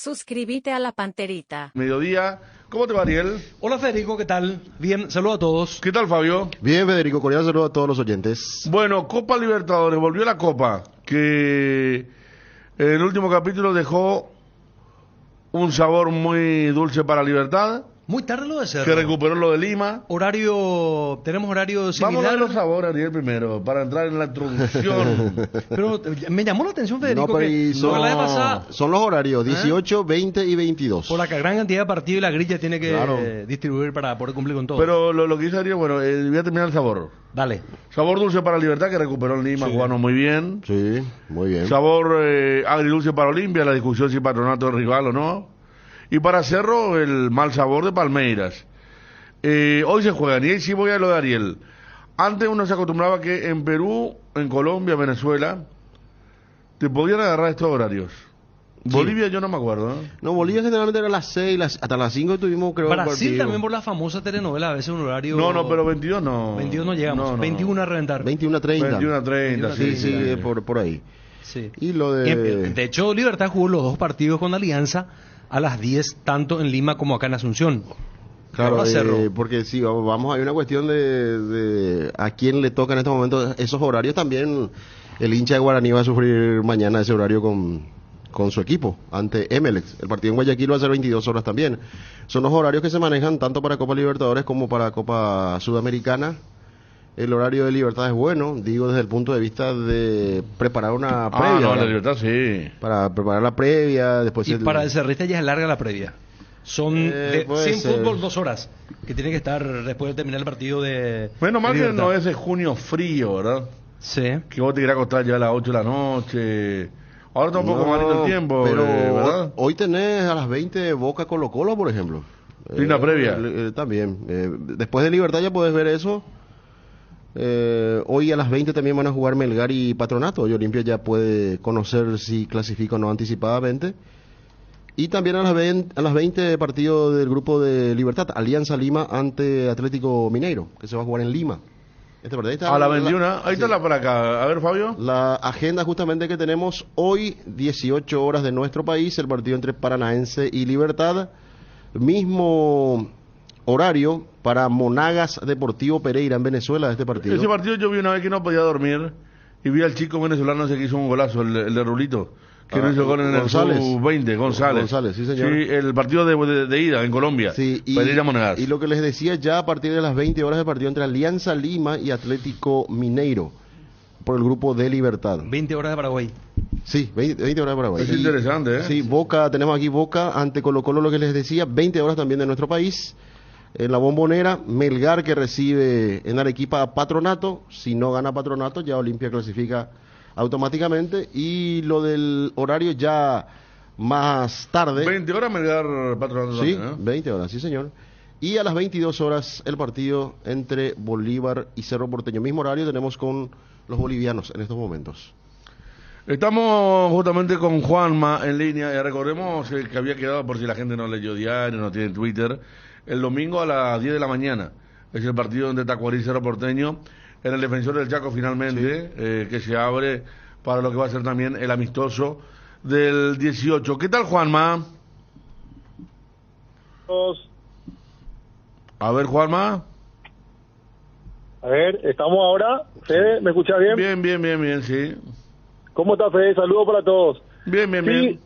Suscríbete a la Panterita. Mediodía. ¿Cómo te va, Ariel? Hola Federico, ¿qué tal? Bien, saludos a todos. ¿Qué tal, Fabio? Bien, Federico, cordial saludo a todos los oyentes. Bueno, Copa Libertadores, volvió la Copa, que en el último capítulo dejó un sabor muy dulce para Libertad, Muy tarde lo de Cerro. que recuperó lo de Lima. Tenemos horario similar. Vamos a ver los sabores, Ariel, primero, para entrar en la introducción. Pero me llamó la atención, Federico, No, pero que son, la vez pasada, son los horarios, 18, 20 y 22. por la gran cantidad de partidos y la grilla tiene que Claro. distribuir para poder cumplir con todo. Pero lo que dice Ariel, bueno, voy a terminar el sabor. Dale. Sabor dulce para Libertad, que recuperó en Lima, Sí. jugando muy bien. Sí, muy bien. Sabor agridulce para Olimpia, la discusión si Patronato es rival o no. Y para Cerro, el mal sabor de Palmeiras. Hoy se juegan, y ahí sí voy a lo de Ariel. Antes uno se acostumbraba que en Perú, en Colombia, Venezuela, te podían agarrar estos horarios. Sí. Bolivia yo no me acuerdo, ¿eh? No, Bolivia generalmente era las 6, hasta las 5 tuvimos, creo, Brasil partido. también por la famosa telenovela, a veces un horario... No, pero 22 no. 22 no llegamos, 21 a reventar. 21 a 30. 21 a 30, Sí, sí. por ahí. Sí. Y lo De hecho, Libertad jugó los dos partidos con Alianza a las 10, tanto en Lima como acá en Asunción. Claro, Ahora Cerro. porque sí, vamos, hay una cuestión de a quién le toca en este momento esos horarios también. El hincha de Guaraní va a sufrir mañana ese horario con su equipo ante Emelec. El partido en Guayaquil va a ser 22 horas también. Son los horarios que se manejan tanto para Copa Libertadores como para Copa Sudamericana. El horario de Libertad es bueno, digo desde el punto de vista de preparar una previa. No, la ¿verdad? Libertad sí. Para preparar la previa, después Y para el cerrista ya es larga la previa. Son puede sin ser. fútbol 2 horas, que tiene que estar después de terminar el partido de... Menos mal de que Libertad. no es de junio frío, ¿verdad? Sí. Que vos te querés acostar ya a las 8 de la noche. Ahora está un poco No, malito el tiempo, pero ¿verdad? hoy tenés a las 20 Boca Colo Colo, por ejemplo. Linda previa. También. Después de Libertad ya podés ver eso. Hoy a las 20 también van a jugar Melgar y Patronato. Y Olimpia ya puede conocer si clasifica o no anticipadamente. Y también a las 20 partido del grupo de Libertad, Alianza Lima ante Atlético Mineiro, que se va a jugar en Lima. Este partido, ahí está A la 21, ahí está sí. la placa. A ver, Fabio. La agenda justamente que tenemos hoy, 18 horas de nuestro país, el partido entre Paranaense y Libertad. Mismo horario para Monagas Deportivo Pereira en Venezuela, este partido. Ese partido yo vi una vez que no podía dormir y vi al chico venezolano ese que hizo un golazo, el de Rulito, que no hizo gol en González. el sub-20, González. González, sí, señor. Sí, el partido de ida en Colombia. Sí, Pereira Monagas. y lo que les decía, ya a partir de las 20 horas de partido entre Alianza Lima y Atlético Mineiro, por el grupo de Libertad. 20 horas de Paraguay. Sí, 20 horas de Paraguay. Es interesante, ¿eh? Sí, tenemos aquí Boca ante Colo Colo, lo que les decía, 20 horas también de nuestro país. En la Bombonera, Melgar que recibe en Arequipa a Patronato. Si no gana Patronato, ya Olimpia clasifica automáticamente. Y lo del horario ya más tarde. 20 horas Melgar Patronato Sí, también, ¿eh? 20 horas, sí señor. Y a las 22 horas el partido entre Bolívar y Cerro Porteño. Mismo horario tenemos con los bolivianos en estos momentos. Estamos justamente con Juanma en línea. Y recordemos que había quedado, por si la gente no leyó diario, no tiene Twitter, el domingo a las 10 de la mañana. Es el partido entre Tacuarí y Cerro Porteño en el Defensor del Chaco finalmente, que se abre para lo que va a ser también el amistoso del 18. ¿Qué tal, Juanma? A ver, Juanma. A ver, ¿estamos ahora? Fede, ¿me escuchas bien? Bien, sí. ¿Cómo está, Fede? Saludos para todos. Bien.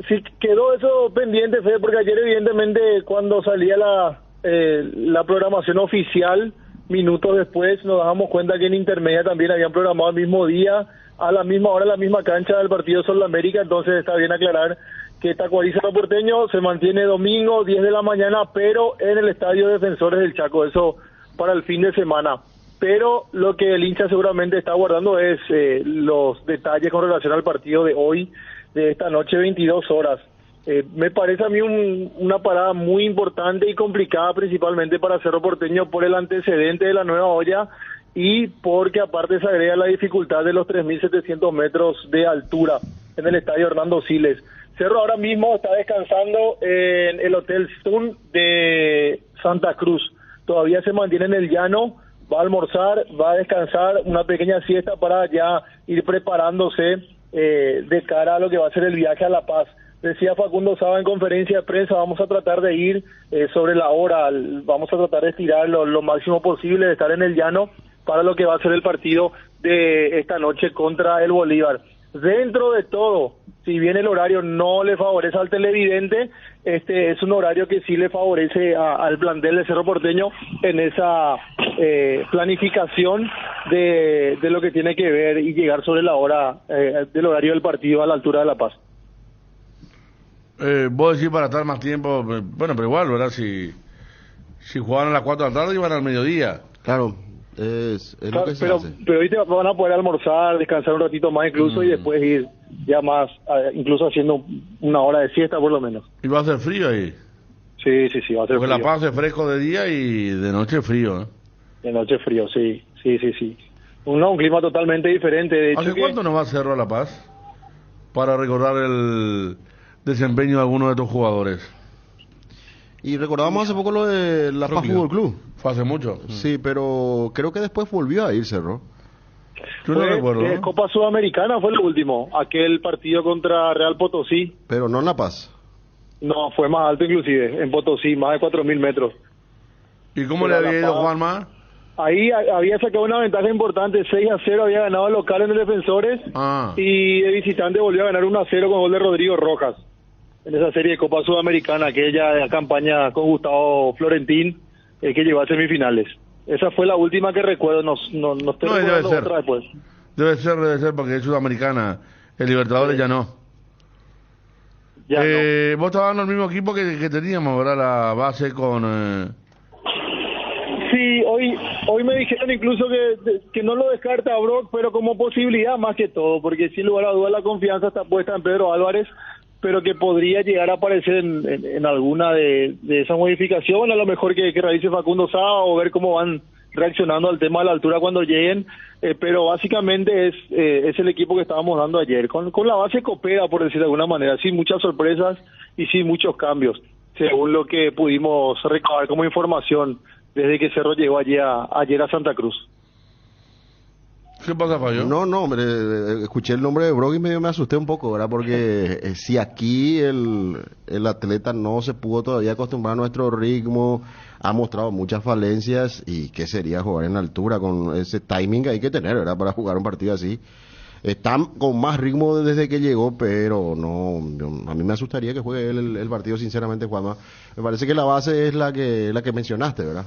Sí, quedó eso pendiente, Fede, porque ayer evidentemente cuando salía la programación oficial, minutos después nos damos cuenta que en Intermedia también habían programado el mismo día, a la misma hora, la misma cancha del partido Sol América. Entonces está bien aclarar que Tacuarí Cerro Porteño se mantiene domingo 10 de la mañana, pero en el Estadio Defensores del Chaco, eso para el fin de semana. Pero lo que el hincha seguramente está guardando es los detalles con relación al partido de hoy, de esta noche, 22 horas. Me parece a mí una parada muy importante y complicada, principalmente para Cerro Porteño, por el antecedente de la Nueva Olla y porque aparte se agrega la dificultad de los 3.700 metros de altura en el estadio Hernando Siles. Cerro ahora mismo está descansando en el Hotel Sun de Santa Cruz. Todavía se mantiene en el llano, va a almorzar, va a descansar, una pequeña siesta para ya ir preparándose de cara a lo que va a ser el viaje a La Paz. decía Facundo Saba en conferencia de prensa, vamos a tratar de ir sobre la hora, vamos a tratar de estirar lo máximo posible, de estar en el llano para lo que va a ser el partido de esta noche contra el Bolívar. Dentro de todo, si bien el horario no le favorece al televidente, este es un horario que sí le favorece al plantel de Cerro Porteño en esa planificación de lo que tiene que ver y llegar sobre la hora del horario del partido a la altura de La Paz. Vos decís para estar más tiempo, bueno, pero igual, ¿verdad? Si jugaban a las 4 de la tarde, iban al mediodía. Claro, es Claro, lo que se pero hace. ahorita van a poder almorzar, descansar un ratito más incluso y después ir ya más, incluso haciendo una hora de siesta por lo menos. Y va a hacer frío ahí. Sí, va a ser Porque frío. La Paz es fresco de día y de noche frío, ¿eh? De noche frío, sí. Un clima totalmente diferente. De hecho, ¿Hace cuánto no va a Cerro a La Paz? Para recordar el desempeño de algunos de estos jugadores. Y recordábamos hace poco lo de La Paz Fútbol Club. Fue hace mucho. Sí, pero creo que después volvió a ir Cerro. Yo no recuerdo, ¿no? Copa Sudamericana fue el último, aquel partido contra Real Potosí. Pero no en La Paz. No, fue más alto inclusive, en Potosí, más de 4.000 metros. ¿Y cómo Pero le había La ido Paz- Juanma? Ahí había sacado una ventaja importante, 6-0, había ganado el local en el Defensores y de visitante volvió a ganar 1-0 con gol de Rodrigo Rojas en esa serie de Copa Sudamericana, aquella campaña con Gustavo Florentín que llegó a semifinales. Esa fue la última que recuerdo, no estoy No, recordando debe ser. otra después. Debe ser porque es sudamericana. El Libertadores ya no. Ya no. Vos estabas en el mismo equipo que teníamos, ¿verdad? La base con... Sí, hoy me dijeron incluso que no lo descarta a Brock, pero como posibilidad más que todo, porque sin lugar a dudas la confianza está puesta en Pedro Álvarez, pero que podría llegar a aparecer en alguna de esas modificaciones, a lo mejor que realice Facundo Sá o ver cómo van reaccionando al tema de la altura cuando lleguen, pero básicamente es el equipo que estábamos dando ayer, con la base coopera, por decir de alguna manera, sin muchas sorpresas y sin muchos cambios, según lo que pudimos recabar como información desde que Cerro llegó ayer a Santa Cruz. ¿Qué pasa, Fabio? No, hombre, escuché el nombre de Brock y medio me asusté un poco, ¿verdad? Porque si aquí el atleta no se pudo todavía acostumbrar a nuestro ritmo, ha mostrado muchas falencias, y qué sería jugar en altura con ese timing que hay que tener, ¿verdad? Para jugar un partido así. Están con más ritmo desde que llegó, pero no, a mí me asustaría que juegue el partido, sinceramente, Juanma. Me parece que la base es la que mencionaste, ¿verdad?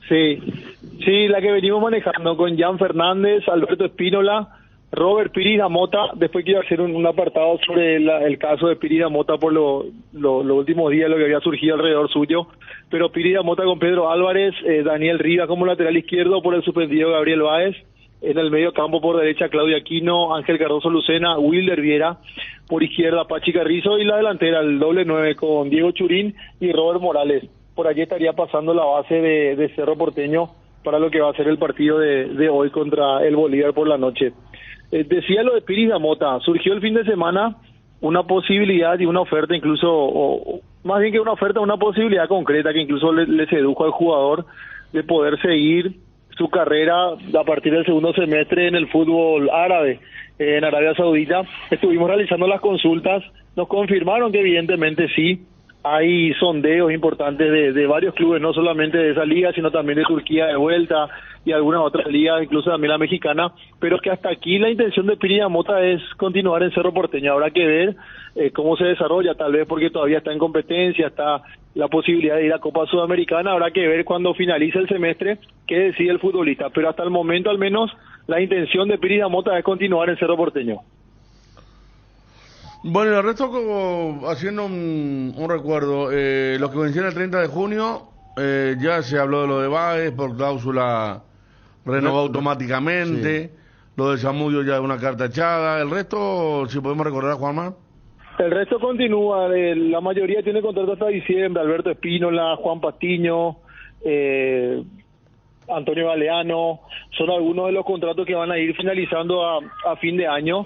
Sí, la que venimos manejando con Jan Fernández, Alberto Espínola, Robert Pirida Mota. Después quiero hacer un apartado sobre el caso de Pirida Mota por los últimos días, lo que había surgido alrededor suyo. Pero Pirida Mota con Pedro Álvarez, Daniel Rivas como lateral izquierdo por el suspendido Gabriel Báez. En el medio campo por derecha Claudia Aquino, Ángel Cardoso Lucena, Wilder Viera, por izquierda Pachi Carrizo, y la delantera el doble 9 con Diego Churín y Robert Morales. Por allí estaría pasando la base de Cerro Porteño para lo que va a ser el partido de hoy contra el Bolívar por la noche. Decía lo de Pirida Mota, surgió el fin de semana una posibilidad y una oferta incluso, o más bien que una oferta, una posibilidad concreta que incluso le sedujo al jugador de poder seguir su carrera a partir del segundo semestre en el fútbol árabe, en Arabia Saudita. Estuvimos realizando las consultas, nos confirmaron que evidentemente sí, hay sondeos importantes de varios clubes, no solamente de esa liga, sino también de Turquía de vuelta y algunas otras ligas, incluso también la mexicana, pero que hasta aquí la intención de Pirida Mota es continuar en Cerro Porteño. Habrá que ver cómo se desarrolla, tal vez porque todavía está en competencia, está la posibilidad de ir a Copa Sudamericana, habrá que ver cuando finalice el semestre qué decide el futbolista, pero hasta el momento al menos la intención de Pirida Mota es continuar en Cerro Porteño. Bueno, y el resto, como haciendo un recuerdo, lo que venció el 30 de junio, ya se habló de lo de Báez por cláusula renovó automáticamente, lo de Zamudio ya es una carta echada. El resto, si podemos recordar, Juanma. El resto continúa, la mayoría tiene contrato hasta diciembre, Alberto Espínola, Juan Patiño, Antonio Galeano, son algunos de los contratos que van a ir finalizando a fin de año.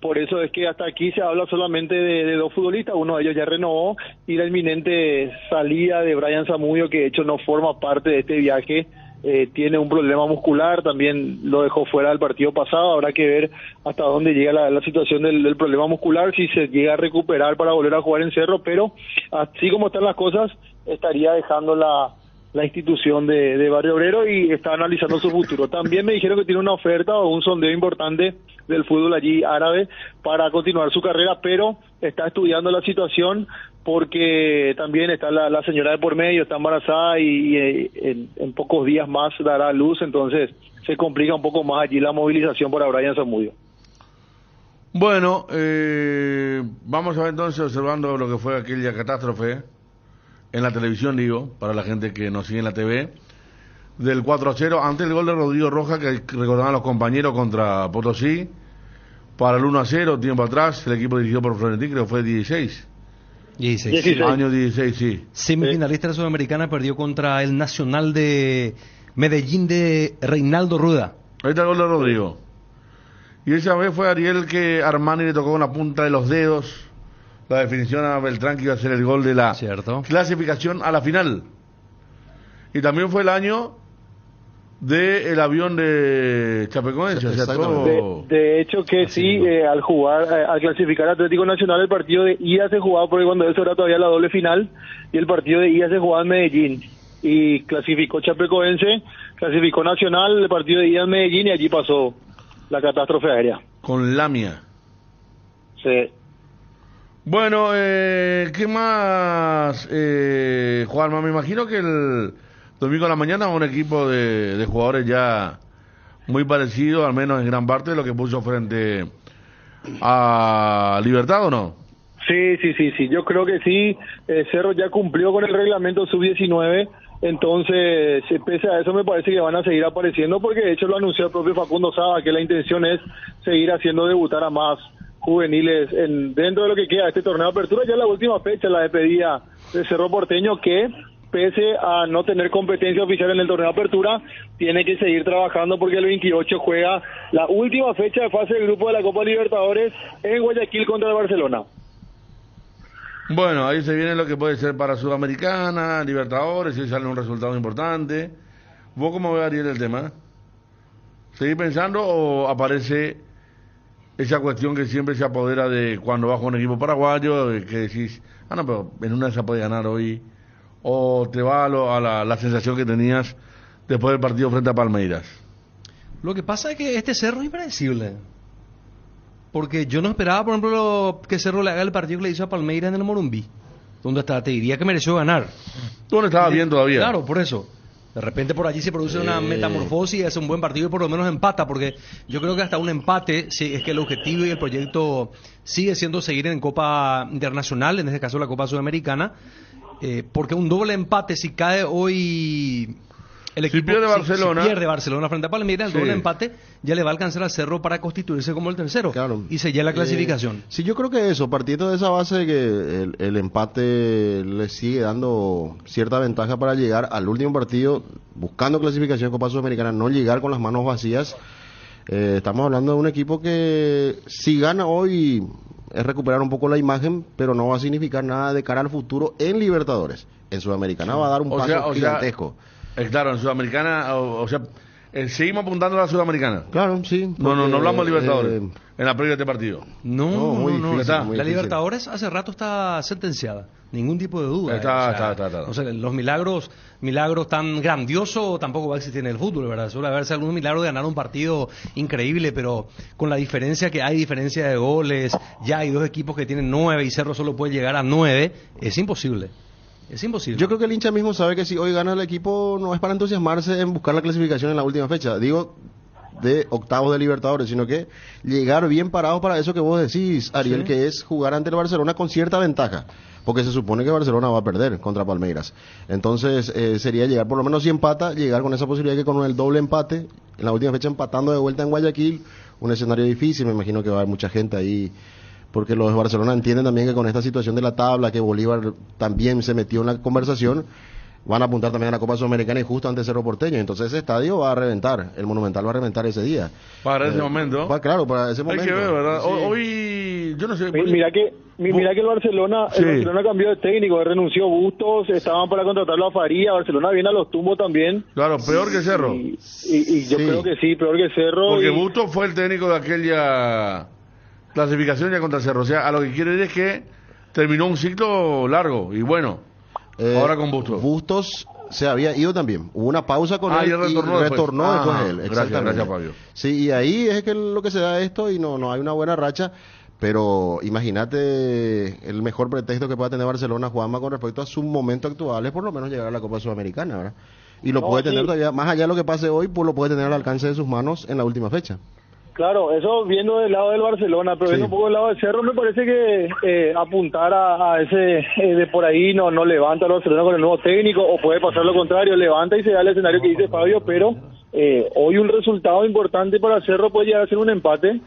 Por eso es que hasta aquí se habla solamente de dos futbolistas, uno de ellos ya renovó, y la inminente salida de Brian Zamudio, que de hecho no forma parte de este viaje tiene un problema muscular, también lo dejó fuera del partido pasado. Habrá que ver hasta dónde llega la situación del problema muscular, si se llega a recuperar para volver a jugar en Cerro, pero así como están las cosas, estaría dejando la institución de Barrio Obrero y está analizando su futuro. También me dijeron que tiene una oferta o un sondeo importante del fútbol allí árabe para continuar su carrera, pero está estudiando la situación porque también está la señora de por medio, está embarazada y en pocos días más dará a luz, entonces se complica un poco más allí la movilización para Brian Zamudio. Bueno, vamos a ver entonces, observando lo que fue aquella catástrofe en la televisión, digo, para la gente que nos sigue en la TV, del 4-0, ante el gol de Rodrigo Rojas, que recordaban los compañeros contra Potosí, para el 1-0, tiempo atrás, el equipo dirigido por Florentín, creo que fue 16. 16. Año 16, sí. Semifinalista de la Sudamericana, perdió contra el Nacional de Medellín de Reinaldo Rueda. Ahí está el gol de Rodrigo. Y esa vez fue Ariel que Armani le tocó con la punta de los dedos la definición a Beltrán, que iba a ser el gol de la clasificación a la final. Y también fue el año del avión de Chapecoense. O sea, todo... de hecho que sí, al clasificar Atlético Nacional, el partido de ida se jugaba, porque cuando eso era todavía la doble final, y el partido de ida se jugaba en Medellín. Y clasificó Chapecoense, clasificó Nacional, el partido de ida en Medellín, y allí pasó la catástrofe aérea. Con Lamia. Sí. Bueno, ¿qué más, Juanma? Me imagino que el domingo a la mañana un equipo de jugadores ya muy parecido, al menos en gran parte, de lo que puso frente a Libertad, ¿o no? Sí, yo creo que sí. Cerro ya cumplió con el reglamento sub-19, entonces, pese a eso, me parece que van a seguir apareciendo, porque de hecho lo anunció el propio Facundo Saba, que la intención es seguir haciendo debutar a más juveniles dentro de lo que queda de este torneo de apertura. Ya la última fecha, la despedida de Cerro Porteño, que pese a no tener competencia oficial en el torneo de apertura, tiene que seguir trabajando, porque el 28 juega la última fecha de fase del grupo de la Copa Libertadores en Guayaquil contra el Barcelona. Bueno, ahí se viene lo que puede ser para Sudamericana, Libertadores, si sale un resultado importante. ¿Vos cómo ves, Ariel, el tema? ¿Seguís pensando o aparece esa cuestión que siempre se apodera de cuando vas con un equipo paraguayo, que decís, no, pero en una se puede ganar hoy, o te va a la sensación que tenías después del partido frente a Palmeiras? Lo que pasa es que este Cerro es impredecible, porque yo no esperaba, por ejemplo, que Cerro le haga el partido que le hizo a Palmeiras en el Morumbí, donde hasta te diría que mereció ganar. Tú no estabas bien todavía. Claro, por eso. De repente por allí se produce una metamorfosis y hace un buen partido y por lo menos empata, porque yo creo que hasta un empate, si es que el objetivo y el proyecto sigue siendo seguir en Copa Internacional, en este caso la Copa Sudamericana, porque un doble empate, si cae hoy el equipo, si pierde Barcelona frente a Palmeiras, el doble empate ya le va a alcanzar al Cerro para constituirse como el tercero, claro, y sellar la clasificación. Sí, yo creo que eso, partiendo de esa base de que el empate le sigue dando cierta ventaja para llegar al último partido, buscando clasificación en Copa Sudamericana, no llegar con las manos vacías. Estamos hablando de un equipo que si gana hoy es recuperar un poco la imagen, pero no va a significar nada de cara al futuro en Libertadores. En Sudamericana va a dar un paso gigantesco. Claro, en Sudamericana, seguimos apuntando a la Sudamericana. Claro, sí. No hablamos de Libertadores en la previa de este partido. No. Difícil. La Libertadores hace rato está sentenciada, ningún tipo de duda. Está. O sea, los milagros tan grandiosos tampoco va a existir en el fútbol, ¿verdad? Suele haberse algún milagro de ganar un partido increíble, pero con la diferencia que hay, diferencia de goles, ya hay dos equipos que tienen 9 y Cerro solo puede llegar a 9, es imposible. Es imposible. Yo creo que el hincha mismo sabe que si hoy gana el equipo no es para entusiasmarse en buscar la clasificación en la última fecha. Digo, de octavos de Libertadores, sino que llegar bien parados para eso que vos decís, Ariel, que es jugar ante el Barcelona con cierta ventaja, porque se supone que Barcelona va a perder contra Palmeiras. Entonces sería llegar, por lo menos si empata, llegar con esa posibilidad que con el doble empate, en la última fecha empatando de vuelta en Guayaquil, un escenario difícil, me imagino que va a haber mucha gente ahí, porque los de Barcelona entienden también que con esta situación de la tabla, que Bolívar también se metió en la conversación, van a apuntar también a la Copa Sudamericana y justo ante Cerro Porteño. Entonces ese estadio va a reventar, el Monumental va a reventar ese día. Para ese momento. Claro, para ese momento. Hay que ver, ¿verdad? Sí. Hoy y yo no sé. Mira que el Barcelona, Sí. el Barcelona cambió de técnico, renunció Bustos, estaban para contratarlo a Faría, Barcelona viene a los tumbos también. Claro, peor que Cerro. Y yo Sí. creo que sí, peor que Cerro. Porque y- Busto fue el técnico de aquella clasificación ya contra Cerro. O sea, a lo que quiere decir es que terminó un ciclo largo y bueno. Ahora con Bustos. Bustos se había ido también. Hubo una pausa con él Y retornó y después. retornó después Ah, él. gracias, Exactamente. gracias, Fabio. Sí, y ahí es que lo que se da esto y no hay una buena racha. Pero imagínate el mejor pretexto que pueda tener Barcelona, Juanma, con respecto a su momento actual, es por lo menos llegar a la Copa Sudamericana, ¿verdad? Y lo No, puede sí. tener todavía, más allá de lo que pase hoy, pues lo puede tener al alcance de sus manos en la última fecha. Claro, eso viendo del lado del Barcelona, pero Sí. viendo un poco del lado del Cerro, me parece que apuntar a ese de por ahí no levanta al Barcelona con el nuevo técnico, o puede pasar lo contrario, levanta y se da el escenario que dice Fabio, pero hoy un resultado importante para el Cerro puede llegar a ser un empate,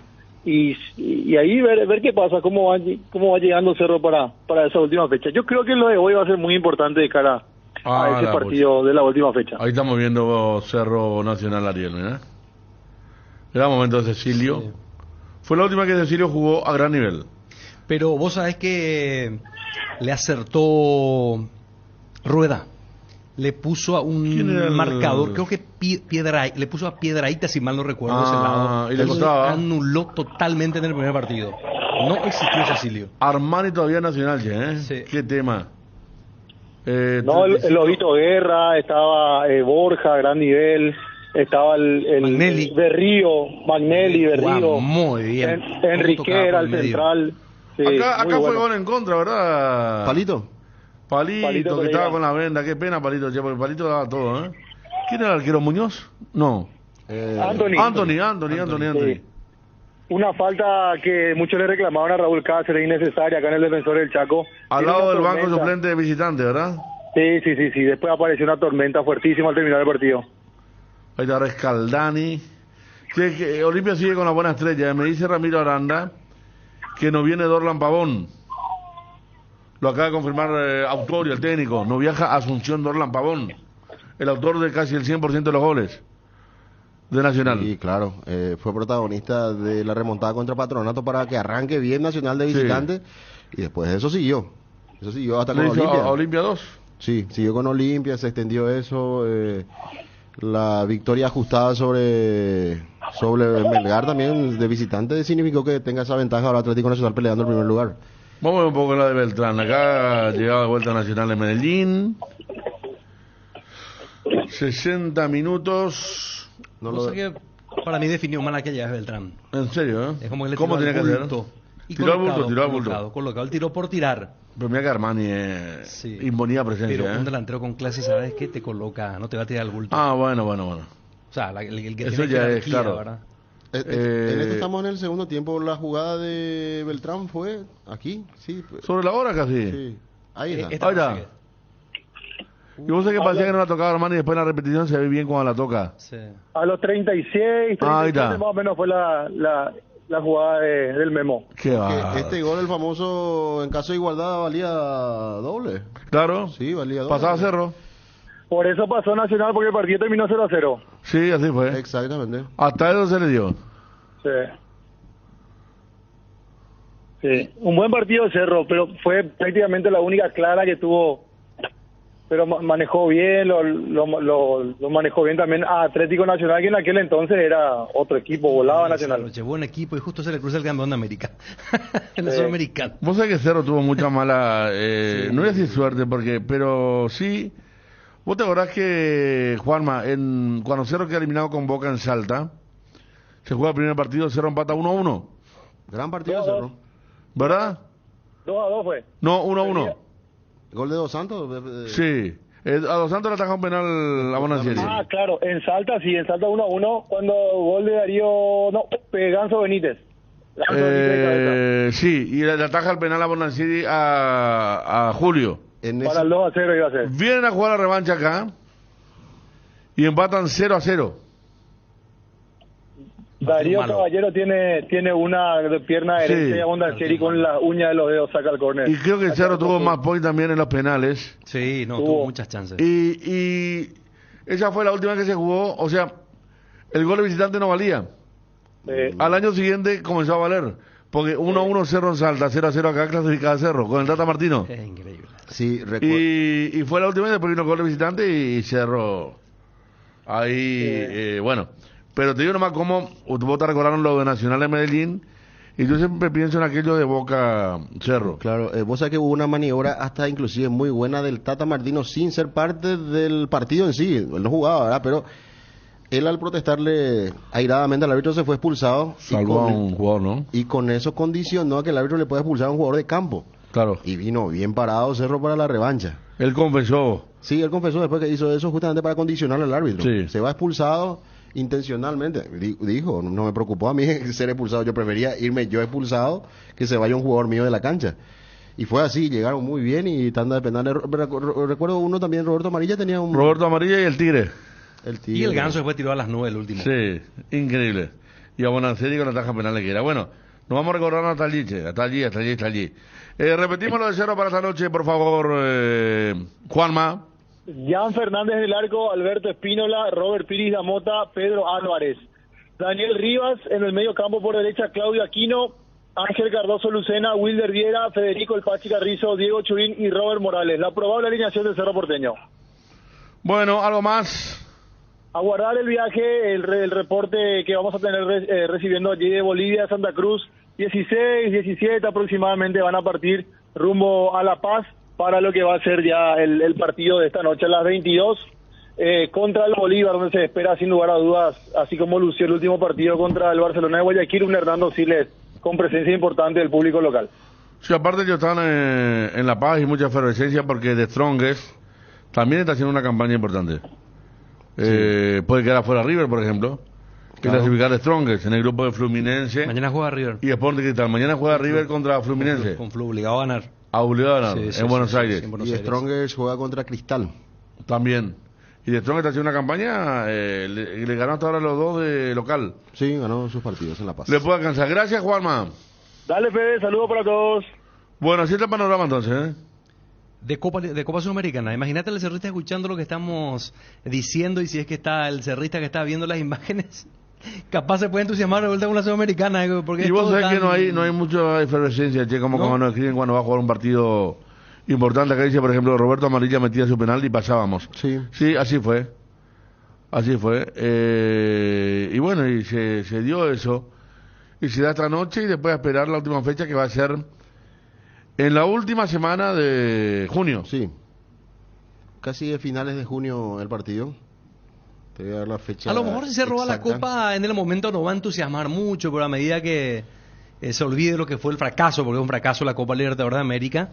y ahí ver qué pasa, cómo va llegando el Cerro para esa última fecha. Yo creo que lo de hoy va a ser muy importante de cara a ese la partido de la última fecha. Ahí estamos viendo Cerro Nacional Ariel, ¿verdad? Era momento de Cecilio. Sí. Fue la última que Cecilio jugó a gran nivel. Pero vos sabés que le acertó Rueda. Le puso a ¿Quién un era el- marcador, creo que le puso a Piedrahíta, si mal no recuerdo, ese lado. y le Entonces, costaba. anuló totalmente en el primer partido. No existió Cecilio. Armani todavía Nacional, che, ¿eh? Sí. Qué tema. No, el Lobito Guerra, estaba Borja, gran nivel, estaba el Magnelli. Berrío, Magnelli, Berrío, Jugaba muy bien. Enrique Tocaba era por el medio. central. Sí, acá muy fue bueno. gol en contra, ¿verdad? Palito. Palito, Palito que Pereira. estaba con la venda. Qué pena, Palito, che, porque Palito daba todo, ¿eh? ¿Quién era el arquero, Muñoz? No. Anthony. Sí. Una falta que muchos le reclamaban a Raúl Cáceres, innecesaria acá en el defensor del Chaco. Al Tiene lado una del banco tormenta. suplente de visitante, ¿verdad? Sí. Después apareció una tormenta fuertísima al terminar el partido. Ahí está Rescaldani. Que Olimpia sigue con la buena estrella. Me dice Ramiro Aranda que no viene Dorlan Pavón. Lo acaba de confirmar Autorio, el técnico. No viaja a Asunción Dorlan Pavón, el autor de casi el 100% de los goles de Nacional. Y claro, fue protagonista de la remontada contra Patronato para que arranque bien Nacional de Sí. visitante. Y después de eso siguió. Eso siguió hasta ¿Le con hizo Olimpia. a Olimpia 2? Sí, siguió con Olimpia, se extendió eso. La victoria ajustada sobre Melgar también de visitante significó que tenga esa ventaja ahora Atlético Nacional peleando el primer lugar. Vamos a ver un poco la de Beltrán. Acá llegaba de vuelta Nacional de Medellín. 60 minutos. No Cosa lo- que para mí definió mal aquella vez Beltrán. En serio, ¿eh? Es como que le ¿Cómo tiró tenía al que ser? bulto. Y Tiró al bulto, colocado, tiró al bulto. colocado. Él tiró por tirar. Pero mira que Armani Sí. imponía presencia, Pero ¿eh? un delantero con clase, ¿sabes qué? Te coloca, no te va a tirar al bulto. Ah, bueno. O sea, el que Eso tiene ya es jerarquía, claro. ¿verdad? En esto estamos en el segundo tiempo. La jugada de Beltrán fue aquí, sí. Sobre la hora casi. Sí. Ahí está. Esta Ahí está. parece Y vos sé que parecía que no la tocaba Armani y después en la repetición se ve bien cuando la toca. que- sí. A los 36, Ahí 37 está. más o menos fue la jugada del Memo. Qué Que va. este gol, el famoso, en caso de igualdad, valía doble. Claro. Sí, valía doble. Pasaba Cerro. Por eso pasó Nacional, porque el partido terminó 0-0. Sí, así fue. Exactamente. Hasta eso se le dio. Sí, un buen partido de Cerro, pero fue prácticamente la única clara que tuvo. Pero manejó bien, lo manejó bien también a Atlético Nacional, que en aquel entonces era otro equipo, volaba Lo Nacional. llevó en equipo y justo se le cruza el campeón de América. En el Sudamericano. Vos sabés que Cerro tuvo mucha mala, no voy a decir suerte, pero sí. Vos te acordás que, Juanma, cuando Cerro queda eliminado con Boca en Salta, se juega el primer partido, Cerro empata 1-1, Gran partido, 2-2. Cerro. ¿verdad? 2-2 fue. No, 1-1. Gol de Dos Santos. Sí. A Dos Santos le ataja un penal a Bonacieri. Ah, claro, en Salta 1-1, cuando gol de Darío, no, Ganso Benítez. Ganso Benítez de cabeza. Sí, y le ataja el penal a Bonacieri a Julio. En Para ese, el 2-0 iba a ser. Vienen a jugar la revancha acá y empatan 0-0. Darío malo. Caballero tiene una de pierna Sí. derecha y a Bondancieri con la uña de los dedos saca el córner. Y creo que Acá Cerro tuvo poco. más point también en los penales. Sí, no, Tuvo. tuvo muchas chances. Y esa fue la última que se jugó. O sea, el gol de visitante no valía. Al año siguiente comenzó a valer. Porque 1-1 Cerro en Salta, 0-0 acá clasificada Cerro, con el Tata Martino. Es increíble. Sí, Y fue la última vez, después vino gol de visitante y Cerro. Ahí, bueno. Pero te digo nomás cómo, vos te recordaron lo de Nacional de Medellín, y yo siempre pienso en aquello de Boca Cerro. Claro, vos sabés que hubo una maniobra hasta inclusive muy buena del Tata Martino sin ser parte del partido en sí. Él no jugaba, ¿verdad? Pero él al protestarle airadamente al árbitro se fue expulsado. Salvó a un jugador, ¿no? Y con eso condicionó a que el árbitro le pueda expulsar a un jugador de campo. Claro. Y vino bien parado Cerro para la revancha. Él confesó. Sí, él confesó después que hizo eso justamente para condicionar al árbitro. Sí. Se va expulsado intencionalmente. Dijo, no me preocupó a mí ser expulsado. Yo prefería irme yo expulsado que se vaya un jugador mío de la cancha. Y fue así, llegaron muy bien y tanda de penales. Recuerdo uno también, Roberto Amarilla tenía un... Roberto Amarilla y el Tigre. Tigre. Y el Ganso después tiró a las 9 el último. Sí, increíble. Y a Bonanceri con la taja penal que era. Bueno, nos vamos a recordar hasta allí. Repetimos lo de Cerro para esta noche, por favor, Juanma. Jan Fernández del arco, Alberto Espínola, Robert Piris Damota, Pedro Álvarez. Daniel Rivas en el medio campo por derecha, Claudio Aquino, Ángel Cardoso Lucena, Wilder Viera, Federico El Pachi Carrizo, Diego Churín y Robert Morales. La probable alineación del Cerro Porteño. Bueno, ¿algo más? Aguardar el viaje, el reporte que vamos a tener recibiendo allí de Bolivia, Santa Cruz, 16, 17 aproximadamente van a partir rumbo a La Paz para lo que va a ser ya el partido de esta noche a las 22 contra el Bolívar, donde se espera sin lugar a dudas, así como lució el último partido contra el Barcelona de Guayaquil, un Hernando Siles con presencia importante del público local. Sí, aparte ellos están en La Paz y mucha efervescencia porque The Strongest también está haciendo una campaña importante. Puede quedar afuera River, por ejemplo, clasificar The Strongest en el grupo de Fluminense. Mañana juega River. Y Sporting Cristal. Mañana juega River contra Fluminense. Con Flu, obligado a ganar. Obligado a ganar, Sí, sí, en Buenos sí, Aires. sí, en Buenos Y Aires. Strongers juega contra Cristal. También. Y The Strongest está haciendo una campaña, le ganó hasta ahora los dos de local. Sí, ganó sus partidos en La Paz. Le puede alcanzar. Gracias, Juanma. Dale, Fede, saludos para todos. Bueno, así está el panorama entonces, ¿eh? De Copa Sudamericana. Imagínate el cerrista escuchando lo que estamos diciendo y si es que está el cerrista que está viendo las imágenes, capaz se puede entusiasmar de vuelta con la Sudamericana. Porque Y vos sabés tan... que no hay mucha efervescencia, che, como ¿No? cuando nos escriben cuando va a jugar un partido importante. Acá dice, por ejemplo, Roberto Amarilla metía su penal y pasábamos. Sí. Sí, así fue. Así fue. Y bueno, y se dio eso. Y se da esta noche y después a esperar la última fecha que va a ser en la última semana de junio. Sí. Casi de finales de junio el partido. Te voy a dar la fecha. A lo mejor si se roba la exacta. Copa en el momento no va a entusiasmar mucho, pero a medida que se olvide lo que fue el fracaso, porque es un fracaso la Copa Libertadores de América,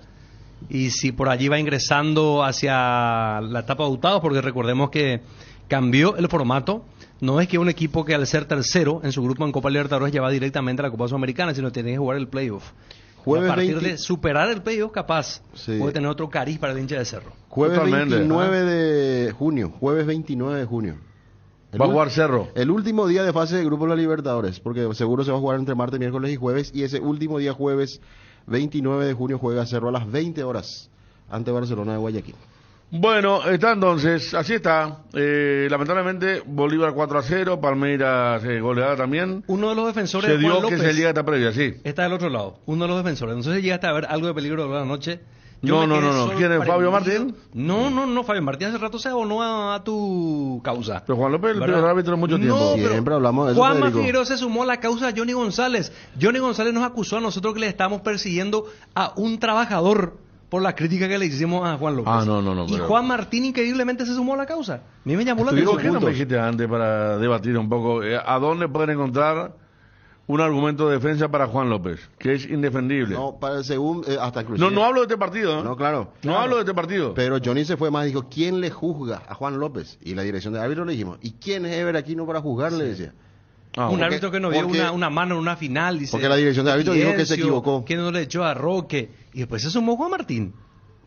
y si por allí va ingresando hacia la etapa de octavos, porque recordemos que cambió el formato. No es que un equipo que al ser tercero en su grupo en Copa Libertadores ya va directamente a la Copa Sudamericana, sino tiene que jugar el playoff. Jueves Y a partir 20 de superar el playoff, capaz, Sí. puede tener otro cariz para el hincha de Cerro. Jueves Totalmente. 29 de junio. Jueves 29 de junio. Va a jugar Cerro. El último día de fase de grupo de la Libertadores, porque seguro se va a jugar entre martes, miércoles y jueves, y ese último día jueves 29 de junio juega Cerro a las 20 horas ante Barcelona de Guayaquil. Bueno, está entonces, así está. Lamentablemente, Bolívar 4-0, Palmeiras goleada también. Uno de los defensores Se de Juan dio que López se llega a esta previa, sí. está del otro lado, uno de los defensores. Entonces llegaste a ver algo de peligro de la noche. No, me quedé no. ¿Quién es, Fabio sorprendido. Martín? No, Fabio Martín hace rato se abonó a tu causa. Pero Juan López, el ¿Verdad? peor árbitro en mucho tiempo. No, pero Siempre hablamos de eso, Juanma Federico. Figueroa se sumó a la causa de Johnny González. Johnny González nos acusó a nosotros que le estábamos persiguiendo a un trabajador por la crítica que le hicimos a Juan López. Ah, no, Y pero- Juan Martín increíblemente se sumó a la causa. A mí me llamó la Digo, atención. ¿qué no me dijiste antes para debatir un poco? ¿A dónde pueden encontrar un argumento de defensa para Juan López? Que es indefendible. No, para el segundo, hasta inclusive. No hablo de este partido, ¿eh? No, claro. No hablo de este partido. Pero Johnny se fue más, dijo, ¿quién le juzga a Juan López? Y la dirección de árbitro le dijimos, ¿y quién es Ever Aquino para juzgarle? Decía. Ah, Un bueno. árbitro que no vio porque- una mano en una final. Dice, porque la dirección de árbitro dijo que se Evidencio, equivocó. Que no le echó a Roque. Y después se sumó Juan Martín.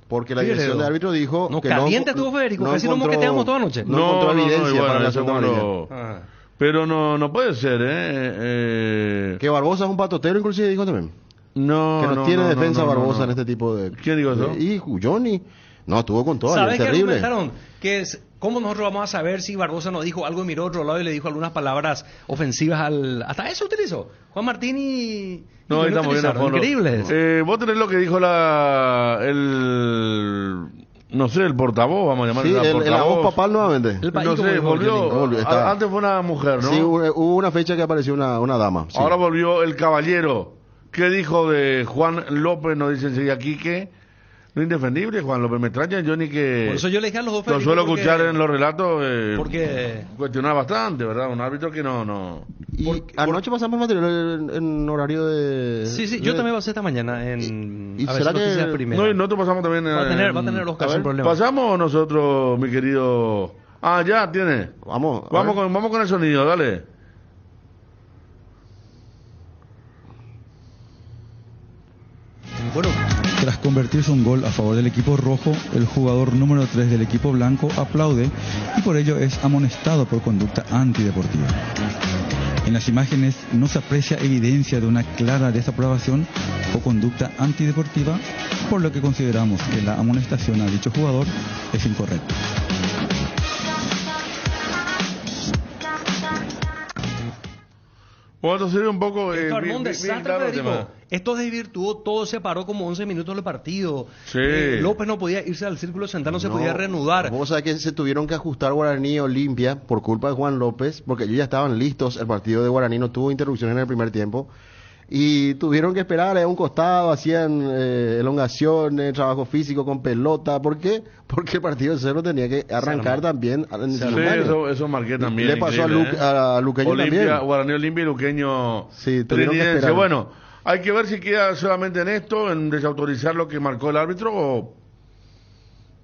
Porque la Sí, dirección Leo. de árbitro dijo No, que caliente estuvo Federico, casi nos moqueteamos toda noche. No encontró evidencia igual, para la eso segunda no- amarilla. Pero no puede ser, ¿eh? Que Barbosa es un patotero, inclusive dijo también. No, Que no tiene defensa no, Barbosa en este tipo de... ¿Quién dijo eso? Y Johnny. No, estuvo con todo, ¿Sabes es qué terrible. argumentaron? Que ¿Cómo nosotros vamos a saber si Barbosa nos dijo algo y miró a otro lado y le dijo algunas palabras ofensivas al... Hasta eso utilizó. Juan Martín y... No, ahí estamos viendo a fondo. Increíbles. Vos tenés lo que dijo no sé, el portavoz, vamos a llamarle Sí, la el portavoz. voz papal nuevamente. El país No como sé, dijo volvió. Volvió, está. Antes fue una mujer, ¿no? Sí, hubo una fecha que apareció una dama. Sí. Ahora volvió el caballero. ¿Qué dijo de Juan López? Nos dice enseguida Quique. No indefendible, Juan López. Me extraña, Johnny, que Por eso yo le dije a los dos... lo Federico, suelo porque- escuchar en los relatos. Porque... Cuestionar bastante, ¿verdad? Un árbitro que no. Y anoche pasamos material en horario de... Sí, yo también pasé esta mañana en... ¿Y a ver será si noticias que- primera. No, y nosotros pasamos también. Va a tener Oscar a sin ver, problema. ¿Pasamos nosotros, mi querido? Ah, ya, tiene. Vamos Vamos con el sonido, dale. Bueno, Tras convertirse un gol a favor del equipo rojo, el jugador número 3 del equipo blanco aplaude y por ello es amonestado por conducta antideportiva. En las imágenes no se aprecia evidencia de una clara desaprobación o conducta antideportiva, por lo que consideramos que la amonestación a dicho jugador es incorrecta. Bueno, esto sería un poco. esto armó un bien desastre, claro el Federico. tema. Esto desvirtuó todo, se paró como 11 minutos del partido. Sí. López no podía irse al círculo central, no se podía reanudar. Vos sabés que se tuvieron que ajustar Guaraní y Olimpia por culpa de Juan López, porque ellos ya estaban listos. El partido de Guaraní no tuvo interrupción en el primer tiempo. Y tuvieron que esperar a un costado, hacían elongaciones, trabajo físico con pelota. ¿Por qué? Porque el partido de cero tenía que arrancar también en Sí, simultáneo. eso marqué también. Le pasó increíble, a Luqueño Olimpia, también. Guaraní Olimpia y Luqueño. Sí, tuvieron que Trinidense. esperar. Bueno, hay que ver si queda solamente en esto, en desautorizar lo que marcó el árbitro o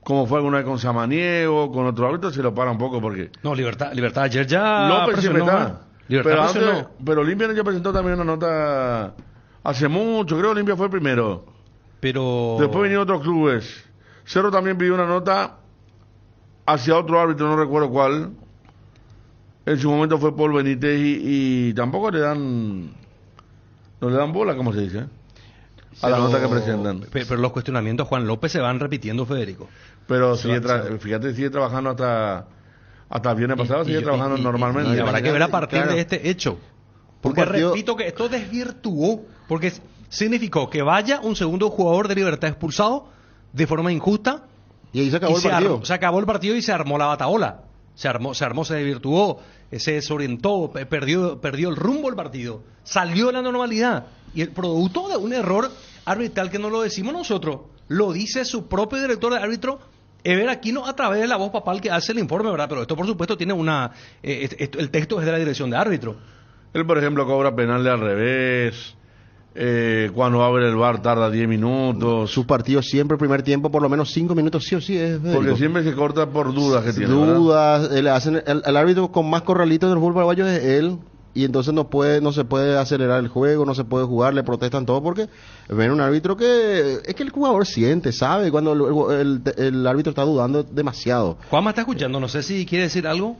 como fue alguna vez con Samaniego, con otro árbitro, se lo para un poco porque No, Libertad ayer ya López siempre presionó, está. Libertad Pero, presionó. antes, pero Olimpia ya presentó también una nota hace mucho, creo que Olimpia fue el primero. Pero... Después vinieron otros clubes. Cerro también pidió una nota hacia otro árbitro, no recuerdo cuál. En su momento fue Paul Benítez y tampoco no le dan bola, como se dice, a la Pero- nota que presentan. Pero los cuestionamientos a Juan López se van repitiendo, Federico. Pero Se sigue va- fíjate, sigue trabajando hasta el viernes pasado, sigue y- trabajando y- normalmente. y habrá que ver a partir Claro. de este hecho. Porque partido- repito que esto desvirtuó, porque significó que vaya un segundo jugador de Libertad expulsado de forma injusta. Y ahí se acabó y el partido. se acabó el partido y se armó la bataola. Se armó, se desvirtuó, se desorientó, perdió el rumbo del partido. Salió de la normalidad. Y el producto de un error arbitral que no lo decimos nosotros, lo dice su propio director de árbitro, Ever Aquino, a través de la voz papal que hace el informe, ¿verdad? Pero esto, por supuesto, tiene el texto es de la dirección de árbitro. Él, por ejemplo, cobra penal de al revés. Cuando abre el bar tarda 10 minutos. Sus partidos siempre, primer tiempo, por lo menos 5 minutos, sí o sí. Es Porque Federico. siempre se corta por dudas que tiene. ¿verdad? Dudas, le hacen el árbitro con más corralitos del fútbol paraguayo es él, y entonces no se puede acelerar el juego, no se puede jugar, le protestan todo porque ven un árbitro que es que el jugador siente, sabe cuando el árbitro está dudando demasiado. Juanma está escuchando, no sé si quiere decir algo.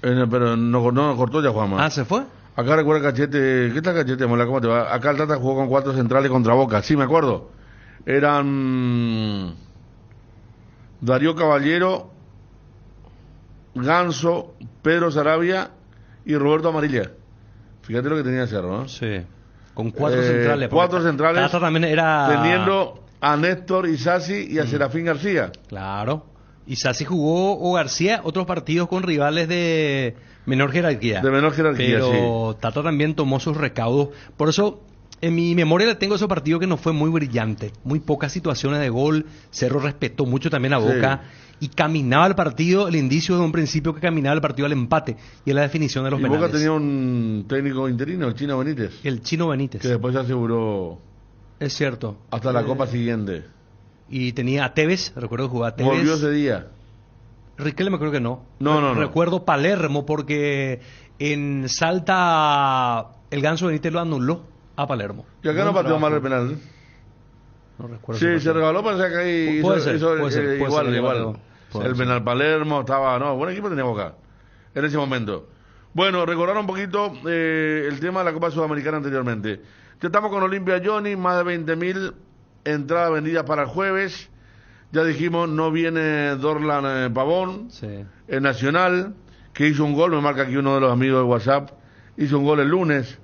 Pero no cortó ya Juanma. Ah, ¿se fue? Acá recuerda Cachete. ¿Qué tal Cachete, Mola? ¿Cómo te va? Acá el Tata jugó con 4 centrales contra Boca. Sí, me acuerdo. Eran Darío Caballero, Ganso, Pedro Sarabia y Roberto Amarilla. Fíjate lo que tenía Cerro, ¿no? Sí. Con 4 centrales. 4 porque centrales. Tata también era... Teniendo a Néstor Isasi y a Serafín García. Claro. Y Sassi jugó o García otros partidos con rivales de menor jerarquía. De menor jerarquía, Pero Tata también tomó sus recaudos. Por eso, en mi memoria le tengo ese partido que no fue muy brillante. Muy pocas situaciones de gol. Cerro respetó mucho también a Boca. Y caminaba el partido, el indicio de un principio que caminaba el partido al empate y a la definición de los Y penales. Boca tenía un técnico interino, el Chino Benítez, El Chino Benítez. que después se aseguró Es cierto. hasta la Copa siguiente. Y tenía a Tevez, recuerdo que jugaba a Tevez. Volvió ese día. Riquelme creo que no. No. Recuerdo Palermo porque en Salta el Ganso Benítez lo anuló a Palermo. Y acá Buen no pateó trabajo. mal el penal. No recuerdo. Sí, si se pateó. regaló, parece que ahí Puede hizo, ser, hizo, puede ser, puede igual, ser, igual. puede El ser. penal Palermo estaba, no, buen equipo tenía Boca en ese momento. Bueno, recordar un poquito el tema de la Copa Sudamericana anteriormente. Ya estamos con Olimpia Johnny, más de 20.000 entradas vendidas para el jueves. Ya dijimos, no viene Dorlan Pavón, Sí. el Nacional, que hizo un gol, me marca aquí uno de los amigos de WhatsApp, hizo un gol el lunes,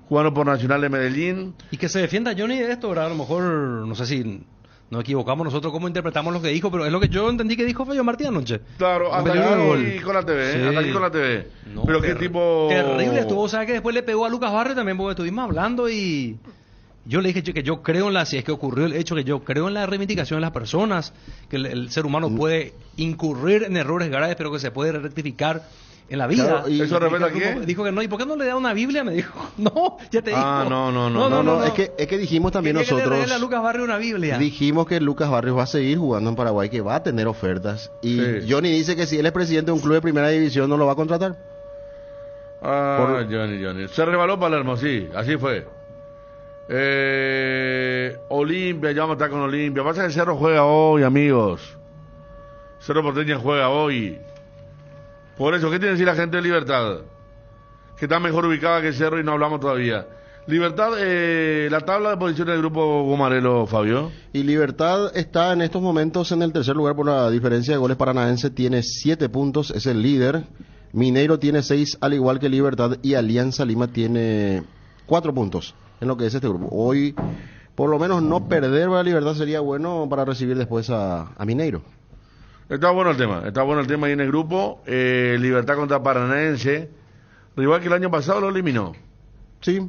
jugando por Nacional de Medellín. Y que se defienda Johnny de esto, ¿verdad? A lo mejor, no sé si nos equivocamos nosotros cómo interpretamos lo que dijo, pero es lo que yo entendí que dijo Fabio Martí anoche. Claro, hasta Compañero del aquí gol. con la TV, Sí. hasta aquí con la TV. No, pero qué tipo... Terrible estuvo, o sea que después le pegó a Lucas Barrio también porque estuvimos hablando y yo le dije que yo creo en la, si es que ocurrió el hecho, que yo creo en la reivindicación de las personas, que el ser humano puede incurrir en errores graves, pero que se puede rectificar en la vida. Claro, y- ¿Eso respecto a qué? Dijo que no, ¿y por qué no le da una Biblia? Me dijo, no, ya te digo. No, es que dijimos también Quería que le nosotros, regale a Lucas Barrio una Biblia. dijimos que Lucas Barrios va a seguir jugando en Paraguay, que va a tener ofertas. Y Sí. Johnny dice que si él es presidente de un club de primera división no lo va a contratar. Ah, Johnny. Se rebaló Palermo, sí, así fue. Olimpia, ya vamos a estar con Olimpia. Pasa que el Cerro juega hoy, amigos. Cerro Porteña juega hoy. Por eso, ¿qué tiene que decir la gente de Libertad? Que está mejor ubicada que el Cerro y no hablamos todavía. Libertad, la tabla de posiciones del grupo Gumarelo, Fabio. Y Libertad está en estos momentos en el tercer lugar por la diferencia de goles. Paranaense tiene 7 puntos, es el líder. Mineiro tiene 6, al igual que Libertad. Y Alianza Lima tiene 4 puntos en lo que es este grupo. Hoy, por lo menos, no perder para Libertad sería bueno para recibir después a Mineiro. Está bueno el tema ahí en el grupo. Libertad contra Paranaense. Rival que el año pasado lo eliminó. Sí,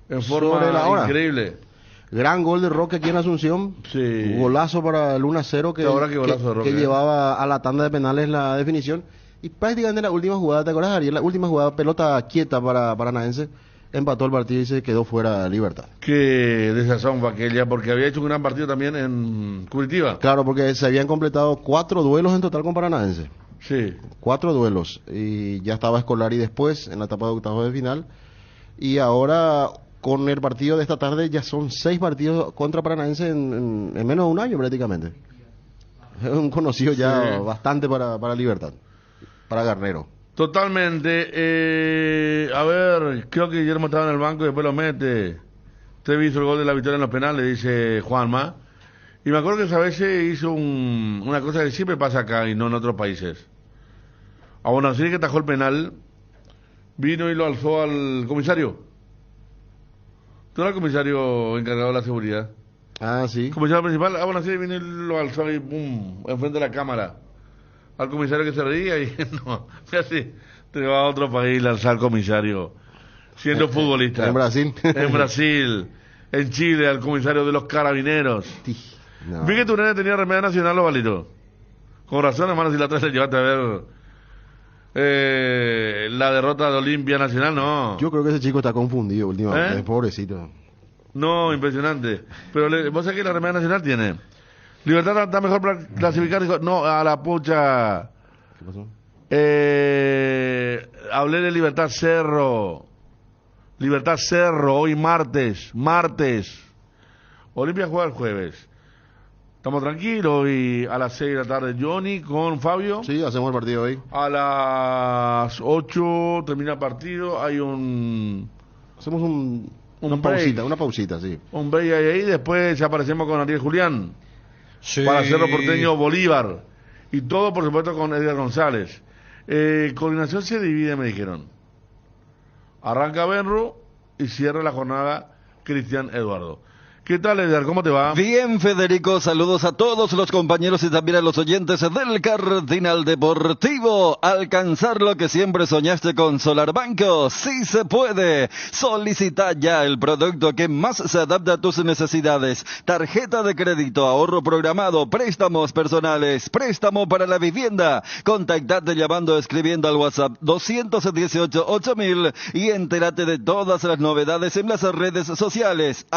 En Sobre la forma hora. increíble. gran gol de Roque aquí en Asunción. Sí. Golazo para el 1-0 que, Ahora qué golazo de Roque, que ¿eh? llevaba a la tanda de penales la definición. Y prácticamente en la última jugada, ¿te acuerdas, Ariel? La última jugada, pelota quieta para Paranaense, empató el partido y se quedó fuera Libertad. Qué desazón para aquella, porque había hecho un gran partido también en Curitiba. Claro, porque se habían completado 4 duelos en total con Paranaense. Sí. 4 duelos. Y ya estaba Scolari después, en la etapa de octavos de final. Y ahora, con el partido de esta tarde, ya son 6 partidos contra Paranaense en menos de un año prácticamente. Es un conocido ya Sí. bastante para Libertad, para Garnero. Totalmente. A ver, creo que Guillermo estaba en el banco y después lo mete. Usted hizo el gol de la victoria en los penales, dice Juanma. Y me acuerdo que esa vez se hizo una cosa que siempre pasa acá y no en otros países. A Bonacini, que atajó el penal, vino y lo alzó al comisario. ¿Tú eras el comisario encargado de la seguridad? Ah, sí. El comisario principal, a Bonacini vino y lo alzó ahí, pum, enfrente de la cámara. Al comisario que se reía y no, así, te va a otro país a alzar al comisario, siendo futbolista. En Brasil. En Brasil, en Chile, al comisario de los carabineros. No. Vi que tu nene tenía remera nacional, Ovalito. Con razón, hermano, si la otra vez le llevaste a ver la derrota de Olimpia Nacional, no. Yo creo que ese chico está confundido últimamente, ¿Eh? pobrecito. No, impresionante. Pero vos sabés que la remera nacional tiene. Libertad está mejor para clasificar. Dijo, no, a la pucha. ¿Qué pasó? Hablé de Libertad Cerro. Libertad Cerro, hoy martes. Olimpia juega el jueves. Estamos tranquilos y a las 6 de la tarde Johnny con Fabio. Sí, hacemos el partido hoy. A las 8 termina el partido. Hay Hacemos una break. pausita, sí. Un break ahí. Después aparecemos con Ariel Julián. Sí. Para Cerro Porteño Bolívar. Y todo, por supuesto, con Edgar González. Coordinación se divide, me dijeron. Arranca Benro y cierra la jornada Cristian Eduardo. ¿Qué tal, Edgar? ¿Cómo te va? Bien, Federico, saludos a todos los compañeros y también a los oyentes del Cardinal Deportivo. Alcanzar lo que siempre soñaste con Solar Banco, sí se puede. Solicita ya el producto que más se adapta a tus necesidades. Tarjeta de crédito, ahorro programado, préstamos personales, préstamo para la vivienda. Contactate llamando o escribiendo al WhatsApp 218-8000 y entérate de todas las novedades en las redes sociales.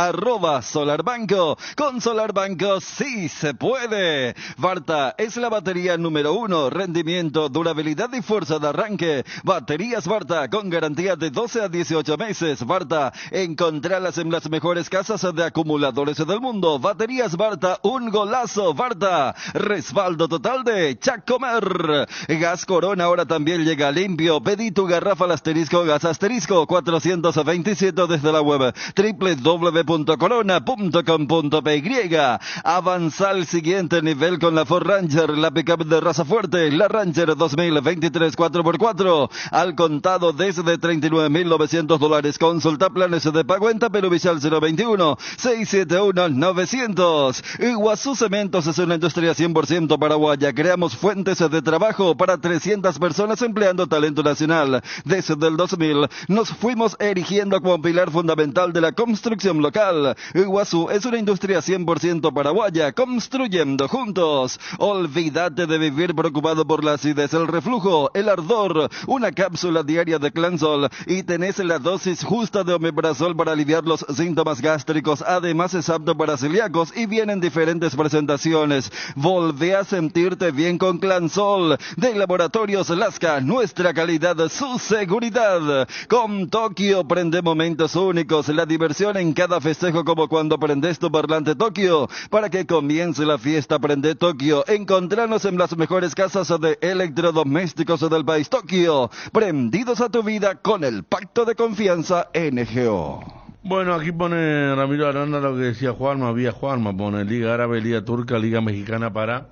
@Solar Banco. Con Solar Banco sí se puede. Varta es la batería número 1. Rendimiento, durabilidad y fuerza de arranque. Baterías Varta con garantía de 12 a 18 meses. Varta, encontralas en las mejores casas de acumuladores del mundo. Baterías Varta, un golazo. Varta, respaldo total de Chacomer. Gas Corona ahora también llega limpio. Pedí tu garrafa al asterisco gas asterisco 427 desde la web www.corona.com.ar. Ranger.com.py. Avanza al siguiente nivel con la Ford Ranger, la pickup de raza fuerte, la Ranger 2023 4x4, al contado desde $39.900. Consulta planes de pago en Taperovicial 021-671-900. Iguazú Cementos es una industria 100% paraguaya. Creamos fuentes de trabajo para 300 personas empleando talento nacional. Desde el 2000 nos fuimos erigiendo como pilar fundamental de la construcción local. Iguazú es una industria 100% paraguaya, construyendo juntos. Olvídate de vivir preocupado por la acidez, el reflujo, el ardor. Una cápsula diaria de Clensol y tenés la dosis justa de omeprazol para aliviar los síntomas gástricos. Además es apto para celíacos y viene en diferentes presentaciones. Volvé a sentirte bien con Clensol. De Laboratorios Lasca, nuestra calidad, su seguridad. Con Tokio prende momentos únicos, la diversión en cada festejo, como cuando prendes tu parlante Tokio. Para que comience la fiesta, prende Tokio. Encontranos en las mejores casas de electrodomésticos del país. Tokio, prendidos a tu vida con el pacto de confianza NGO. Bueno, aquí pone Ramiro Aranda lo que decía Juanma, vía Juanma, pone Liga Árabe, Liga Turca, Liga Mexicana para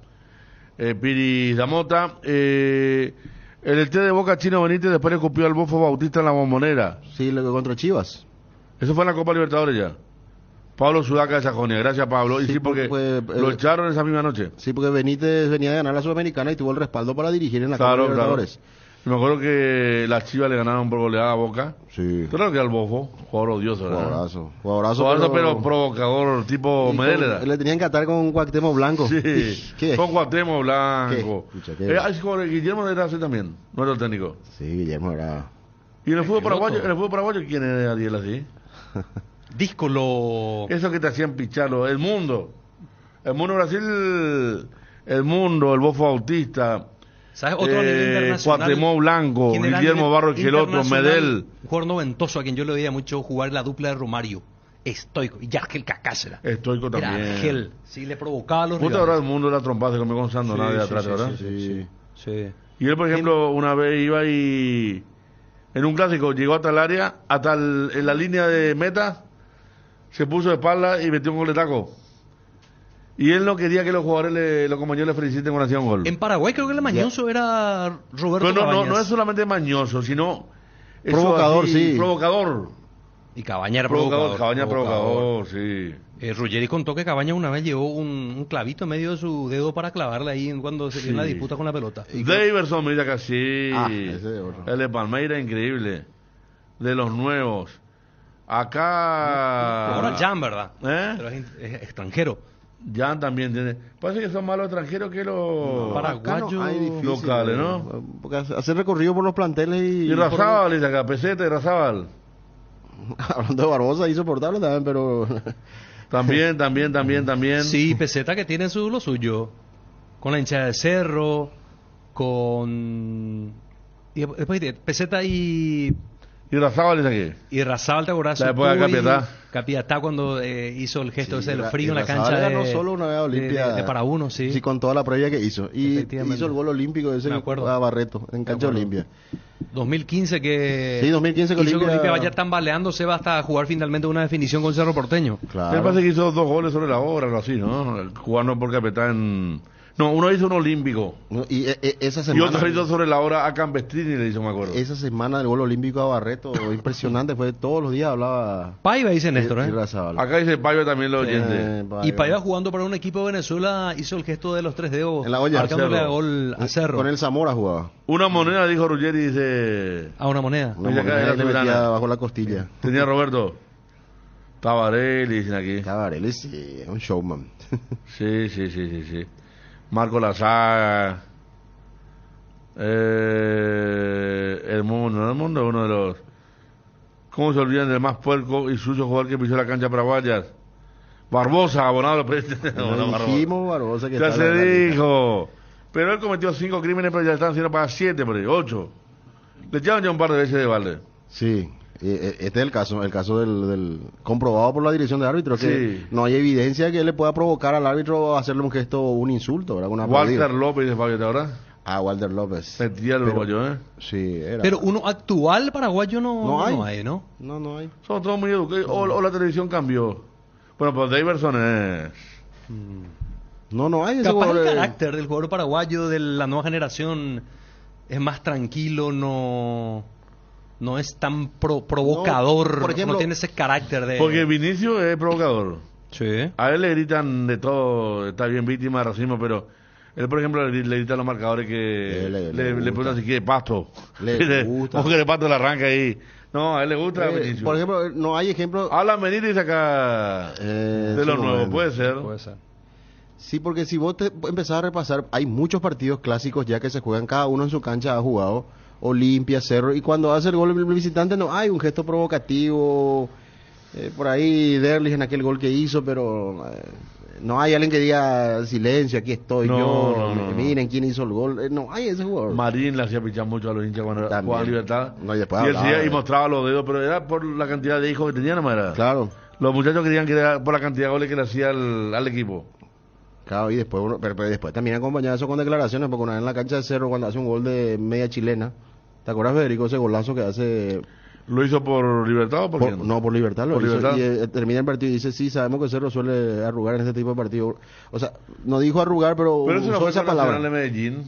Piris Damota. El T de Boca, Chino Benítez, después le escupió al Bofo Bautista en la Bombonera. Sí, lo que contra Chivas. Eso fue en la Copa Libertadores ya. Pablo Sudaca de Sajonia, gracias Pablo. Y sí, porque lo echaron esa misma noche. Sí, porque Benítez venía de ganar la Sudamericana y tuvo el respaldo para dirigir en la Copa Libertadores. Me acuerdo que las Chivas le ganaron por goleada a Boca. Sí. Creo que al Bofo, jugador odioso, ¿verdad? Jugadorazo, pero provocador, tipo Medellín. Le tenían que atar con Cuauhtémoc Blanco. Sí, ¿Qué? Con Cuauhtémoc Blanco. ¿Qué? Guillermo de Gracia también, no era el técnico. Sí, Guillermo era... ¿Y en el fútbol paraguayo quién era Adiel así? Díscolo. Eso que te hacían picharlo, el mundo Brasil, el Bofo Bautista. ¿Sabes? Otro a nivel internacional. Cuauhtémoc Blanco, Guillermo Barro Esqueloto, Medel. Un jugador noventoso a quien yo le veía mucho jugar la dupla de Romario. Estoico. Y Argel Cacácera. Estoico también. Era Argel. Sí, le provocaba a los rivales. Ahora el mundo de la trompada se comió con Sandonada de atrás, ¿verdad? Sí. Y él, por ejemplo, una vez iba y en un clásico llegó hasta el área, en la línea de meta, se puso de espalda y metió un gol de taco. Y él no quería que los jugadores, los compañeros le feliciten cuando hacían un gol. En Paraguay creo que el mañoso era Roberto Pero Cabañas. no es solamente mañoso, sino... Provocador, así, sí. Provocador. Y Cabaña era provocador. Cabaña provocador, sí. Ruggeri contó que Cabaña una vez llevó un clavito en medio de su dedo para clavarle ahí cuando se dio una disputa con la pelota. Daverson, mira que sí. Ese de otro. El de Palmeira, increíble. De los nuevos. Acá... Ahora Jan, ¿verdad? Pero es extranjero. Jan también tiene. Parece que son más los extranjeros que los paraguayos locales, ¿no? Porque hacer recorrido por los planteles y Razábal dice acá, Peseta y Razábal. Hablando de Barbosa, insoportable también, pero... También. Sí, Peseta que tiene lo suyo. Con la hinchada de Cerro, con... Y después Peseta y Razábal dice aquí. Y Razábal, ¿te acordás? La época de Capiatá. Capiatá cuando hizo el gesto ese del frío en la Razábal cancha ganó solo una vez Olimpia de para uno, sí. Sí, con toda la previa que hizo. Y hizo el gol olímpico ese a Barreto, en cancha Olimpia. 2015 que... Sí, 2015 que Olimpia vaya tambaleándose, va hasta jugar finalmente una definición con Cerro Porteño. Claro. Me parece que hizo 2 goles sobre la hora, algo así, ¿no? Jugando por Capiatá en... No, uno hizo un olímpico. Y esa semana... Y otro hizo sobre la hora a Campestrini, le hizo, me acuerdo. Esa semana del gol olímpico a Barreto, impresionante, fue todos los días hablaba... Paiva dice Néstor, Acá dice Paiva también los oyentes. Y Paiva jugando para un equipo de Venezuela hizo el gesto de los 3 dedos. En la olla. Marcándole a gol a Cerro. Con el Zamora jugaba. Una moneda, dijo Ruggeri, dice... Una moneda. Una moneda le metía bajo la costilla. Tenía Roberto. Tabarelli, dicen aquí. Tabarelli, sí, es un showman. Sí. Marco Lazaga, el mundo es uno de los... ¿Cómo se olvidan del más puerco y sucio jugador que pisó la cancha paraguayas? Barbosa, abonado al presidente. Barbosa que ya se dijo. Pero él cometió 5 crímenes, pero ya están siendo para 7, por ahí, 8. Le echaron ya un par de veces de balde. Sí. Este es el caso del comprobado por la dirección de árbitro, que no hay evidencia que le pueda provocar al árbitro hacerle un gesto o un insulto, ¿verdad? Walter López de Fabio, ¿ahora? Walter López. Metía el uruguayo, Sí, era. Pero uno actual paraguayo no hay, ¿no? No hay. Son todos muy educados. O la televisión cambió. Bueno, pues Daverson es... No hay ese Capaz el jugador. carácter del jugador paraguayo de la nueva generación es más tranquilo, no es tan provocador, No, por ejemplo, no tiene ese carácter de... Porque Vinicius es provocador. Sí. A él le gritan de todo, está bien víctima de racismo, pero él, por ejemplo, le grita a los marcadores que le gusta. preguntan si quiere pasto. Le gusta. O que de pasto le arranca ahí. No, a él le gusta Vinicius. Por ejemplo, no hay ejemplo. Habla Benítez acá de sí, lo nuevo, bueno. puede ser. Puede ser. Sí, porque si vos te empezás a repasar, hay muchos partidos clásicos ya que se juegan, cada uno en su cancha ha jugado, Olimpia, Cerro, y cuando hace el gol el visitante no hay un gesto provocativo, por ahí Derlich en aquel gol que hizo, pero no hay alguien que diga silencio, aquí estoy No, yo, no. miren quién hizo el gol, no hay ese jugador. Marín le hacía pichar mucho a los hinchas cuando También. jugaba Libertad. No, y después él hablaba, decía y mostraba los dedos, pero era por la cantidad de hijos que tenía, nomás era. Claro. Los muchachos querían que era por la cantidad de goles que le hacía al equipo. Claro, y después pero después también acompañaba eso con declaraciones, porque una vez en la cancha de Cerro, cuando hace un gol de media chilena, ¿te acuerdas, Federico, ese golazo que hace? ¿Lo hizo por Libertad o por quién? No, por Libertad. Por Libertad. Y termina el partido y dice, sí, sabemos que Cerro suele arrugar en este tipo de partidos. O sea, no dijo arrugar, pero Pero eso no usó fue esa con Nacional palabra. de Medellín.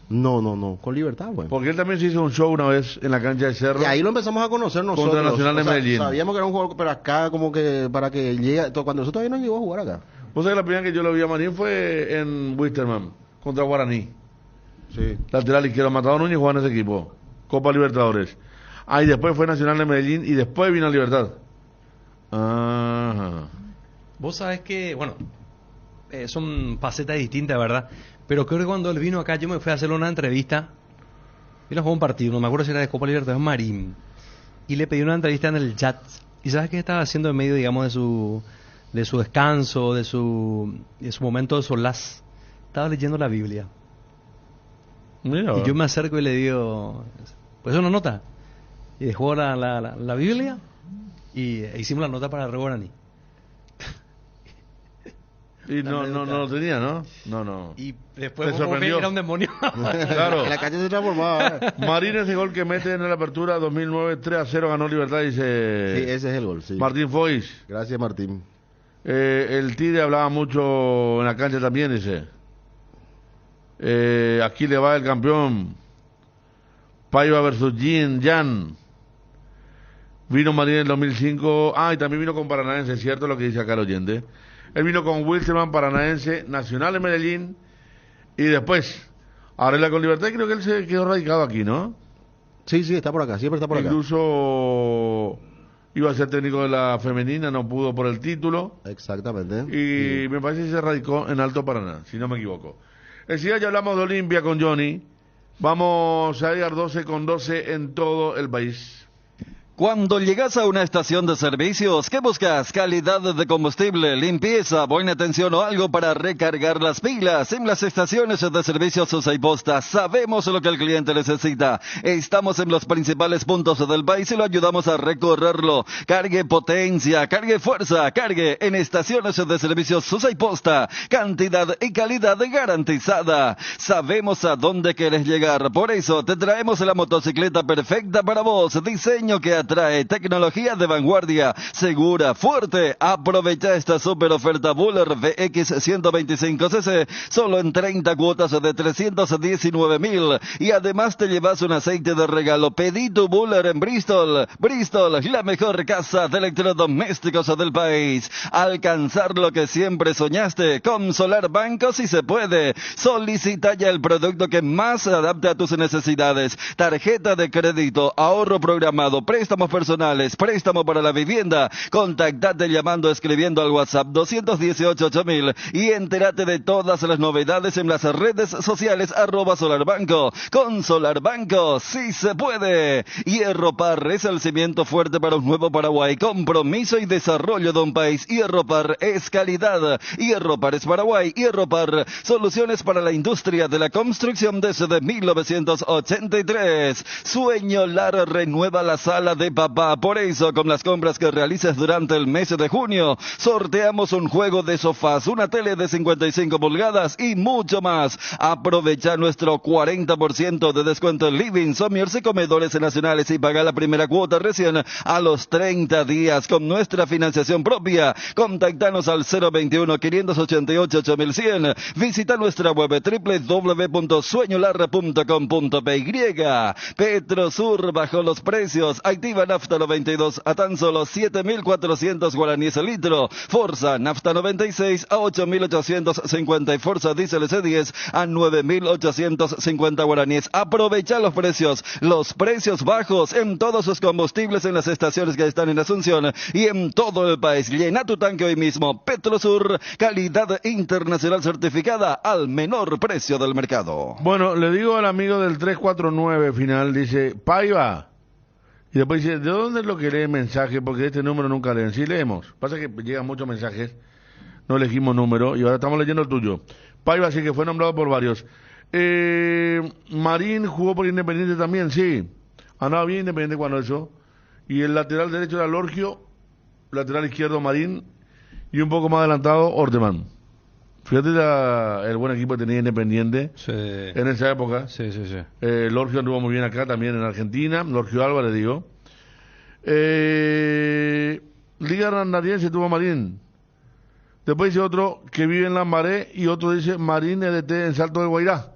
No, con Libertad, güey. Porque él también se hizo un show una vez en la cancha de Cerro. Y ahí lo empezamos a conocer nosotros. Contra Nacional de O sea, Medellín. Sabíamos que era un jugador, pero acá como que para que llegue, cuando nosotros todavía no llegó a jugar acá. Vos sabés que la primera que yo lo vi a Marín fue en Wisterman, contra Guaraní. Sí. Lateral izquierdo, Matador Núñez jugaba en ese equipo. Copa Libertadores. Y después fue Nacional de Medellín y después vino a Libertad. Ajá. Vos sabés que, bueno, son facetas distintas, ¿verdad? Pero creo que cuando él vino acá, yo me fui a hacerle una entrevista. Vino a jugar un partido, no me acuerdo si era de Copa Libertadores, Marín. Y le pedí una entrevista en el chat. ¿Y sabes qué estaba haciendo en medio, digamos, de su descanso, de su momento de solaz? Estaba leyendo la Biblia. Mira. Y yo me acerco y le digo, pues una nota. Y dejó la Biblia y hicimos la nota para Guaraní. Y no lo tenía, ¿no? No. Y después ¿Te como que sorprendió? era un demonio. Claro. En la cancha se transformaba. Marín ese gol que mete en la apertura 2009, 3-0 ganó Libertad, Sí, dice ese es el gol, sí. Martín Foix. Gracias, Martín. El Tigre hablaba mucho en la cancha también, dice. Aquí le va el campeón. Paiva versus Jan. Vino Marín en el 2005. Y también vino con Paranaense, es cierto lo que dice acá el oyente. Él vino con Wilstermann, Paranaense, Nacional de Medellín. Y después, arregla con Libertad. Creo que él se quedó radicado aquí, ¿no? Sí, está por acá, siempre está por acá. Incluso iba a ser técnico de la femenina, no pudo por el título. Exactamente. Y me parece que se radicó en Alto Paraná, si no me equivoco. Enseguida ya hablamos de Olimpia con Johnny. Vamos a llegar 12 con 12 en todo el país. Cuando llegas a una estación de servicios, ¿qué buscas? Calidad de combustible, limpieza, buena atención o algo para recargar las pilas. En las estaciones de servicios Sosa y Posta sabemos lo que el cliente necesita. Estamos en los principales puntos del país y lo ayudamos a recorrerlo. Cargue potencia, cargue fuerza, cargue en estaciones de servicios Sosa y Posta. Cantidad y calidad garantizada. Sabemos a dónde quieres llegar. Por eso te traemos la motocicleta perfecta para vos. Diseño que trae tecnología de vanguardia, segura, fuerte. Aprovecha esta super oferta Buller VX 125cc solo en 30 cuotas de 319.000 y además te llevas un aceite de regalo. Pedí tu Buller en Bristol. Bristol, la mejor casa de electrodomésticos del país. Alcanzar lo que siempre soñaste con Solar Banco si se puede. Solicita ya el producto que más se adapte a tus necesidades. Tarjeta de crédito, ahorro programado, préstamos personales, préstamo para la vivienda. Contactate llamando, escribiendo al WhatsApp 218-8000 y entérate de todas las novedades en las redes sociales @Solarbanco. Con Solarbanco sí se puede. Hierropar es el cimiento fuerte para un nuevo Paraguay. Compromiso y desarrollo de un país. Hierropar es calidad. Hierropar es Paraguay. Hierropar, soluciones para la industria de la construcción desde 1983. Sueño Lar renueva la sala de de papá. Por eso, con las compras que realices durante el mes de junio, sorteamos un juego de sofás, una tele de 55 pulgadas y mucho más. Aprovecha nuestro 40% de descuento en living, sommiers y comedores nacionales y paga la primera cuota recién a los 30 días con nuestra financiación propia. Contactanos al 021-588-8100. Visita nuestra web www.sueñolar.com.py. Petrosur bajó los precios. Activa Nafta 92 a tan solo 7.400 guaraníes el litro. Forza Nafta 96 a 8.850 y Forza Diesel C10 a 9.850 guaraníes. Aprovecha los precios bajos en todos sus combustibles en las estaciones que están en Asunción y en todo el país. Llena tu tanque hoy mismo. Petrosur, calidad internacional certificada al menor precio del mercado. Bueno, le digo al amigo del 349 final, dice, Paiva. Y después dice, ¿de dónde es lo que lee mensaje? Porque de este número nunca leen. Sí leemos. Pasa que llegan muchos mensajes, no elegimos número y ahora estamos leyendo el tuyo. Paiva sí que fue nombrado por varios. Marín jugó por Independiente también, sí. Andaba bien Independiente cuando eso. Y el lateral derecho era Lorgio, lateral izquierdo Marín y un poco más adelantado Orteman. Fíjate el buen equipo que tenía Independiente en esa época. Sí. Lorgio anduvo muy bien acá también en Argentina. Lorgio Álvarez, digo. Liga Randariense tuvo Marín. Después dice otro que vive en Lambaré y otro dice Marín EDT en Salto de Guairá.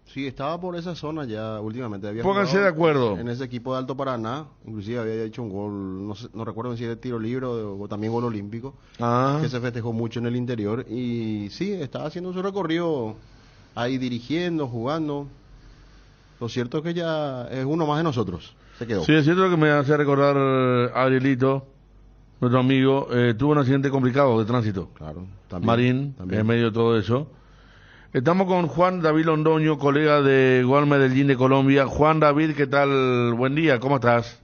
Sí, estaba por esa zona ya últimamente. Pónganse de acuerdo. En ese equipo de Alto Paraná, inclusive había hecho un gol, no recuerdo si era tiro libre o también gol olímpico, que se festejó mucho en el interior. Y sí, estaba haciendo su recorrido ahí dirigiendo, jugando. Lo cierto es que ya es uno más de nosotros. Se quedó. Sí, es cierto que me hace recordar Arielito, nuestro amigo, tuvo un accidente complicado de tránsito. Claro, también. Marín, en medio de todo eso. Estamos con Juan David Londoño, colega de Gol Medellín de Colombia. Juan David, ¿qué tal? Buen día, ¿cómo estás?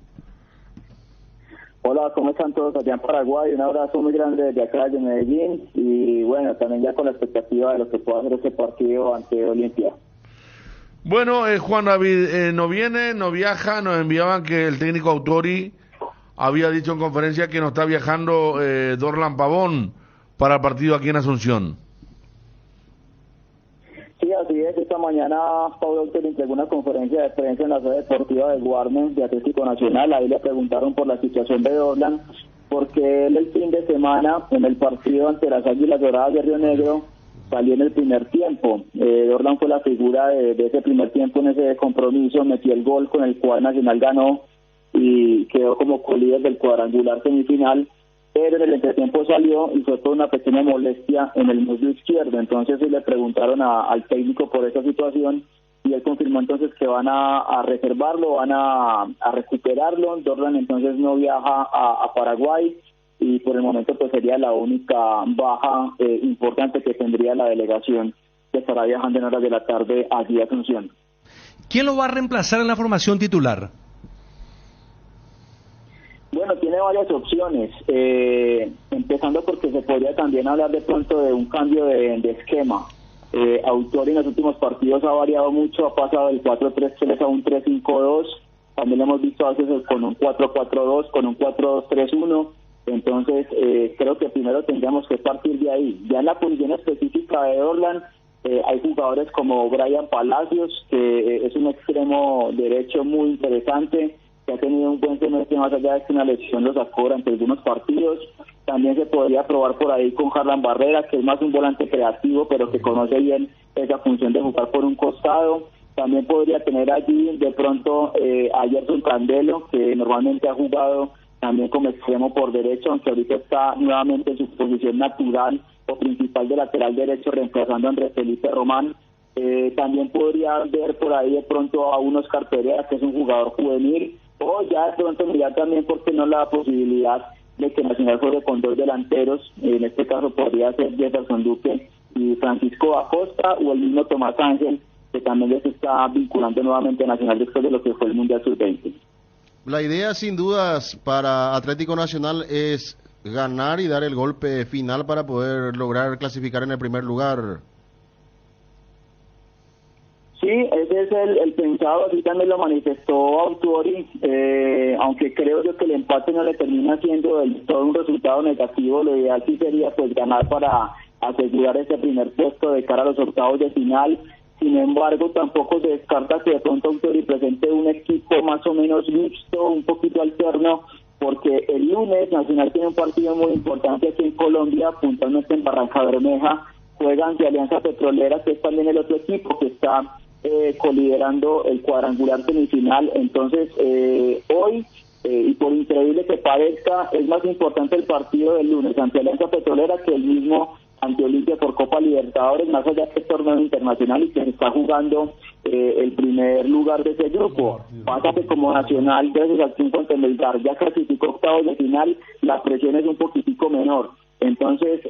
Hola, ¿cómo están todos allá en Paraguay? Un abrazo muy grande desde acá de Medellín y bueno, también ya con la expectativa de lo que pueda hacer este partido ante Olimpia. Bueno, Juan David, no viene, no viaja, nos enviaban que el técnico Autori había dicho en conferencia que no está viajando Dorlan Pavón para el partido aquí en Asunción. Sí, así es. Esta mañana Pablo Autori entregó una conferencia de prensa en la sede deportiva de Guarnes de Atlético Nacional. Ahí le preguntaron por la situación de Dorlan, porque él el fin de semana en el partido ante las Águilas Doradas de Río Negro salió en el primer tiempo. Dorlan fue la figura de ese primer tiempo en ese compromiso, metió el gol con el cual Nacional ganó y quedó como colíder del cuadrangular semifinal, pero en el entretiempo salió y fue por una pequeña molestia en el muslo izquierdo. Entonces sí le preguntaron al técnico por esa situación y él confirmó entonces que van a reservarlo, van a recuperarlo. Dorlan entonces no viaja a Paraguay y por el momento pues sería la única baja importante que tendría la delegación que estará viajando en horas de la tarde allí a Asunción. ¿Quién lo va a reemplazar en la formación titular? Bueno, tiene varias opciones, empezando porque se podría también hablar de pronto de un cambio de esquema. Autori en los últimos partidos ha variado mucho, ha pasado del 4-3-3 a un 3-5-2, también lo hemos visto a veces con un 4-4-2, con un 4-2-3-1, entonces creo que primero tendríamos que partir de ahí. Ya en la posición específica de Dorlan, hay jugadores como Brian Palacios, que es un extremo derecho muy interesante, que ha tenido un buen semestre más allá de que una lesión lo sacó durante algunos partidos. También se podría probar por ahí con Harlan Barrera, que es más un volante creativo, pero que conoce bien esa función de jugar por un costado. También podría tener allí de pronto a Gerson Candelo, que normalmente ha jugado también como extremo por derecho, aunque ahorita está nuevamente en su posición natural o principal de lateral derecho, reemplazando a Andrés Felipe Román. También podría ver por ahí de pronto a un Oscar Pereira, que es un jugador juvenil, o ya de pronto mirar también porque no la posibilidad de que Nacional juegue con dos delanteros. En este caso podría ser Jefferson Duque y Francisco Acosta, o el mismo Tomás Ángel, que también les está vinculando nuevamente a Nacional después de lo que fue el Mundial Sub-20. La idea sin dudas para Atlético Nacional es ganar y dar el golpe final para poder lograr clasificar en el primer lugar. Sí, ese es el pensado, así también lo manifestó Autori, aunque creo yo que el empate no le termina siendo todo un resultado negativo. Lo ideal sí sería pues ganar para asegurar ese primer puesto de cara a los octavos de final. Sin embargo, tampoco se descarta que de pronto Autori presente un equipo más o menos mixto, un poquito alterno, porque el lunes Nacional tiene un partido muy importante aquí en Colombia, puntualmente en Barranca Bermeja. Juegan de Alianza Petrolera, que es también el otro equipo que está coliderando el cuadrangular semifinal. Entonces, hoy, y por increíble que parezca, es más importante el partido del lunes ante Alianza Petrolera que el mismo ante Olimpia por Copa Libertadores, más allá que es torneo internacional y que se está jugando el primer lugar de ese grupo. Pasa que como Nacional, gracias al triunfo ante Melgar, ya clasificó octavos de final, la presión es un poquitico menor. Entonces,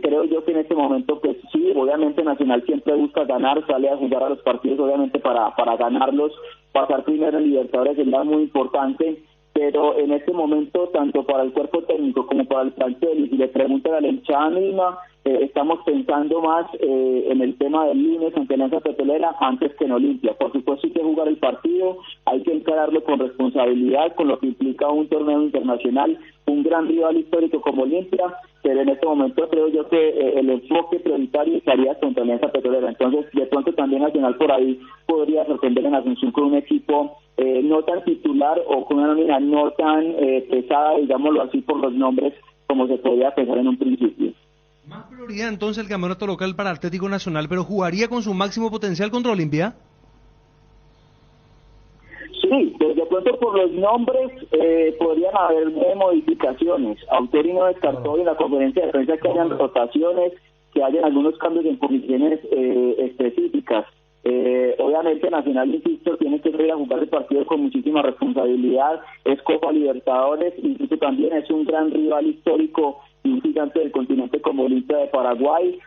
creo yo que en este momento, pues sí, obviamente Nacional siempre busca ganar, sale a jugar a los partidos, obviamente para ganarlos, pasar primero en Libertadores sería muy importante, pero en este momento, tanto para el cuerpo técnico como para el plantel, y si le preguntan a la hinchada misma, estamos pensando más en el tema del lunes ante Alianza Petrolera antes que en Olimpia. Por supuesto hay que jugar el partido, hay que encararlo con responsabilidad, con lo que implica un torneo internacional, un gran rival histórico como Olimpia, pero en este momento creo yo que el enfoque prioritario estaría contra Alianza Petrolera. Entonces, de pronto también Nacional por ahí podría sorprender en Asunción con un equipo no tan titular o con una nómina no tan pesada, digámoslo así, por los nombres como se podía pensar en un principio. Más prioridad entonces el campeonato local para Atlético Nacional, pero ¿jugaría con su máximo potencial contra Olimpia? Sí, pues de pronto por los nombres podrían haber modificaciones. Autori no descartó en la conferencia de prensa que hayan rotaciones, que hayan algunos cambios en posiciones específicas. Obviamente Nacional, insisto, tiene que ir a jugar el partido con muchísima responsabilidad. Es Copa Libertadores, insisto, también es un gran rival histórico y un gigante del continente como Olimpia de Paraguay.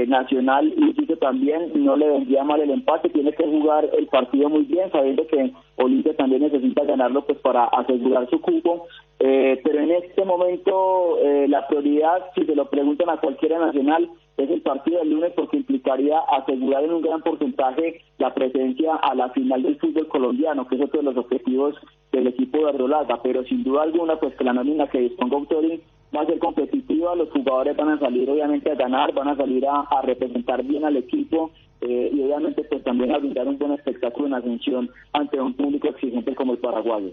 Nacional, insisto, también no le vendría mal el empate, tiene que jugar el partido muy bien, sabiendo que Olimpia también necesita ganarlo pues para asegurar su cupo, pero en este momento la prioridad, si se lo preguntan a cualquiera Nacional, es el partido del lunes, porque implicaría asegurar en un gran porcentaje la presencia a la final del fútbol colombiano, que es otro de los objetivos del equipo de Verdolaga, pero sin duda alguna pues que la nómina que disponga Autori va a ser competitiva, los jugadores van a salir obviamente a ganar, van a salir a representar bien al equipo y obviamente pues también a brindar un buen espectáculo en Asunción ante un público exigente como el paraguayo.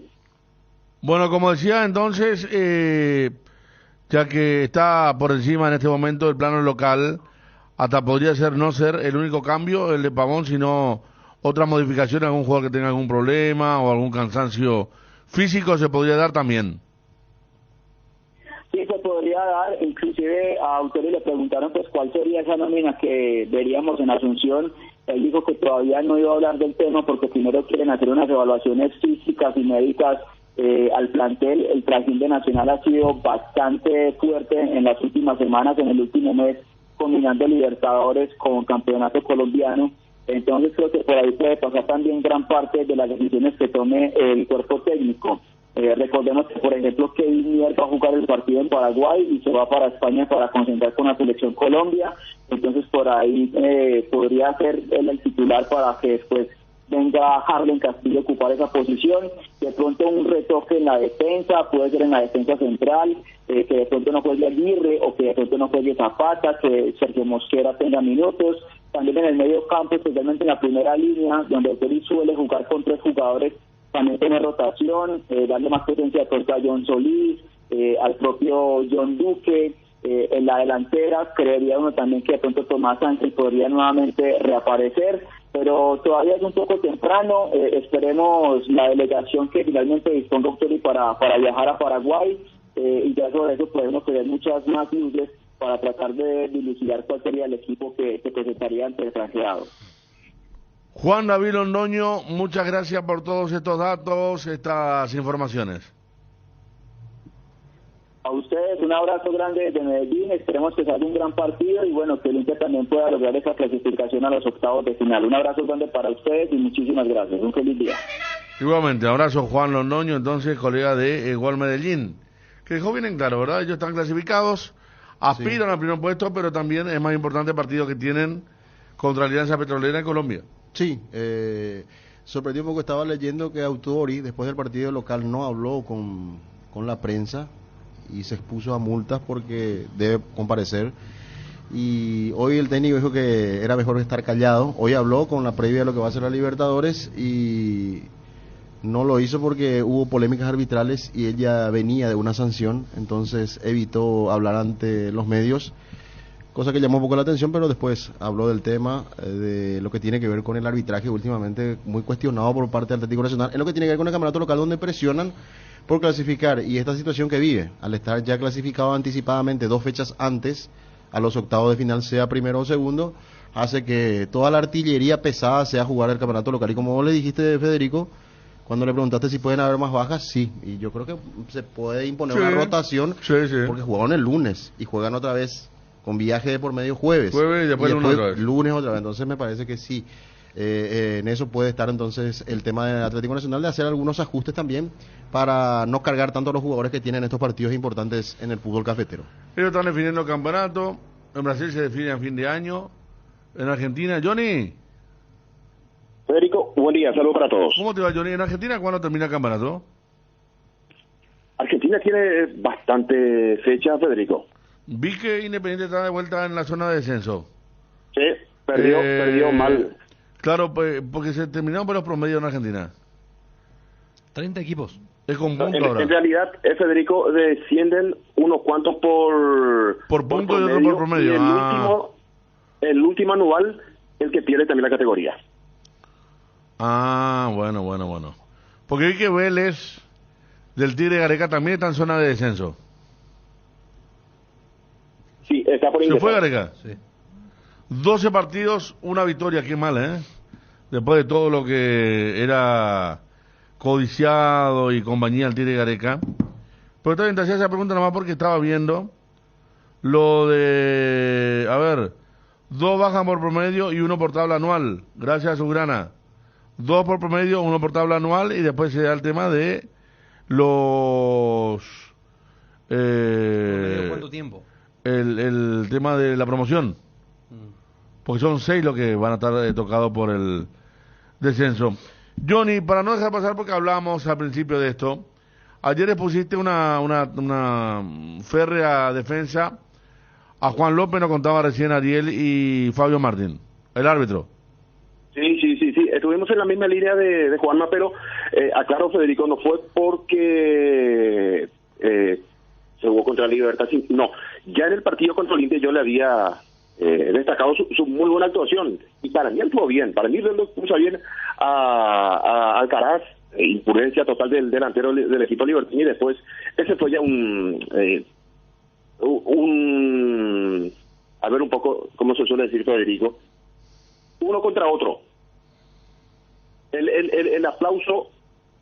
Bueno, como decía entonces, ya que está por encima en este momento del plano local, hasta podría ser no ser el único cambio, el de Pavón, sino otra modificación, algún jugador que tenga algún problema o algún cansancio físico se podría dar también. Sí, se podría dar, inclusive a Autori le preguntaron pues cuál sería esa nómina que veríamos en Asunción. Él dijo que todavía no iba a hablar del tema porque primero quieren hacer unas evaluaciones físicas y médicas al plantel. El trajín de Nacional ha sido bastante fuerte en las últimas semanas, en el último mes, combinando Libertadores con Campeonato Colombiano. Entonces creo que por ahí puede pasar también gran parte de las decisiones que tome el cuerpo técnico. Recordemos que, por ejemplo, Kevin Mier va a jugar el partido en Paraguay y se va para España para concentrar con la selección Colombia. Entonces por ahí podría ser él el titular para que después venga Harlen Castillo a ocupar esa posición. De pronto un retoque en la defensa, puede ser en la defensa central, que de pronto no juegue Aguirre o que de pronto no juegue Zapata, que Sergio Mosquera tenga minutos. También en el medio campo, especialmente en la primera línea, donde Autori suele jugar con 3 jugadores, también tener rotación, darle más potencia de puerta a John Solís, al propio John Duque. En la delantera creería uno también que de pronto Tomás Sánchez podría nuevamente reaparecer, pero todavía es un poco temprano. Esperemos la delegación que finalmente disponga Autori para viajar a Paraguay, y ya sobre eso podemos tener muchas más luces para tratar de dilucidar cuál sería el equipo que presentaría ante el franjeado. Juan David Londoño, muchas gracias por todos estos datos, estas informaciones. A ustedes un abrazo grande desde Medellín, esperemos que salga un gran partido y bueno, que el Inter también pueda lograr esa clasificación a los octavos de final. Un abrazo grande para ustedes y muchísimas gracias, un feliz día. Igualmente, abrazo Juan Londoño, entonces colega de Igual Medellín, que dejó bien en claro, ¿verdad? Ellos están clasificados, aspiran al primer puesto, pero también es más importante el partido que tienen contra Alianza Petrolera en Colombia. Sí, sorprendió un poco, estaba leyendo que Autori después del partido local no habló con la prensa y se expuso a multas porque debe comparecer. Y hoy el técnico dijo que era mejor estar callado. Hoy habló con la previa de lo que va a ser la Libertadores y no lo hizo porque hubo polémicas arbitrales y ella venía de una sanción, entonces evitó hablar ante los medios, cosa que llamó un poco la atención, pero después habló del tema de lo que tiene que ver con el arbitraje últimamente muy cuestionado por parte del Atlético Nacional, en lo que tiene que ver con el campeonato local donde presionan por clasificar, y esta situación que vive, al estar ya clasificado anticipadamente 2 fechas antes a los octavos de final, sea primero o segundo, hace que toda la artillería pesada sea jugar el campeonato local. Y como vos le dijiste, Federico, cuando le preguntaste si pueden haber más bajas, sí, y yo creo que se puede imponer una rotación, porque jugaron el lunes y juegan otra vez con viaje de por medio jueves y después lunes otra vez, entonces me parece que sí, en eso puede estar entonces el tema del Atlético Nacional, de hacer algunos ajustes también para no cargar tanto a los jugadores que tienen estos partidos importantes en el fútbol cafetero. Ellos están definiendo el campeonato, en Brasil se define a fin de año, en Argentina, Johnny. Federico, buen día, saludos para todos. ¿Cómo te va, Johnny? ¿En Argentina cuándo termina el campeonato? Argentina tiene bastante fecha, Federico. Vi que Independiente está de vuelta en la zona de descenso. Sí, perdió mal. Claro, pues, porque se terminaron por los promedios en Argentina. 30 equipos. Es con punto ahora. En realidad, Federico, descienden unos cuantos por punto y otro por promedio. Y el último anual, el que pierde también la categoría. Bueno. Porque vi que Vélez del Tigre Gareca también está en zona de descenso. Sí, está por ingresar. ¿Se fue Gareca? Sí. 12 partidos, una victoria, qué mal, ¿eh? Después de todo lo que era codiciado y compañía al Tigre Gareca. Pero también te hacía esa pregunta nomás porque estaba viendo lo de, 2 bajas por promedio y 1 por tabla anual, gracias a Subgrana. 2 por promedio, 1 por tabla anual, y después se da el tema de los... ¿Cuánto tiempo? El tema de la promoción. Porque son 6 los que van a estar tocados por el descenso. Johnny, para no dejar pasar, porque hablamos al principio de esto, ayer le pusiste una férrea defensa a Juan López, nos contaba recién Ariel, y Fabio Martín, el árbitro. Sí, estuvimos en la misma línea de Juanma, pero aclaro, Federico, no fue porque se jugó contra la Libertad, no, ya en el partido contra Olimpia yo le había destacado su muy buena actuación, y para mí actuó bien, para mí lo puso bien a Alcaraz, imprudencia total del delantero del equipo libertino, y después ese fue ya un poco, como se suele decir, Federico, uno contra otro. El aplauso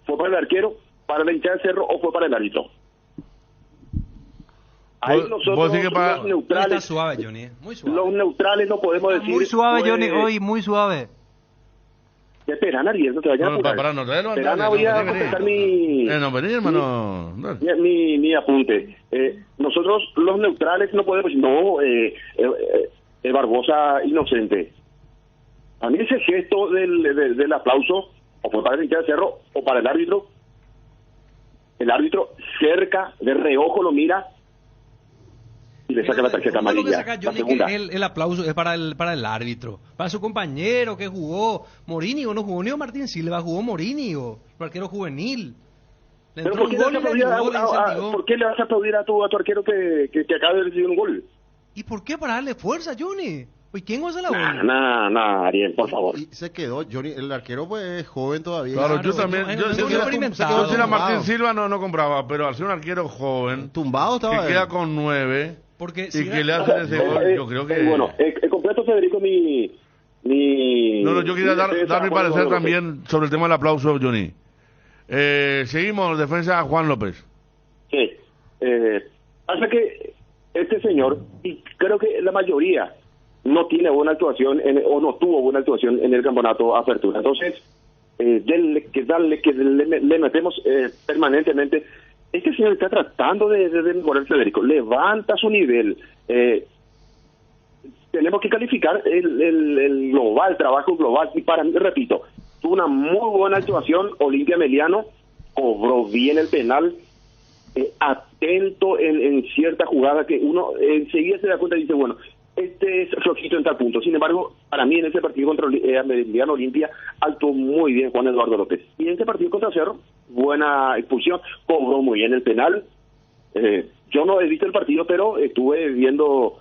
fue para el arquero, para la hinchada de Cerro, o fue para el árbitro. Ahí nosotros, los neutrales, está suave, Johnny, muy suave. Los neutrales no podemos decir. Muy suave, Johnny, hoy muy suave. Espera, Ariel, no te vayas a apurar. Voy a completar mi apunte. Nosotros, los neutrales, no podemos decir, Barbosa inocente. A mí ese gesto del aplauso, o fue para el hinchada de Cerro, o para el árbitro cerca, de reojo lo mira, y le saca la tarjeta amarilla. El aplauso es para el árbitro, para su compañero que jugó. Morínigo no jugó, ni Martín Silva, jugó Morínigo, el arquero juvenil. Pero ¿por qué le vas a aplaudir a tu arquero que acaba de recibir un gol? ¿Y por qué? Para darle fuerza, Johnny. Oye, ¿quién goza la bola? Nah, Ariel, por favor. Y se quedó, Johnny, el arquero pues es joven todavía. Claro, yo también. Yo si era Martín Silva no compraba, pero al ser un arquero joven, tumbado estaba, que queda con 9, porque y que le hacen ese gol, yo creo que... Bueno, completo, Federico, No, yo quería dar mi parecer también sobre el tema del aplauso, Johnny. Seguimos, defensa a Juan López. Sí. Hasta que este señor, y creo que la mayoría, no tiene buena actuación o no tuvo buena actuación en el campeonato Apertura. Entonces, le metemos permanentemente. Este señor está tratando de mejorar, Federico. Levanta su nivel. tenemos que calificar el global, trabajo global, y para mí, repito, tuvo una muy buena actuación. Olimpia Meliano cobró bien el penal, atento en cierta jugada que uno enseguida se da cuenta y dice, bueno, este es flojito en tal punto. Sin embargo, para mí en ese partido contra Meliano Olimpia actuó muy bien Juan Eduardo López. Y en ese partido contra Cerro, buena expulsión, cobró muy bien el penal. Yo no he visto el partido, pero estuve viendo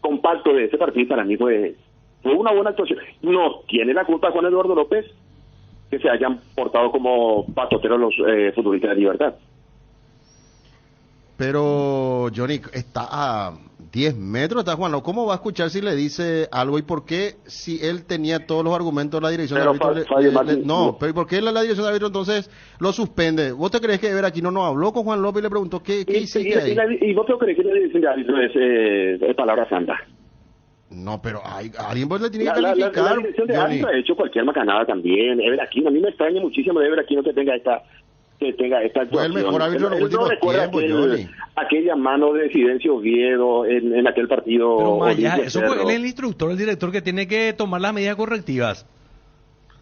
compacto de ese partido. Para mí fue una buena actuación. No tiene la culpa Juan Eduardo López que se hayan portado como patoteros los futbolistas de Libertad. Pero Johnny está a 10 metros, está Juan. ¿Cómo va a escuchar si le dice algo? ¿Y por qué, si él tenía todos los argumentos de la dirección de árbitro? No, pero ¿por qué la dirección de árbitro entonces lo suspende? ¿Vos te crees que Veraquino no habló con Juan López y le preguntó qué hiciste ahí? ¿Y vos te crees que la dirección de árbitro es palabra santa? No, pero alguien pues le tiene que calificar. La dirección de Johnny. árbitro ha hecho cualquier macanada también. Veraquino, a mí me extraña muchísimo de Veraquino que tenga esta actuación. Fue el mejor árbitro en los últimos tiempos, Johnny. Aquella mano de Fidencio Oviedo en aquel partido. Pero Maya, eso fue él, el instructor, el director que tiene que tomar las medidas correctivas.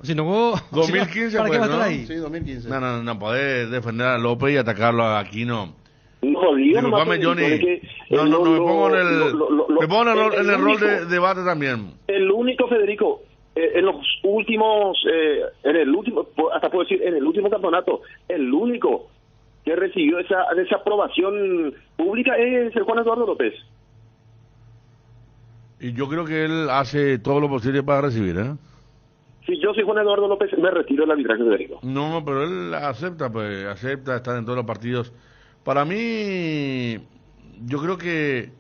Si no, 2015 ¿para qué va a ¿no? estar ahí? Sí, 2015. No podés defender a López y atacarlo a Aquino. No diga nomás, Disculpame, Johnny. No, me pongo en el rol de debate también. El único, Federico, en los últimos, en el último, hasta puedo decir, en el último campeonato, el único que recibió esa aprobación pública es el Juan Eduardo López. Y yo creo que él hace todo lo posible para recibir, ¿eh? Si yo soy Juan Eduardo López, me retiro del arbitraje, Federico. No, pero él acepta estar en todos los partidos. Para mí, yo creo que,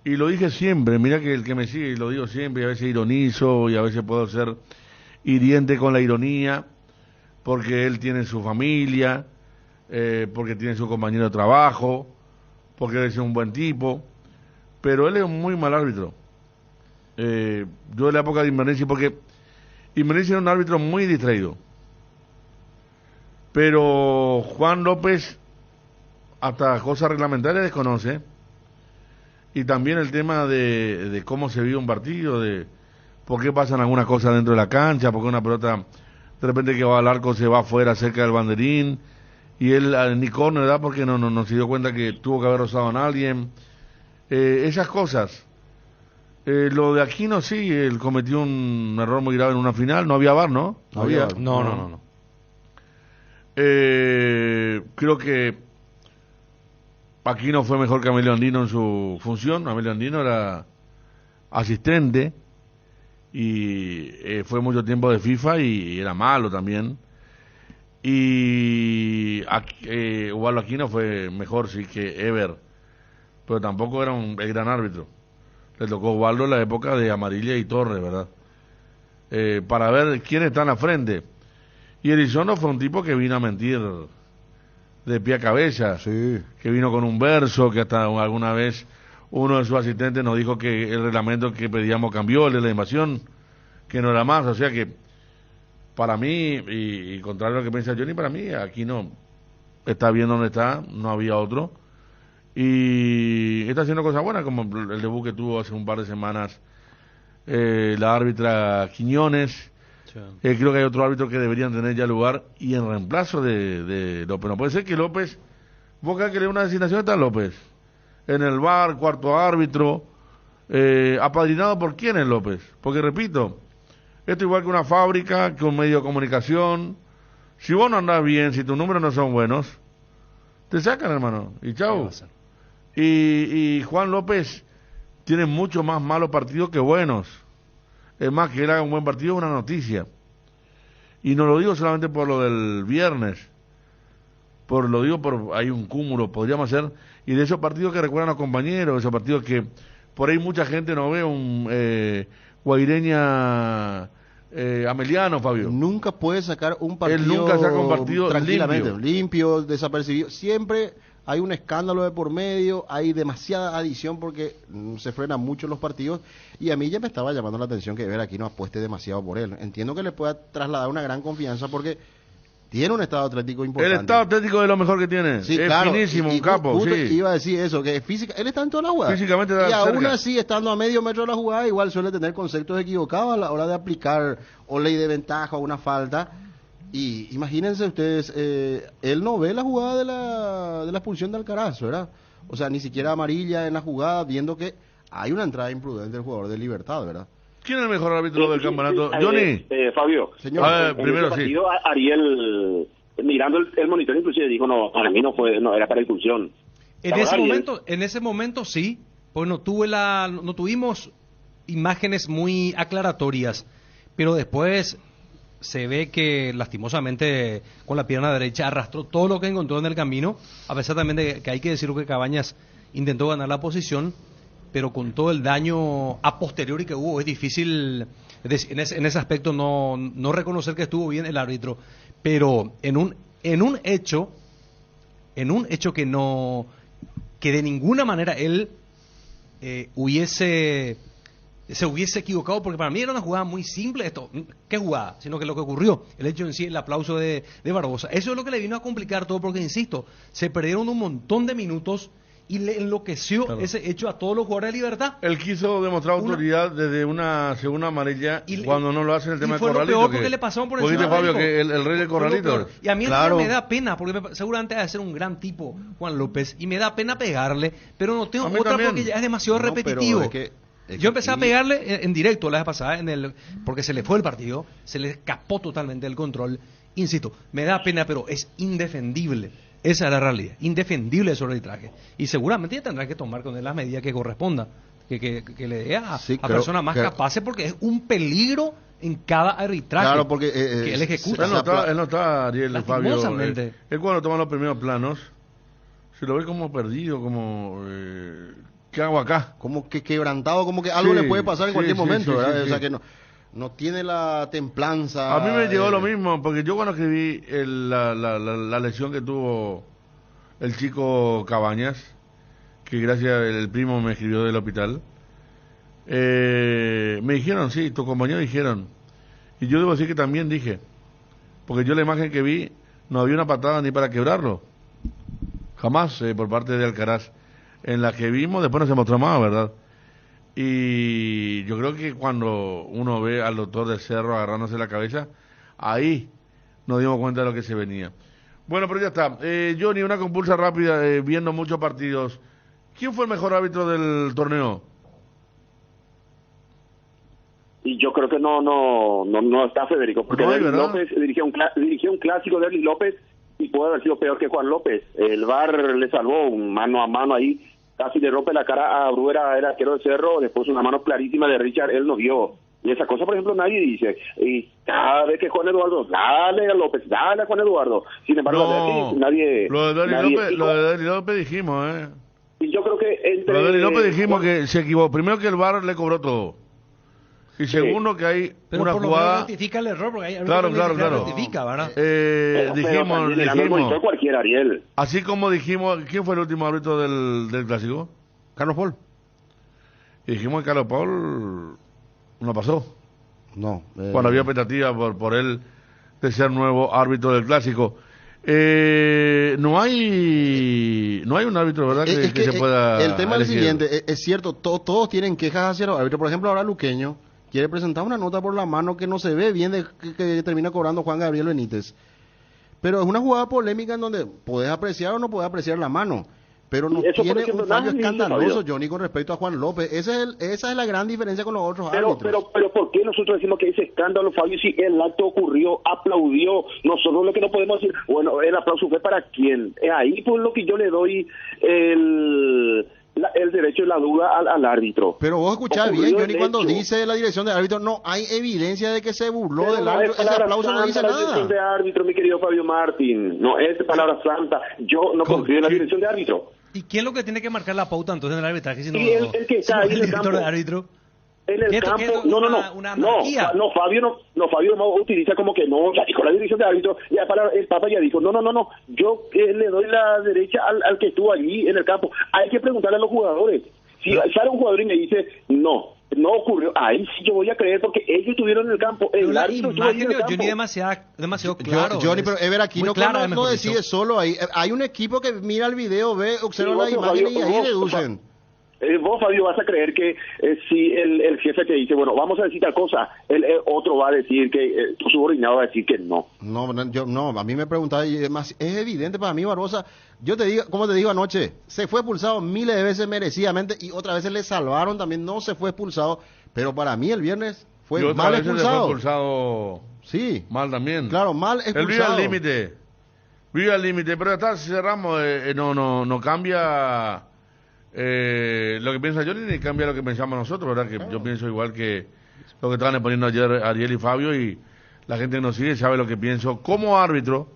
y lo dije siempre, mira que el que me sigue, y lo digo siempre, y a veces ironizo, y a veces puedo ser hiriente con la ironía, porque él tiene su familia, porque tiene su compañero de trabajo, porque él es un buen tipo, pero él es un muy mal árbitro. Yo en la época de Invernici, porque Invernici era un árbitro muy distraído, pero Juan López hasta cosas reglamentarias desconoce, y también el tema de cómo se vive un partido, de por qué pasan algunas cosas dentro de la cancha, por qué una pelota de repente que va al arco se va afuera cerca del banderín, y él ni córner, ¿verdad? Porque no se dio cuenta que tuvo que haber rozado a alguien. Esas cosas. Lo de Aquino sí, él cometió un error muy grave en una final, no había VAR, ¿no? No había. No. Creo que Aquino fue mejor que Amelio Andino en su función. Amelio Andino era asistente y fue mucho tiempo de FIFA y era malo también. Y Ubaldo Aquino fue mejor sí que Ever, pero tampoco era el gran árbitro. Le tocó Ubaldo en la época de Amarilla y Torres, ¿verdad? Para ver quién está en la frente. Y Elizondo fue un tipo que vino a mentir de pie a cabeza, sí, que vino con un verso, que hasta alguna vez uno de sus asistentes nos dijo que el reglamento que pedíamos cambió, el de la invasión, que no era más. O sea que para mí, y contrario a lo que piensa Johnny, para mí aquí no está bien donde está, no había otro, y está haciendo cosas buenas, como el debut que tuvo hace un par de semanas la árbitra Quiñones. Sí. Creo que hay otro árbitro que deberían tener ya lugar, y en reemplazo de López. No puede ser que López, vos crees que le dé una designación, está López en el VAR, cuarto árbitro, apadrinado por quién es López, porque repito, esto igual que una fábrica, que un medio de comunicación. Si vos no andás bien, si tus números no son buenos, te sacan, hermano, y chau. Y Juan López tiene mucho más malos partidos que buenos. Es más, que él haga un buen partido es una noticia. Y no lo digo solamente por lo del viernes, hay un cúmulo, podríamos hacer, y de esos partidos que recuerdan a los compañeros, esos partidos que por ahí mucha gente no ve, un Guaireña Ameliano, Fabio. Nunca puede sacar un partido. Él nunca saca un partido tranquilamente, limpio, desapercibido. Siempre hay un escándalo de por medio, hay demasiada adición porque se frenan mucho los partidos, y a mí ya me estaba llamando la atención que Ever aquí no apueste demasiado por él. Entiendo que le pueda trasladar una gran confianza porque tiene un estado atlético importante. El estado atlético es lo mejor que tiene. Sí, es claro, finísimo, y un capo. justo Sí. iba a decir eso, que física, él está en toda la jugada. Físicamente y está aún cerca. así, estando a medio metro de la jugada, igual suele tener conceptos equivocados a la hora de aplicar o ley de ventaja o una falta. Y imagínense ustedes, él no ve la jugada de la expulsión de Alcaraz, ¿verdad? O sea, ni siquiera amarilla en la jugada, viendo que hay una entrada imprudente del jugador de Libertad, ¿verdad? ¿Quién es el mejor árbitro del campeonato? Sí, Johnny. Fabio, Señor. A ver, en primero ese sí. partido, Ariel, mirando el monitor, inclusive dijo, no, para mí no era para expulsión. En ese momento sí, pues no tuvimos imágenes muy aclaratorias, pero después se ve que lastimosamente con la pierna derecha arrastró todo lo que encontró en el camino, a pesar también de que hay que decir que Cabañas intentó ganar la posición, pero con todo el daño a posteriori que hubo es difícil en ese aspecto no reconocer que estuvo bien el árbitro, pero en un hecho que de ninguna manera él se hubiese equivocado, porque para mí era una jugada muy simple esto. ¿Qué jugada? Sino que lo que ocurrió, el hecho en sí, el aplauso de Barbosa. Eso es lo que le vino a complicar todo, porque insisto, se perdieron un montón de minutos y le enloqueció ese hecho a todos los jugadores de Libertad. Él quiso demostrar autoridad desde una segunda amarilla cuando no lo hace en el tema del corralito. Y fue lo peor porque le pasaron por encima. Fabio, que el rey del corralito. Y a mí me da pena, porque seguramente debe ser un gran tipo, Juan López, y me da pena pegarle, pero no tengo otra también, porque ya es demasiado repetitivo. Yo empecé a pegarle en directo la vez pasada, porque se le fue el partido, se le escapó totalmente el control. Insisto, me da pena, pero es indefendible. Esa es la realidad, indefendible ese arbitraje. Y seguramente ya tendrá que tomar con él las medidas que correspondan, que le dé a personas más capaces, porque es un peligro en cada arbitraje. Claro, porque que él ejecuta. Él no está, Ariel, Fabio. Él cuando toma los primeros planos, se lo ve como perdido, como... ¿qué hago acá? Como que quebrantado, como que algo le puede pasar en cualquier momento, ¿verdad? O sea, que no tiene la templanza. A mí me llegó lo mismo, porque yo cuando escribí la lesión que tuvo el chico Cabañas, que gracias el primo me escribió del hospital, me dijeron, sí, tus compañeros dijeron, y yo debo decir que también dije, porque yo la imagen que vi, no había una patada ni para quebrarlo, jamás por parte de Alcaraz. En la que vimos, después no se mostró más, ¿verdad? Y yo creo que cuando uno ve al doctor de Cerro agarrándose la cabeza, ahí nos dimos cuenta de lo que se venía. Bueno, pero ya está. Johnny, una compulsa rápida, viendo muchos partidos. ¿Quién fue el mejor árbitro del torneo? Y yo creo que no está Federico, porque Derlis López dirigió un clásico de Derlis López y puede haber sido peor que Juan López. El VAR le salvó un mano a mano ahí, casi le rompe la cara a Bruera, el arquero de Cerro, después una mano clarísima de Richard, él no vio. Y esa cosa, por ejemplo, nadie dice. Y cada vez que Juan Eduardo, dale a López, dale a Juan Eduardo. Sin embargo, nadie... Lo de Derlis López dijimos, Y yo creo que Lo de Derlis López dijimos que se equivocó. Primero que el VAR le cobró todo. Y segundo que hay pero una por jugada... Lo menos rectifica el error, porque hay claro. rectifica, ¿verdad? dijimos cualquiera, Ariel. Así como dijimos, ¿quién fue el último árbitro del clásico? Carlos Paul. Y dijimos que Carlos Paul no pasó. No. Cuando había expectativa por él de ser nuevo árbitro del clásico. No hay un árbitro, ¿verdad? Que se pueda el tema es el elegir. siguiente, es cierto, todos tienen quejas hacia los árbitros. Por ejemplo, ahora Luqueño quiere presentar una nota por la mano que no se ve bien que termina cobrando Juan Gabriel Benítez. Pero es una jugada polémica en donde podés apreciar o no podés apreciar la mano. Pero no eso, tiene ejemplo, un fallo escandaloso, Fabio. Johnny, con respecto a Juan López. Esa es la gran diferencia con los otros árbitros. Pero ¿por qué nosotros decimos que ese escándalo, Fabio, si el acto ocurrió, aplaudió? Nosotros lo que no podemos decir, bueno, el aplauso fue para quién. Es ahí por lo que yo le doy el derecho y la duda al árbitro. Pero vos escuchás bien, Johnny, cuando dice la dirección de árbitro, no hay evidencia de que se burló del árbitro. Ese aplauso no dice nada. La nada. dirección de árbitro, mi querido Fabio Martín, no es palabra santa. Yo no confío en la dirección de árbitro. ¿Y quién es lo que tiene que marcar la pauta entonces en el arbitraje? Si no, el que está ahí en el campo. De árbitro. En el campo, no, Fabio no utiliza como que no, ya dijo la dirección de árbitro, ya el Papa ya dijo, no, yo le doy la derecha al que estuvo allí en el campo. Hay que preguntarle a los jugadores. Si sale un jugador y me dice, no, No ocurrió, ahí sí yo voy a creer porque ellos estuvieron en el campo, el La árbitro estuvo ahí en imagen el de campo. Johnny demasiado claro. Johnny, pero Ever aquí muy no, clara la no mejor decide dicho. solo ahí. Hay un equipo que mira el video, ve, observa Sí, las vos, imágenes y Fabio, ahí vos, deducen. Vos, Fabio, vas a creer que si el jefe te dice, bueno, vamos a decir tal cosa, el otro va a decir que, tu subordinado va a decir que no. No, a mí me preguntaba y además es evidente para mí, Barbosa. Yo te digo, como te digo anoche, se fue expulsado miles de veces merecidamente y otras veces le salvaron también, no se fue expulsado, pero para mí el viernes fue mal expulsado. Sí. Mal también. Claro, mal expulsado. Él vive al límite, pero está, si cerramos, no cambia lo que piensa Johnny ni cambia lo que pensamos nosotros, ¿verdad? Que yo pienso igual que lo que estaban exponiendo ayer Ariel y Fabio, y la gente que nos sigue sabe lo que pienso como árbitro,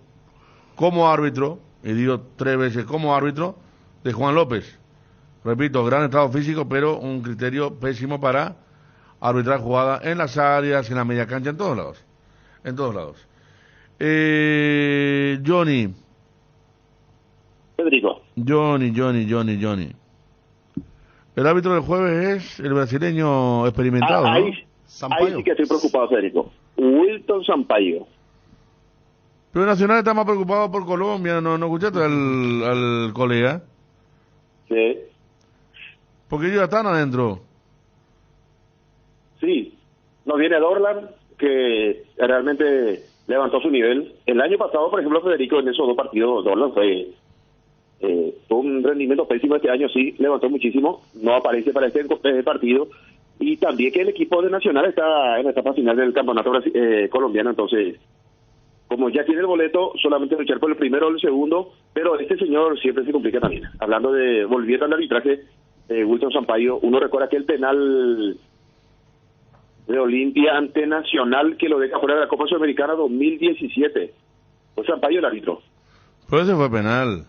y digo 3 veces como árbitro de Juan López. Repito, gran estado físico, pero un criterio pésimo para arbitrar jugadas en las áreas, en la media cancha, en todos lados. Johnny. Federico. Johnny. El árbitro del jueves es el brasileño experimentado, ¿no? Ahí sí que estoy preocupado, Federico. Wilton Sampaio. Pero Nacional está más preocupado por Colombia, ¿no escuchaste al colega? Sí. Porque ellos ya están adentro. Sí. Nos viene Dorlan, que realmente levantó su nivel. El año pasado, por ejemplo, Federico, en esos 2 partidos, Dorlan fue un rendimiento pésimo. Este año sí levantó muchísimo, no aparece para este partido, y también que el equipo de Nacional está en la etapa final del campeonato colombiano. Entonces, como ya tiene el boleto, solamente luchar por el primero o el segundo, pero este señor siempre se complica también. Volviendo al arbitraje, Wilton Sampaio, uno recuerda aquel penal de Olimpia ante Nacional que lo deja fuera de la Copa Sudamericana 2017. Fue Sampaio el árbitro. Pero ese fue penal.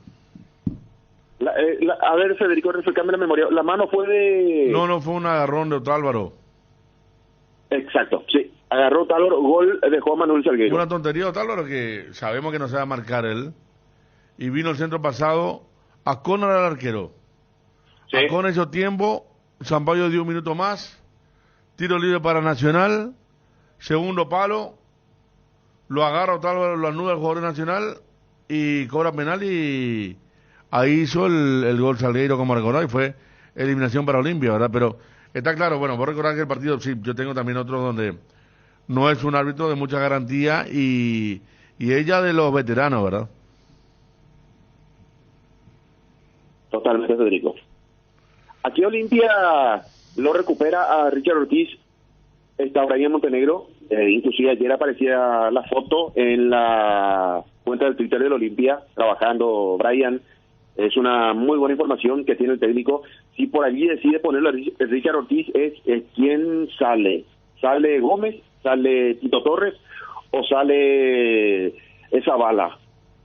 A ver, Federico, refrescame la memoria. La mano fue de... No, fue un agarrón de Otálvaro. Exacto, sí. Agarró Otálvaro, gol de Juan Manuel Salguero. Una tontería de Otálvaro que sabemos que no se va a marcar él. Y vino el centro pasado a Conor al arquero. Sí. A Conor hizo tiempo, Sampaio dio un minuto más, tiro libre para Nacional, segundo palo, lo agarra Otálvaro, lo anuda el jugador Nacional y cobra penal, y ahí hizo el gol Salgueiro, como recordar, y fue eliminación para Olimpia, ¿verdad? Pero está claro, bueno, vos recordar que el partido, sí, yo tengo también otro donde no es un árbitro de mucha garantía y ella de los veteranos, ¿verdad? Totalmente, Federico. Aquí Olimpia lo recupera a Richard Ortiz, está Brian Montenegro, inclusive ayer aparecía la foto en la cuenta del Twitter del Olimpia, trabajando Brian. Es una muy buena información que tiene el técnico. Si por allí decide ponerlo a Richard Ortiz, es quien sale. ¿Sale Gómez? ¿Sale Tito Torres? ¿O sale Zavala?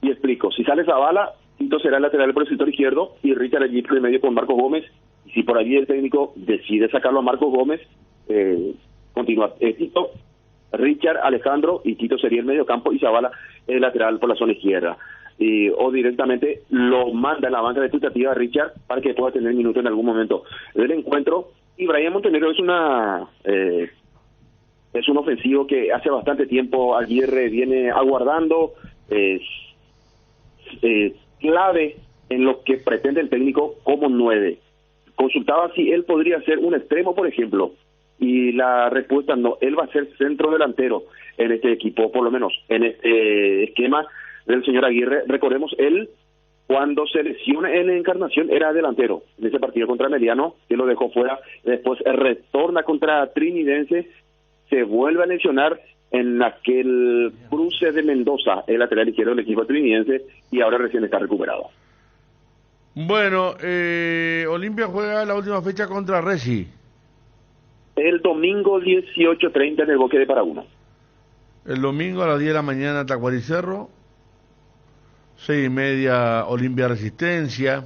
Y explico, si sale Zavala, Tito será el lateral por el sector izquierdo y Richard allí por el medio con Marcos Gómez. Y si por allí el técnico decide sacarlo a Marcos Gómez, continúa Tito, Richard, Alejandro, y Tito sería el medio campo y Zavala el lateral por la zona izquierda. O directamente lo manda en la banca de expectativa a Richard para que pueda tener minutos en algún momento del encuentro. Y Brian Montenegro es un ofensivo que hace bastante tiempo Aguirre viene aguardando, es clave en lo que pretende el técnico como 9. Consultaba si él podría ser un extremo, por ejemplo, y la respuesta no, él va a ser centro delantero en este equipo, por lo menos en este esquema del señor Aguirre. Recordemos, él cuando se lesiona en la Encarnación era delantero en ese partido contra Meliano, que lo dejó fuera, después retorna contra Trinidense, se vuelve a lesionar en aquel cruce de Mendoza, el lateral izquierdo del equipo trinidense, y ahora recién está recuperado. Bueno, Olimpia juega la última fecha contra Reci. El domingo 18:30 en el Boque de Paraguay. El domingo a las 10 de la mañana Tacuary Cerro, 6:30 Olimpia Resistencia.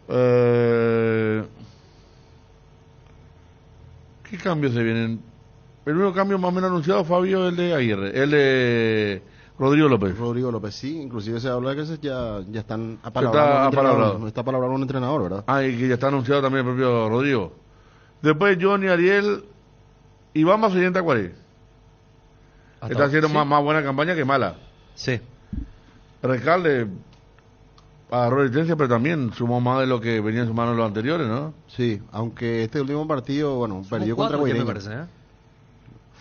¿Qué cambios se vienen? El único cambio más o menos anunciado, Fabio, el de Aguirre, el de Rodrigo López. Rodrigo López, sí, inclusive se habla de que ya están apalabrando un entrenador, ¿verdad? Ah, y que ya está anunciado también el propio Rodrigo. Después Johnny, Ariel y vamos a Tacuarí. Está haciendo más buena campaña que mala. Sí. Recalde agarró licencia, pero también sumó más de lo que venía sumando en los anteriores, ¿no? Sí, aunque este último partido, bueno, perdió contra Guaireño. Guaireño.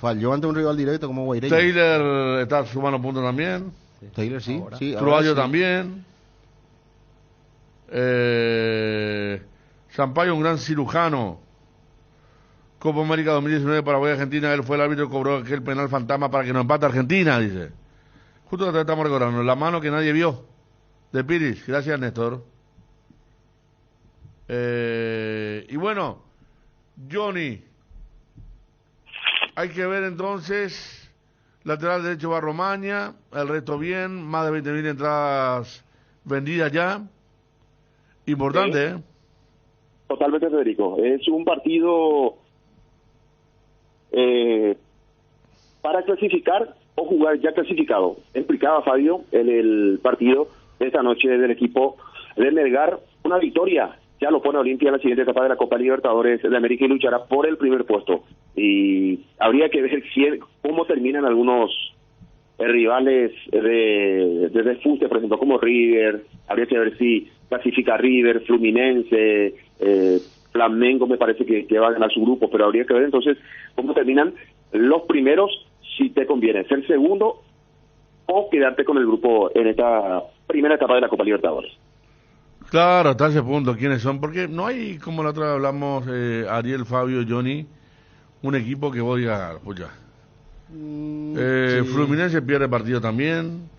Falló ante un rival directo como Guaireño. Taylor está sumando puntos también. Sí. Taylor sí. Truallo sí. también. Sampaio, un gran cirujano. Copa América 2019, Paraguay-Argentina. Él fue el árbitro que cobró aquel penal fantasma para que no empate Argentina, dice. Justo lo que estamos recordando. La mano que nadie vio. De Piris. Gracias, Néstor. Y bueno, Johnny. Hay que ver entonces. Lateral derecho va Romaña. El resto bien. Más de 20.000 entradas vendidas ya. Importante, ¿eh? Totalmente, Federico. Es un partido para clasificar o jugar ya clasificado. Explicaba Fabio en el partido de esta noche del equipo de Melgar. Una victoria ya lo pone a Olimpia en la siguiente etapa de la Copa Libertadores de América y luchará por el primer puesto. Y habría que ver cómo terminan algunos rivales de fuste, por ejemplo, como River. Habría que ver si clasifica River, Fluminense, Flamengo me parece que va a ganar su grupo, pero habría que ver entonces cómo terminan los primeros, si te conviene ser segundo o quedarte con el grupo en esta primera etapa de la Copa Libertadores. Claro, hasta ese punto, ¿quiénes son? Porque no hay, como la otra vez hablamos, Ariel, Fabio, Johnny, un equipo que voy a... Pues ya. Sí. Fluminense pierde partido también.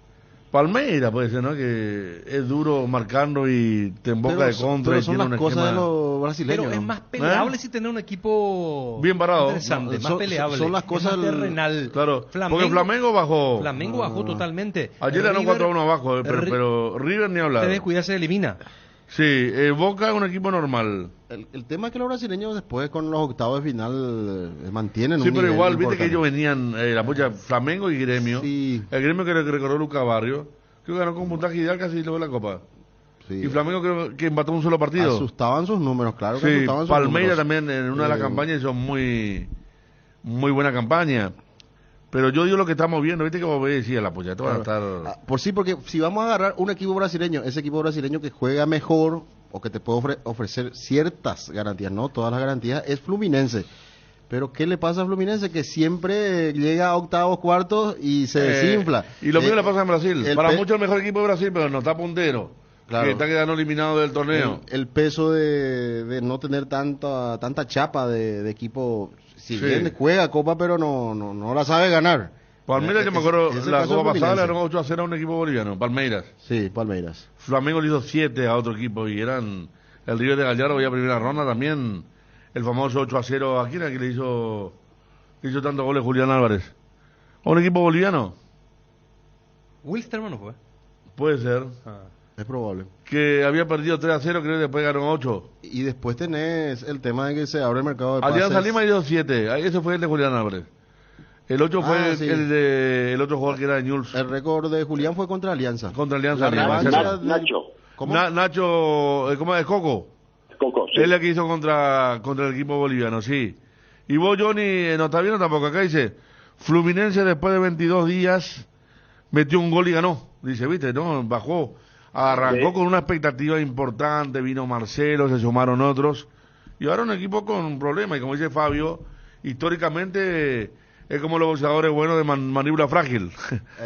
Palmeiras puede ser, ¿no? Que es duro marcando y te emboca de contra. Pero y son tiene las un cosas esquema... de los brasileños. Pero es más peleable si tener un equipo bien parado. interesante, más peleable. Son las cosas es más terrenal. Claro, porque Flamengo bajó. Flamengo bajó totalmente. Ayer ganó 4-1 abajo, pero River ni hablar. Se descuida, se elimina. Sí, Boca es un equipo normal. El tema es que los brasileños después con los octavos de final mantienen sí, un pero nivel igual, viste importante. que ellos venían, la polla Flamengo y Gremio. Sí. El Gremio que recorrió Lucas Barrio, creo que ganó con puntaje ideal casi luego la Copa. Sí. Y Flamengo creo que empató un solo partido. Asustaban sus números, claro que sí, asustaban sus Palmeiras números. también en una de las campañas hizo muy buena campaña. Pero yo digo lo que estamos viendo, viste que vos decía la polla, esto va a estar... Por sí, porque si vamos a agarrar un equipo brasileño, ese equipo brasileño que juega mejor o que te puede ofrecer ciertas garantías, no todas las garantías, es Fluminense. Pero ¿qué le pasa a Fluminense? Que siempre llega a octavos, cuartos y se desinfla. Y lo mismo le pasa en Brasil. Para muchos el mejor equipo de Brasil, pero no está puntero. Claro. Que está quedando eliminado del torneo. El peso de no tener tanta chapa de equipo, si bien juega Copa, pero no la sabe ganar. Palmeiras, yo me acuerdo, la Copa pasada le ganó ganó 8-0 a un equipo boliviano, Palmeiras. Sí, Palmeiras. Flamengo le hizo 7 a otro equipo y eran el River de Gallardo ya primera ronda también. El famoso 8-0, ¿a quién era que le hizo tantos goles Julián Álvarez? ¿A un equipo boliviano? Wilstermann no fue. Puede ser. Es probable. Que había perdido 3-0, creo que después ganó 8. Y después tenés el tema de que se abre el mercado de pases. Alianza Lima hizo 7. Ese fue el de Julián Álvarez. El 8 fue sí. el otro jugador que era de Newell's. El récord de Julián fue contra Alianza. Contra Alianza La Lima. revancha Nacho. ¿Cómo? Nacho, ¿cómo es? Coco. Coco, sí. Él es el que hizo contra el equipo boliviano, sí. Y vos, Johnny, no está viendo tampoco. Acá dice, Fluminense después de 22 días metió un gol y ganó. Dice, viste, ¿no? Bajó. Arrancó con una expectativa importante, vino Marcelo, se sumaron otros. Y ahora un equipo con problemas. Y como dice Fabio, históricamente es como los boxeadores buenos de mandíbula frágil.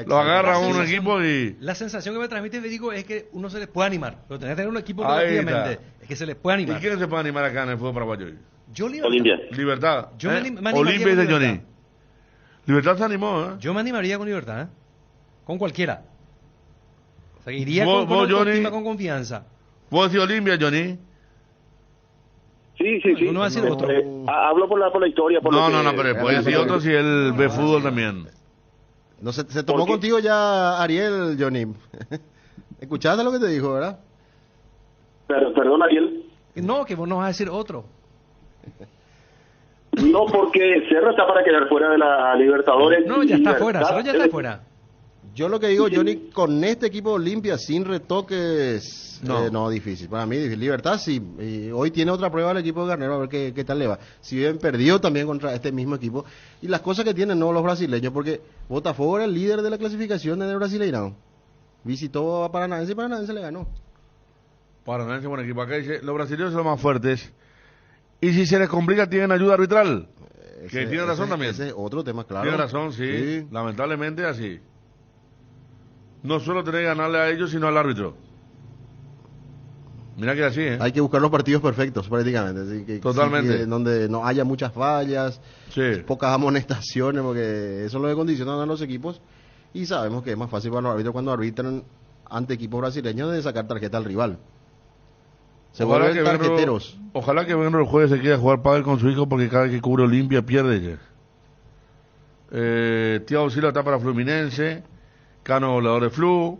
Lo agarra a un equipo y... La sensación que me transmite, me digo, es que uno se les puede animar. Pero tenés que tener un equipo Ahí relativamente. está. Es que se les puede animar. ¿Y quién se puede animar acá en el fútbol paraguayo? Yo Libertad. Olimpia. Libertad. Yo me animaría Olimpia con de Johnny. Libertad. Libertad se animó, ¿eh? Yo me animaría con Libertad, ¿eh? Con cualquiera. O sea, iría ¿Vos, con autoestima, Johnny? con confianza. ¿Vos decís Olimpia, Johnny? Sí. Uno va a decir otro. Hablo por la historia. Por No, lo que- pero puede decir otro si él ve fútbol también. No se tomó ¿Por qué? contigo ya Ariel, Johnny. ¿Escuchaste lo que te dijo, verdad? Perdón, Ariel. No, que vos no vas a decir otro. No, porque Cerro está para quedar fuera de la Libertadores. No, ya está Libertad- fuera. Cerro ya está fuera. Yo lo que digo, Johnny, con este equipo de Olimpia, sin retoques, No. difícil. Para mí, difícil. Libertad, sí. Y hoy tiene otra prueba el equipo de Garnero, a ver qué tal le va. Si bien perdió también contra este mismo equipo. Y las cosas que tienen, no los brasileños, porque Botafogo era el líder de la clasificación en el Brasileirão. Visitó a Paranaense y Paranaense le ganó. Paranaense, buen equipo. Acá dice, los brasileños son los más fuertes. Y si se les complica, tienen ayuda arbitral. Que tiene razón también. Ese es otro tema, claro. Tiene razón, sí. Lamentablemente así. No solo tener que ganarle a ellos, sino al árbitro. Mira que así, ¿eh? Hay que buscar los partidos perfectos, prácticamente. Así que, Totalmente. donde no haya muchas fallas, Sí. pocas amonestaciones, porque eso es lo que condicionan a los equipos. Y sabemos que es más fácil para los árbitros cuando arbitran ante equipos brasileños de sacar tarjeta al rival. Se vuelven tarjeteros. Ojalá que Benro el jueves se quiera jugar pádel con su hijo, porque cada vez que cubre Olimpia pierde. Thiago Silva está para Fluminense. Cano goleador de Flu.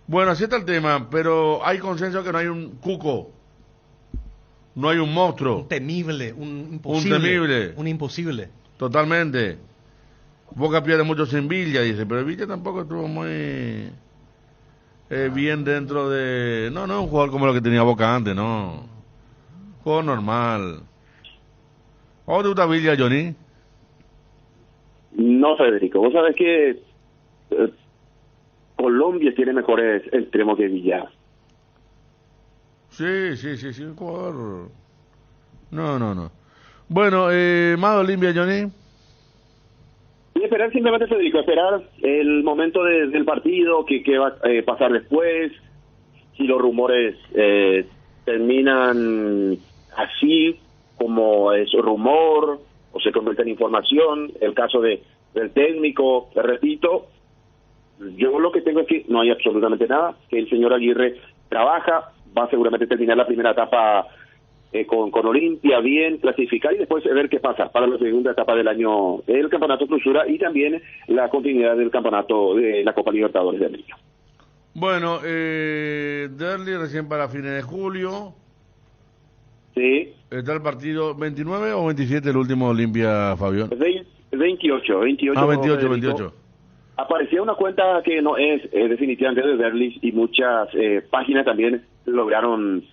Bueno, así está el tema, pero hay consenso que no hay un cuco. No hay un monstruo. Un temible, un imposible. Un temible. Un imposible. Totalmente. Boca pierde mucho sin Villa, dice, pero Villa tampoco estuvo muy bien dentro de... No es un jugador como lo que tenía Boca antes, no. Juego normal. ¿Cómo te gusta Villa, Johnny? No, Federico, vos sabés que Colombia tiene mejores extremos que Villa. Sí, un jugador... No. Bueno, más Olimpia, Johnny. Y esperar simplemente, Federico, esperar el momento del partido, que va a pasar después, si los rumores terminan así como es rumor o se convierte en información, el caso del técnico, te repito, yo lo que tengo es que no hay absolutamente nada, que el señor Aguirre trabaja, va a seguramente terminar la primera etapa con Olimpia, bien, clasificar y después ver qué pasa para la segunda etapa del año, el campeonato clausura y también la continuidad del campeonato de la Copa Libertadores de América. Bueno, Derli recién para fines de julio. Sí. ¿Está el partido 29 o 27 el último Olimpia, Fabián? 28. Ah, 28. Aparecía una cuenta que no es definitivamente de Derlis y muchas páginas también lograron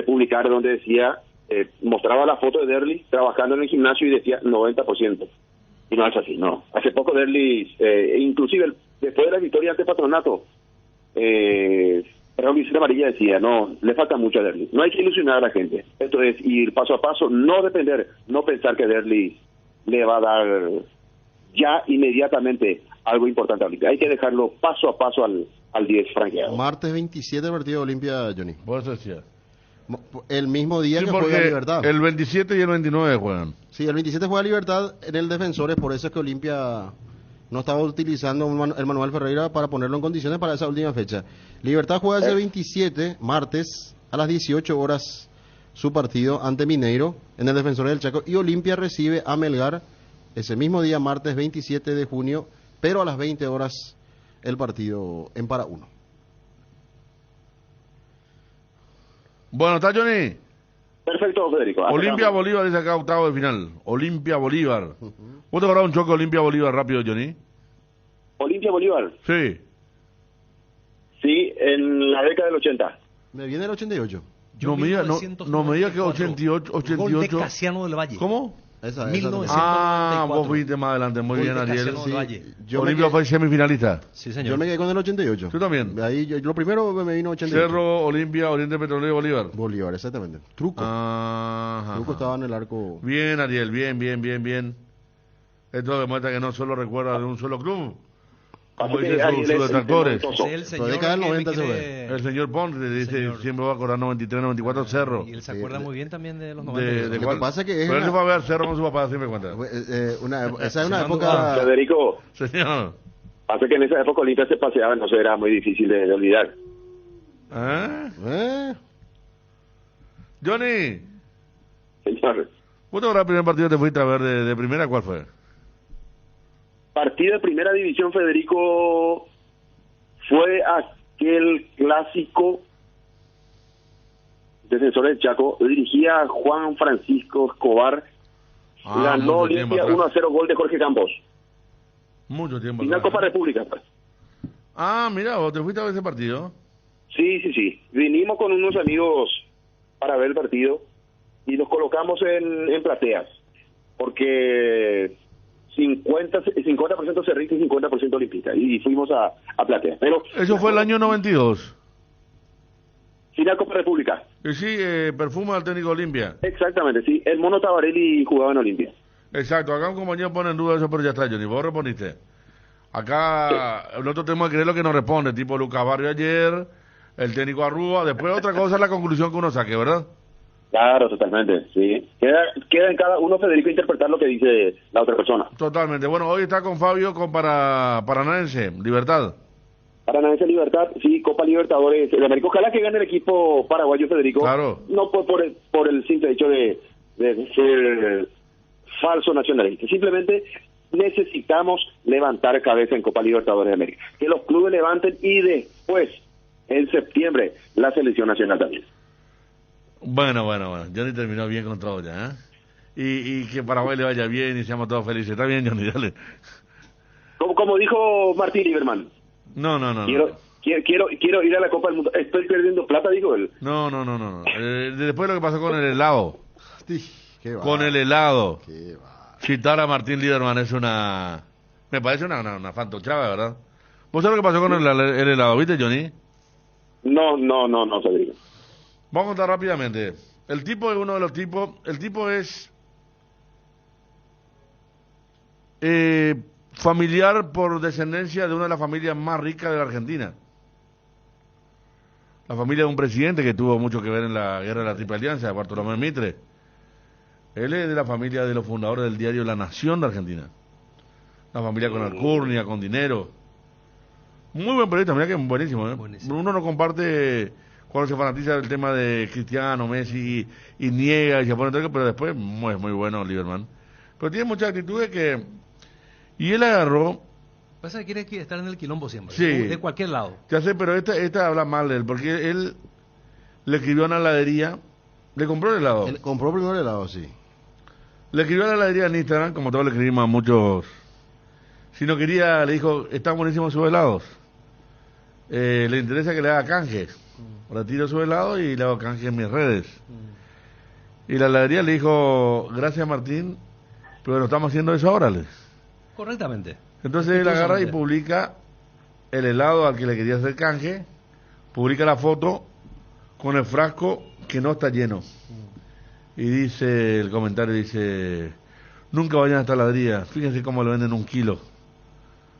publicar donde decía, mostraba la foto de Derlis trabajando en el gimnasio y decía 90%. Y no es así, no. Hace poco Derlis, inclusive después de la victoria ante Patronato, Raúl Vicente Amarilla decía, no, le falta mucho a Derlis. No hay que ilusionar a la gente. Esto es ir paso a paso, no depender, no pensar que Derlis le va a dar ya inmediatamente algo importante a Olimpia. Hay que dejarlo paso a paso al 10 franqueado. Martes 27 partido de Olimpia, Johnny. Por eso decía. El mismo día que porque juega Libertad. El 27 y el 29 juegan. Sí, el 27 juega Libertad en el Defensores, por eso es que Olimpia no estaba utilizando el Manuel Ferreira para ponerlo en condiciones para esa última fecha. Libertad juega ese 27, martes, a las 18 horas, su partido ante Mineiro en el Defensores del Chaco, y Olimpia recibe a Melgar ese mismo día, martes 27 de junio, pero a las 20 horas el partido en Para Uno. Bueno, ¿está Johnny? Perfecto, Federico. Olimpia Bolívar dice acá octavo de final. Olimpia Bolívar. ¿Vos te acordás un choque Olimpia Bolívar rápido, Johnny? Olimpia Bolívar. Sí. Sí, en la década del 80. Me viene el 88. No me diga que 88. Gol de Casiano del Valle. ¿Cómo? Esa 1994. Vos fuiste más adelante, muy bien, Ariel. Casiano del Valle. Olimpia fue semifinalista. Sí, señor. Yo me quedé con el 88. ¿Tú también? Ahí lo primero me vino 88. Cerro, Olimpia, Oriente Petrolero y Bolívar. Bolívar, exactamente. Truco. Truco estaba en el arco. Bien, Ariel, bien. Esto demuestra que no solo recuerda de un solo club, como dicen sus detractores. El señor década del 90 que se quiere... El señor Ponte dice, Señor. siempre va a acordar 93, 94, Cerro. Y él se acuerda muy bien también de los De 90. Lo que cuál? pasa que es Pero él una- se fue a ver Cerro con su papá, siempre cuenta. Esa es una época. Federico, Señor. hace que en esa época Olimpia se paseaba, entonces era muy difícil de olvidar. Johnny, Señor, ¿vos te acuerdas el primer partido que te fuiste a ver de primera? ¿Cuál fue? partido de primera división, Federico, fue aquel clásico Defensor del Chaco, dirigía Juan Francisco Escobar, ganó mucho tiempo Olimpia atrás. 1-0, gol de Jorge Campos. Mucho tiempo. Final atrás. Copa República, pues. Ah, mira, vos te fuiste a ver ese partido. Sí. Vinimos con unos amigos para ver el partido y nos colocamos en plateas, porque 50% cerrista y 50% olimpista, y fuimos a plateas. Pero Eso fue el año 92. Final Copa República. Y sí, perfume al técnico Olimpia. Exactamente, sí. El Mono Tabarelli jugaba en Olimpia. Exacto, acá un compañero pone en duda eso, pero ya está, Johnny. Vos respondiste. Acá nosotros tenemos que creer lo que nos responde, tipo Lucas Barrio ayer, el técnico Arrúa. Después otra cosa es la conclusión que uno saque, ¿verdad? Claro, totalmente, sí. Queda en cada uno, Federico, interpretar lo que dice la otra persona. Totalmente. Bueno, hoy está con Fabio con Paranaense, Libertad. Paranaense Libertad, sí, Copa Libertadores de América. Ojalá que gane el equipo paraguayo, Federico. Claro. No por el simple hecho de ser falso nacionalista. Simplemente necesitamos levantar cabeza en Copa Libertadores de América. Que los clubes levanten y después, en septiembre, la selección nacional también. Bueno. Johnny terminó bien con todo ya, ¿eh? Y que Paraguay le vaya bien y seamos todos felices. Está bien, Johnny, dale. Como dijo Martín Lieberman. No. Quiero ir a la Copa del Mundo. Estoy perdiendo plata, dijo él. No. Después lo que pasó con el helado. Con el helado. Citar a Martín Lieberman es una... Me parece una fantochada, ¿verdad? ¿Vos sabés lo que pasó con el helado, viste, Johnny? No, Federico. Vamos a contar rápidamente. El tipo es uno de los tipos... El tipo es... familiar por descendencia de una de las familias más ricas de la Argentina. La familia de un presidente que tuvo mucho que ver en la guerra de la Triple Alianza, Bartolomé Mitre. Él es de la familia de los fundadores del diario La Nación de Argentina. La familia con alcurnia, con dinero. Muy buen periodista, mira que es buenísimo, ¿eh? Buenísimo. Uno no comparte cuando se fanatiza del tema de Cristiano, Messi y niega y se pone todo, pero después es muy bueno Lieberman. Pero tiene muchas actitudes que... Y él agarró... Pasa que quiere estar en el quilombo siempre, sí, de cualquier lado. Ya sé, pero esta habla mal de él, porque él le escribió a una heladería, le compró el helado. Él compró primero el helado, sí. Le escribió a la heladería en Instagram, como todos le escribimos a muchos. Si no quería, le dijo, están buenísimos sus helados. Le interesa que le haga canje. Retiro su helado y le hago canje en mis redes. Y la heladería le dijo, gracias Martín, pero no estamos haciendo eso ahora. Correctamente. Entonces él agarra y publica el helado al que le quería hacer canje, publica la foto con el frasco que no está lleno. Y dice, el comentario dice, nunca vayan a esta heladería, fíjense cómo lo venden 1 kilo.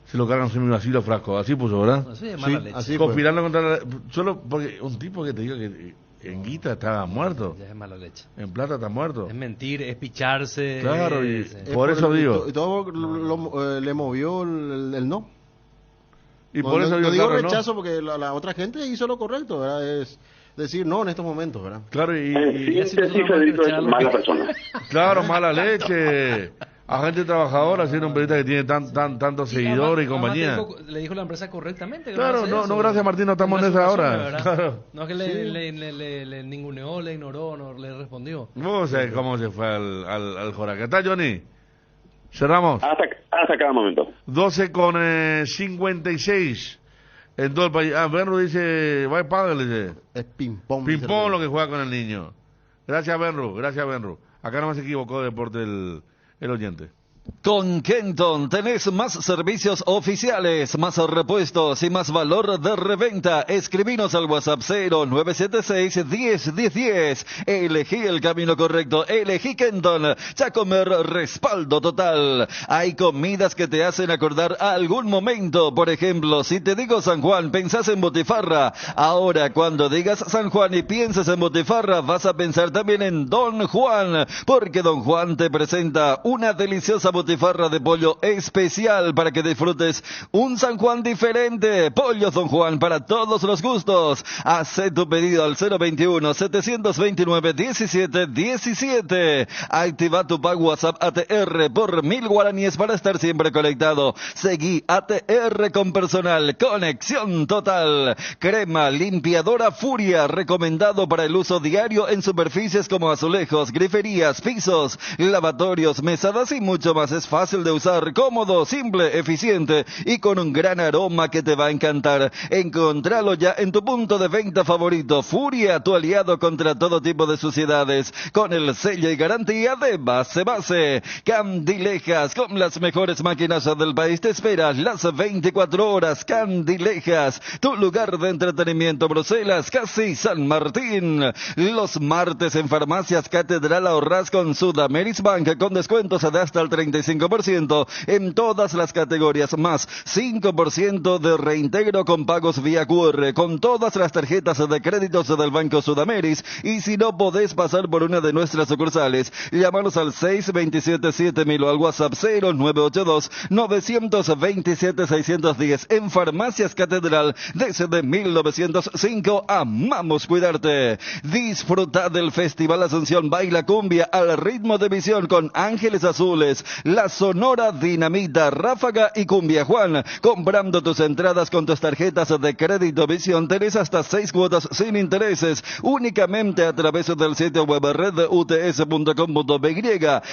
Se lo cargan semivacío los frascos, así puso, ¿verdad? Así de mala leche. Así conspirando contra solo porque un tipo que te digo que en guita estaba muerto. Ya es mala leche. En plata está muerto. Es mentir, es picharse. Claro, y por eso digo. Y todo le movió el no. Y por eso yo digo claro, rechazo, ¿no? porque la otra gente hizo lo correcto, ¿verdad? Es decir no en estos momentos, ¿verdad? Claro, y Federico es mala persona. Claro, mala leche. Agente trabajador, haciendo un periodista que tiene tantos seguidores y compañía. Le dijo la empresa correctamente. Claro, no, gracias Martín, no estamos en esa hora. Claro. No es que le ninguneó, le ignoró, no le respondió. No sé cómo se fue al Joraca. ¿Está Johnny? Cerramos. Hasta cada momento. 12:56 en todo el país. Benru dice, va págale, dice. Es ping-pong. Ping-pong lo que juega con el niño. Gracias Benru. Acá no me se equivocó de deporte el oyente. Con Kenton tenés más servicios oficiales, más repuestos y más valor de reventa. Escribinos al WhatsApp 0976-101010. Elegí el camino correcto, elegí Kenton. Chacomer, respaldo total. Hay comidas que te hacen acordar a algún momento. Por ejemplo, si te digo San Juan, pensás en botifarra. Ahora, cuando digas San Juan y pienses en botifarra, vas a pensar también en Don Juan. Porque Don Juan te presenta una deliciosa botifarra de pollo especial para que disfrutes un San Juan diferente. Pollos Don Juan para todos los gustos. Haz tu pedido al 021-729-1717. Activa tu pago WhatsApp ATR por 1000 guaraníes para estar siempre conectado. Seguí ATR con personal. Conexión total. Crema limpiadora Furia, recomendado para el uso diario en superficies como azulejos, griferías, pisos, lavatorios, mesadas y mucho más. Además es fácil de usar, cómodo, simple, eficiente y con un gran aroma que te va a encantar. Encontralo ya en tu punto de venta favorito. Furia, tu aliado contra todo tipo de suciedades, con el sello y garantía de Base. Candilejas, con las mejores máquinas del país, te esperas las 24 horas. Candilejas, tu lugar de entretenimiento. Bruselas, casi San Martín. Los martes en Farmacias Catedral ahorras con Sudameris Bank con descuentos de hasta el 35% en todas las categorías, más 5% de reintegro con pagos vía QR con todas las tarjetas de créditos del Banco Sudameris. Y si no podés pasar por una de nuestras sucursales, llámanos al 627-7000 o al WhatsApp 0982-927-610. En Farmacias Catedral, desde 1905, amamos cuidarte. Disfruta del Festival Asunción Baila Cumbia al ritmo de Visión con Ángeles Azules, La Sonora Dinamita, Ráfaga y Cumbia Juan. Comprando tus entradas con tus tarjetas de crédito Visión, tenés hasta 6 cuotas sin intereses, únicamente a través del sitio web reduts.com.py.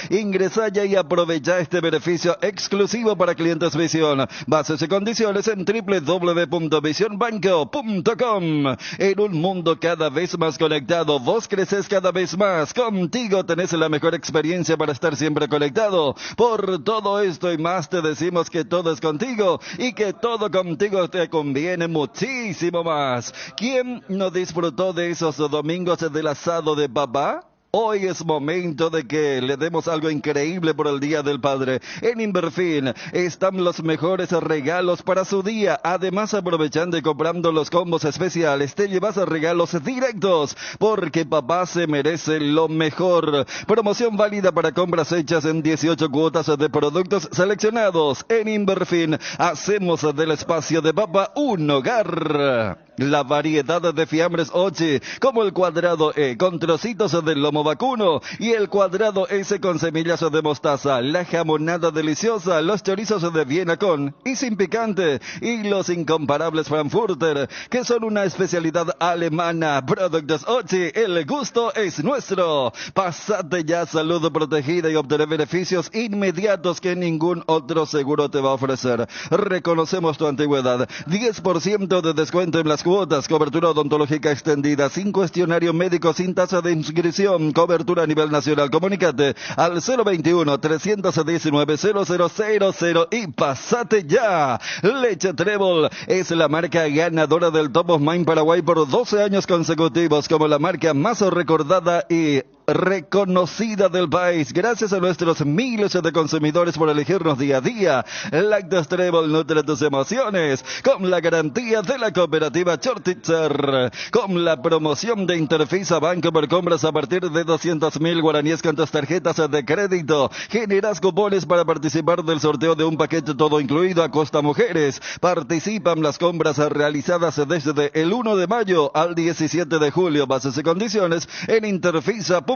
Ingresa ya y aprovecha este beneficio exclusivo para clientes Visión. Bases y condiciones en www.visionbanco.com. En un mundo cada vez más conectado, vos creces cada vez más. Contigo tenés la mejor experiencia para estar siempre conectado. Por todo esto y más te decimos que todo es contigo y que todo contigo te conviene muchísimo más. ¿Quién no disfrutó de esos domingos del asado de papá? Hoy es momento de que le demos algo increíble por el Día del Padre. En Inverfin están los mejores regalos para su día. Además, aprovechando y comprando los combos especiales, te llevas regalos directos, porque papá se merece lo mejor. Promoción válida para compras hechas en 18 cuotas de productos seleccionados. En Inverfin hacemos del espacio de papá un hogar. La variedad de fiambres Ochi, como el cuadrado E con trocitos de lomo vacuno y el cuadrado S con semillas de mostaza, la jamonada deliciosa, los chorizos de Viena con y sin picante y los incomparables Frankfurter, que son una especialidad alemana. Productos Ochi, el gusto es nuestro. Pásate ya, salud protegida y obtener beneficios inmediatos que ningún otro seguro te va a ofrecer. Reconocemos tu antigüedad. 10% de descuento en las cuotas, cobertura odontológica extendida, sin cuestionario médico, sin tasa de inscripción, cobertura a nivel nacional. Comunícate al 021-319-0000 y pasate ya. Leche Trébol es la marca ganadora del Top of Mind Paraguay por 12 años consecutivos como la marca más recordada y reconocida del país, gracias a nuestros miles de consumidores por elegirnos día a día. Lácteos Trébol nutre tus emociones con la garantía de la cooperativa Chortitzer, con la promoción de Interfisa Banco por compras a partir de 200.000 guaraníes con tus tarjetas de crédito. Generas cupones para participar del sorteo de un paquete todo incluido a Costa Mujeres. Participan las compras realizadas desde el 1 de mayo al 17 de julio. Bases y condiciones en interfisa.com.py.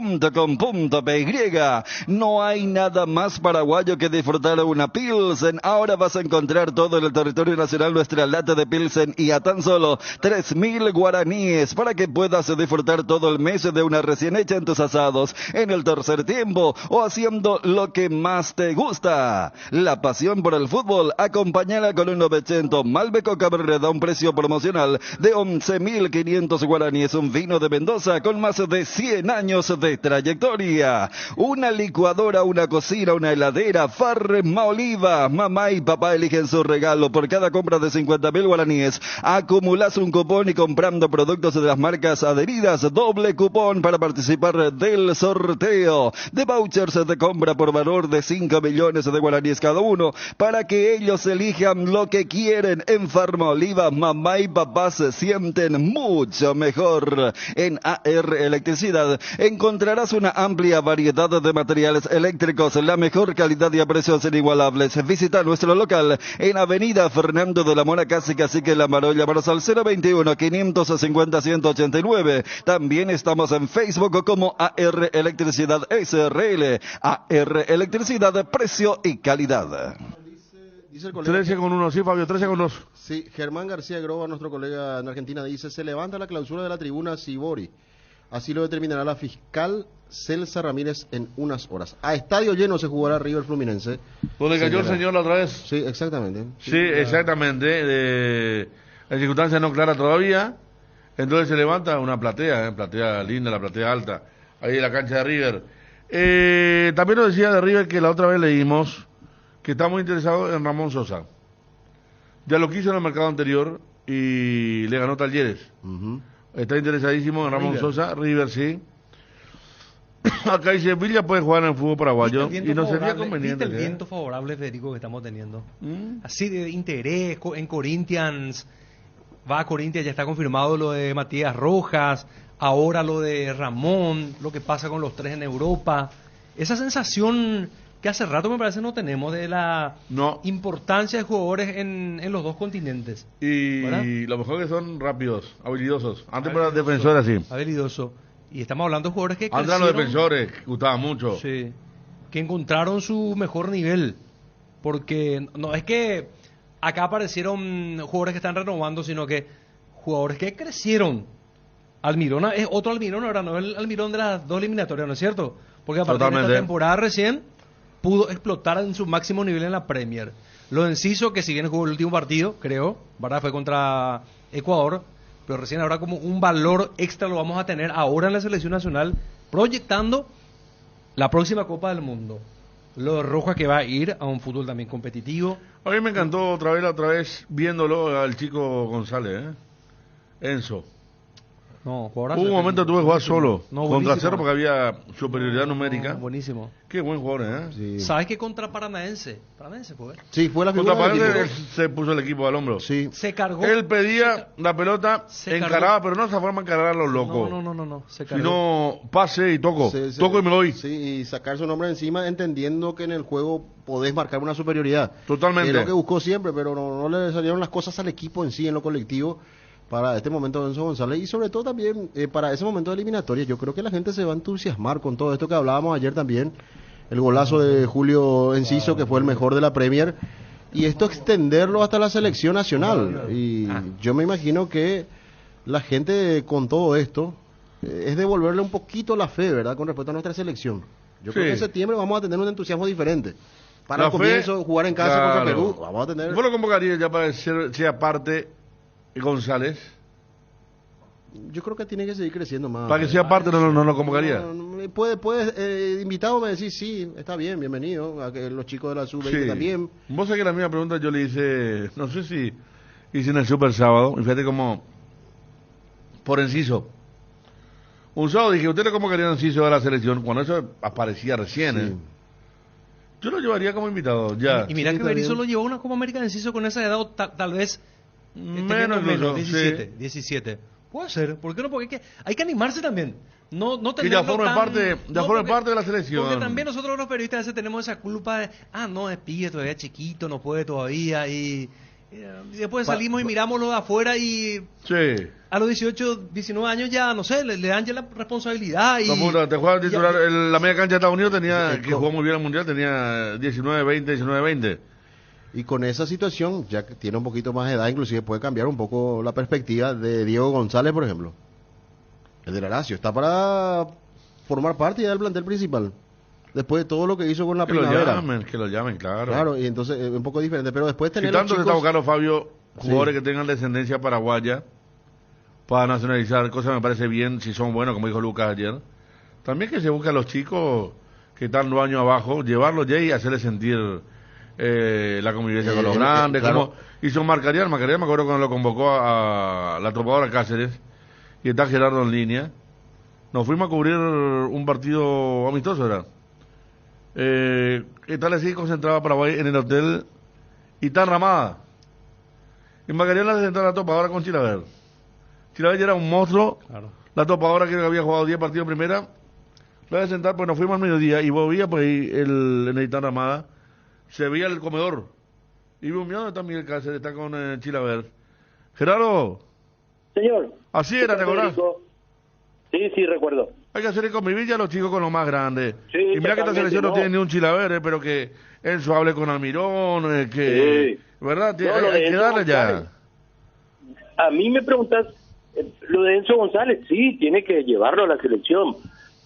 No hay nada más paraguayo que disfrutar una Pilsen. Ahora vas a encontrar todo en el territorio nacional nuestra lata de Pilsen y a tan solo 3.000 guaraníes para que puedas disfrutar todo el mes de una recién hecha en tus asados, en el tercer tiempo o haciendo lo que más te gusta. La pasión por el fútbol, acompañala con un 900 Malbec o Cabernet a un precio promocional de 11.500 guaraníes. Un vino de Mendoza con más de 100 años de trayectoria. Una licuadora, una cocina, una heladera, Farma Oliva. Mamá y papá eligen su regalo. Por cada compra de 50.000 guaraníes, acumulas un cupón y comprando productos de las marcas adheridas, doble cupón para participar del sorteo de vouchers de compra por valor de 5 millones de guaraníes cada uno, para que ellos elijan lo que quieren. En Farma Oliva, mamá y papá se sienten mucho mejor. En AR Electricidad encontrarás una amplia variedad de materiales eléctricos, la mejor calidad y a precios inigualables. Visita nuestro local en Avenida Fernando de la Mora, casi Cacique La Maro. Llámanos al 021-550-189. También estamos en Facebook como AR Electricidad SRL. AR Electricidad, precio y calidad. Dice el colega 13-1, sí, Fabio, 13-1. Sí, Germán García Groba, nuestro colega en Argentina, dice: se levanta la clausura de la tribuna Sibori. Así lo determinará la fiscal Celsa Ramírez en unas horas. A estadio lleno se jugará River Fluminense. ¿Donde cayó el señor la otra vez? Sí, exactamente. Sí, exactamente. La circunstancia no clara todavía. Entonces se levanta una platea, platea linda, la platea alta, ahí en la cancha de River. También nos decía de River que la otra vez leímos que está muy interesado en Ramón Sosa. Ya lo quiso en el mercado anterior y le ganó Talleres. Está interesadísimo en Ramón Sosa, River sí. Acá dice, Villa puede jugar en el fútbol paraguayo y no sería conveniente. ¿Viste el viento favorable, Federico, que estamos teniendo? Así de interés en Corinthians. Va a Corinthians, ya está confirmado lo de Matías Rojas, ahora lo de Ramón, lo que pasa con los tres en Europa. Esa sensación que hace rato me parece no tenemos de la importancia de jugadores en los dos continentes. Y ¿verdad? lo mejor que son rápidos, habilidosos. Antes para defensores así. Habilidoso. Y estamos hablando de jugadores que antes los defensores, que gustaban mucho. Sí, que encontraron su mejor nivel. Porque no es que acá aparecieron jugadores que están renovando, sino que jugadores que crecieron. Almirón es otro Almirón ahora, no el Almirón de las dos eliminatorias, ¿no es cierto? Porque a partir de esta temporada recién pudo explotar en su máximo nivel en la Premier. Lo de Enciso, que si bien jugó el último partido, creo, ¿verdad? Fue contra Ecuador, pero recién ahora como un valor extra lo vamos a tener ahora en la selección nacional, proyectando la próxima Copa del Mundo. Lo de Rojas, que va a ir a un fútbol también competitivo. A mí me encantó otra vez viéndolo al chico González, Enzo. No, hubo un momento que tuve que jugar solo, contra Cerro, porque había superioridad numérica. Buenísimo. Qué buen jugador, Sí. ¿Sabes qué contra Paranaense? Paranaense fue. Sí, fue la figura contra del Paranaense, él se puso el equipo al hombro. Sí. Se cargó. Él pedía la pelota, encaraba, pero no esa forma de encarar a los locos. No. Se cargó. Sino pase y toco. Toco y me voy. Sí, y sacar su nombre encima, entendiendo que en el juego podés marcar una superioridad. Totalmente. Es lo que buscó siempre, pero no le salieron las cosas al equipo en sí, en lo colectivo, para este momento de Enzo González, y sobre todo también para ese momento de eliminatoria. Yo creo que la gente se va a entusiasmar con todo esto que hablábamos ayer también, el golazo de Julio Enciso, que fue el mejor de la Premier, y esto extenderlo hasta la selección nacional. Y yo me imagino que la gente con todo esto es devolverle un poquito la fe, ¿verdad?, con respecto a nuestra selección. Yo creo que en septiembre vamos a tener un entusiasmo diferente. Para el comienzo, jugar en casa contra Perú, vamos a tener... ¿Vos lo convocarías ya para que sea parte González? Yo creo que tiene que seguir creciendo más. Para que sea parte, no lo convocaría. Puede invitado me decís, sí, está bien, bienvenido. A que los chicos de la sub-20 también. Vos sabés que la misma pregunta yo le hice, no sé si hice en el Super Sábado, y fíjate como, por Enciso. Un sábado dije, ¿usted le convocaría a Enciso a la selección? Cuando eso aparecía recién, Yo lo llevaría como invitado, ya. Y mira que Berizzo lo llevó a una Copa América de Enciso con esa edad, tal vez menos, 17. Puede ser, ¿por qué no? Porque hay que animarse también. No que ya forme parte de la selección. Porque también nosotros los periodistas a veces tenemos esa culpa de, no, es pibe todavía chiquito, no puede todavía, y después salimos y miramos lo de afuera y a los 18, 19 años ya, no sé, le dan ya la responsabilidad. Y te juega titular, la media cancha de Estados Unidos que jugó muy bien el Mundial, tenía 19-20. Y con esa situación, ya que tiene un poquito más de edad, inclusive puede cambiar un poco la perspectiva de Diego González, por ejemplo. El del Horacio está para formar parte ya del plantel principal. Después de todo lo que hizo con la primavera. Que lo llamen, claro. Claro, y entonces es un poco diferente. Pero después tener tanto se está buscando, Fabio, jugadores que tengan descendencia paraguaya para nacionalizar, cosa que me parece bien, si son buenos, como dijo Lucas ayer. También que se busque a los chicos que están 2 años abajo, llevarlos ya y hacerles sentir la convivencia con los grandes, como hizo Marcarián, me acuerdo cuando lo convocó a la topadora Cáceres, y está Gerardo en línea. Nos fuimos a cubrir un partido amistoso, ¿verdad? Está así concentrada Paraguay en el hotel y está Ramada. Y Marcarián la sentó a la topadora con Chilaver. Chilaver ya era un monstruo. Claro. La topadora que había jugado 10 partidos en primera, la de sentar, pues nos fuimos al mediodía y volvía pues ahí en el Ramada. Se veía el comedor. Y vio, mira, está Miguel Cáceres, está con Chilaver. Gerardo. Señor. Así era, ¿te acordás? Sí, recuerdo. Hay que hacer convivir a los chicos con los más grandes. Sí, y mira que esta selección no tiene ni un Chilaver, pero que Enzo hable con Almirón, ¿verdad? Hay que darle ya. A mí me preguntas, Lo de Enzo González, sí, tiene que llevarlo a la selección.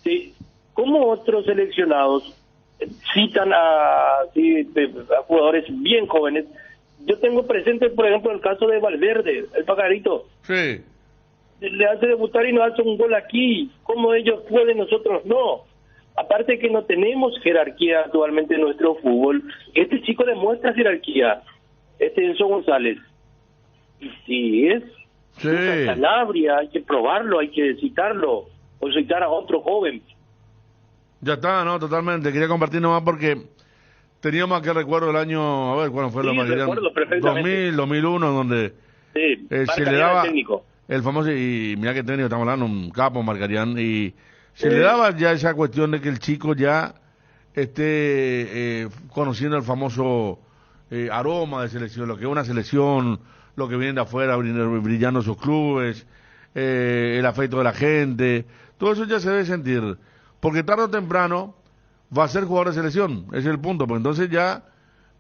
Sí, como otros seleccionados citan a jugadores bien jóvenes. Yo tengo presente, por ejemplo, el caso de Valverde, el pajarito. Sí. Le hace debutar y nos hace un gol aquí. ¿Cómo ellos pueden, nosotros no? Aparte que no tenemos jerarquía actualmente en nuestro fútbol, este chico demuestra jerarquía, Enzo González. Y si es Sanabria, hay que probarlo, hay que citarlo, o citar a otro joven. Ya está, ¿no? Totalmente. Quería compartir nomás porque teníamos aquel recuerdo del año, a ver, ¿cuándo fue? Sí, recuerdo perfectamente. 2000, 2001, donde se le daba el famoso, y mira que técnico, estamos hablando, un capo, Marcarián, y se le daba ya esa cuestión de que el chico ya esté conociendo el famoso aroma de selección, lo que es una selección, lo que viene de afuera brillando sus clubes, el afecto de la gente, todo eso ya se debe sentir, porque tarde o temprano va a ser jugador de selección, ese es el punto, pues entonces ya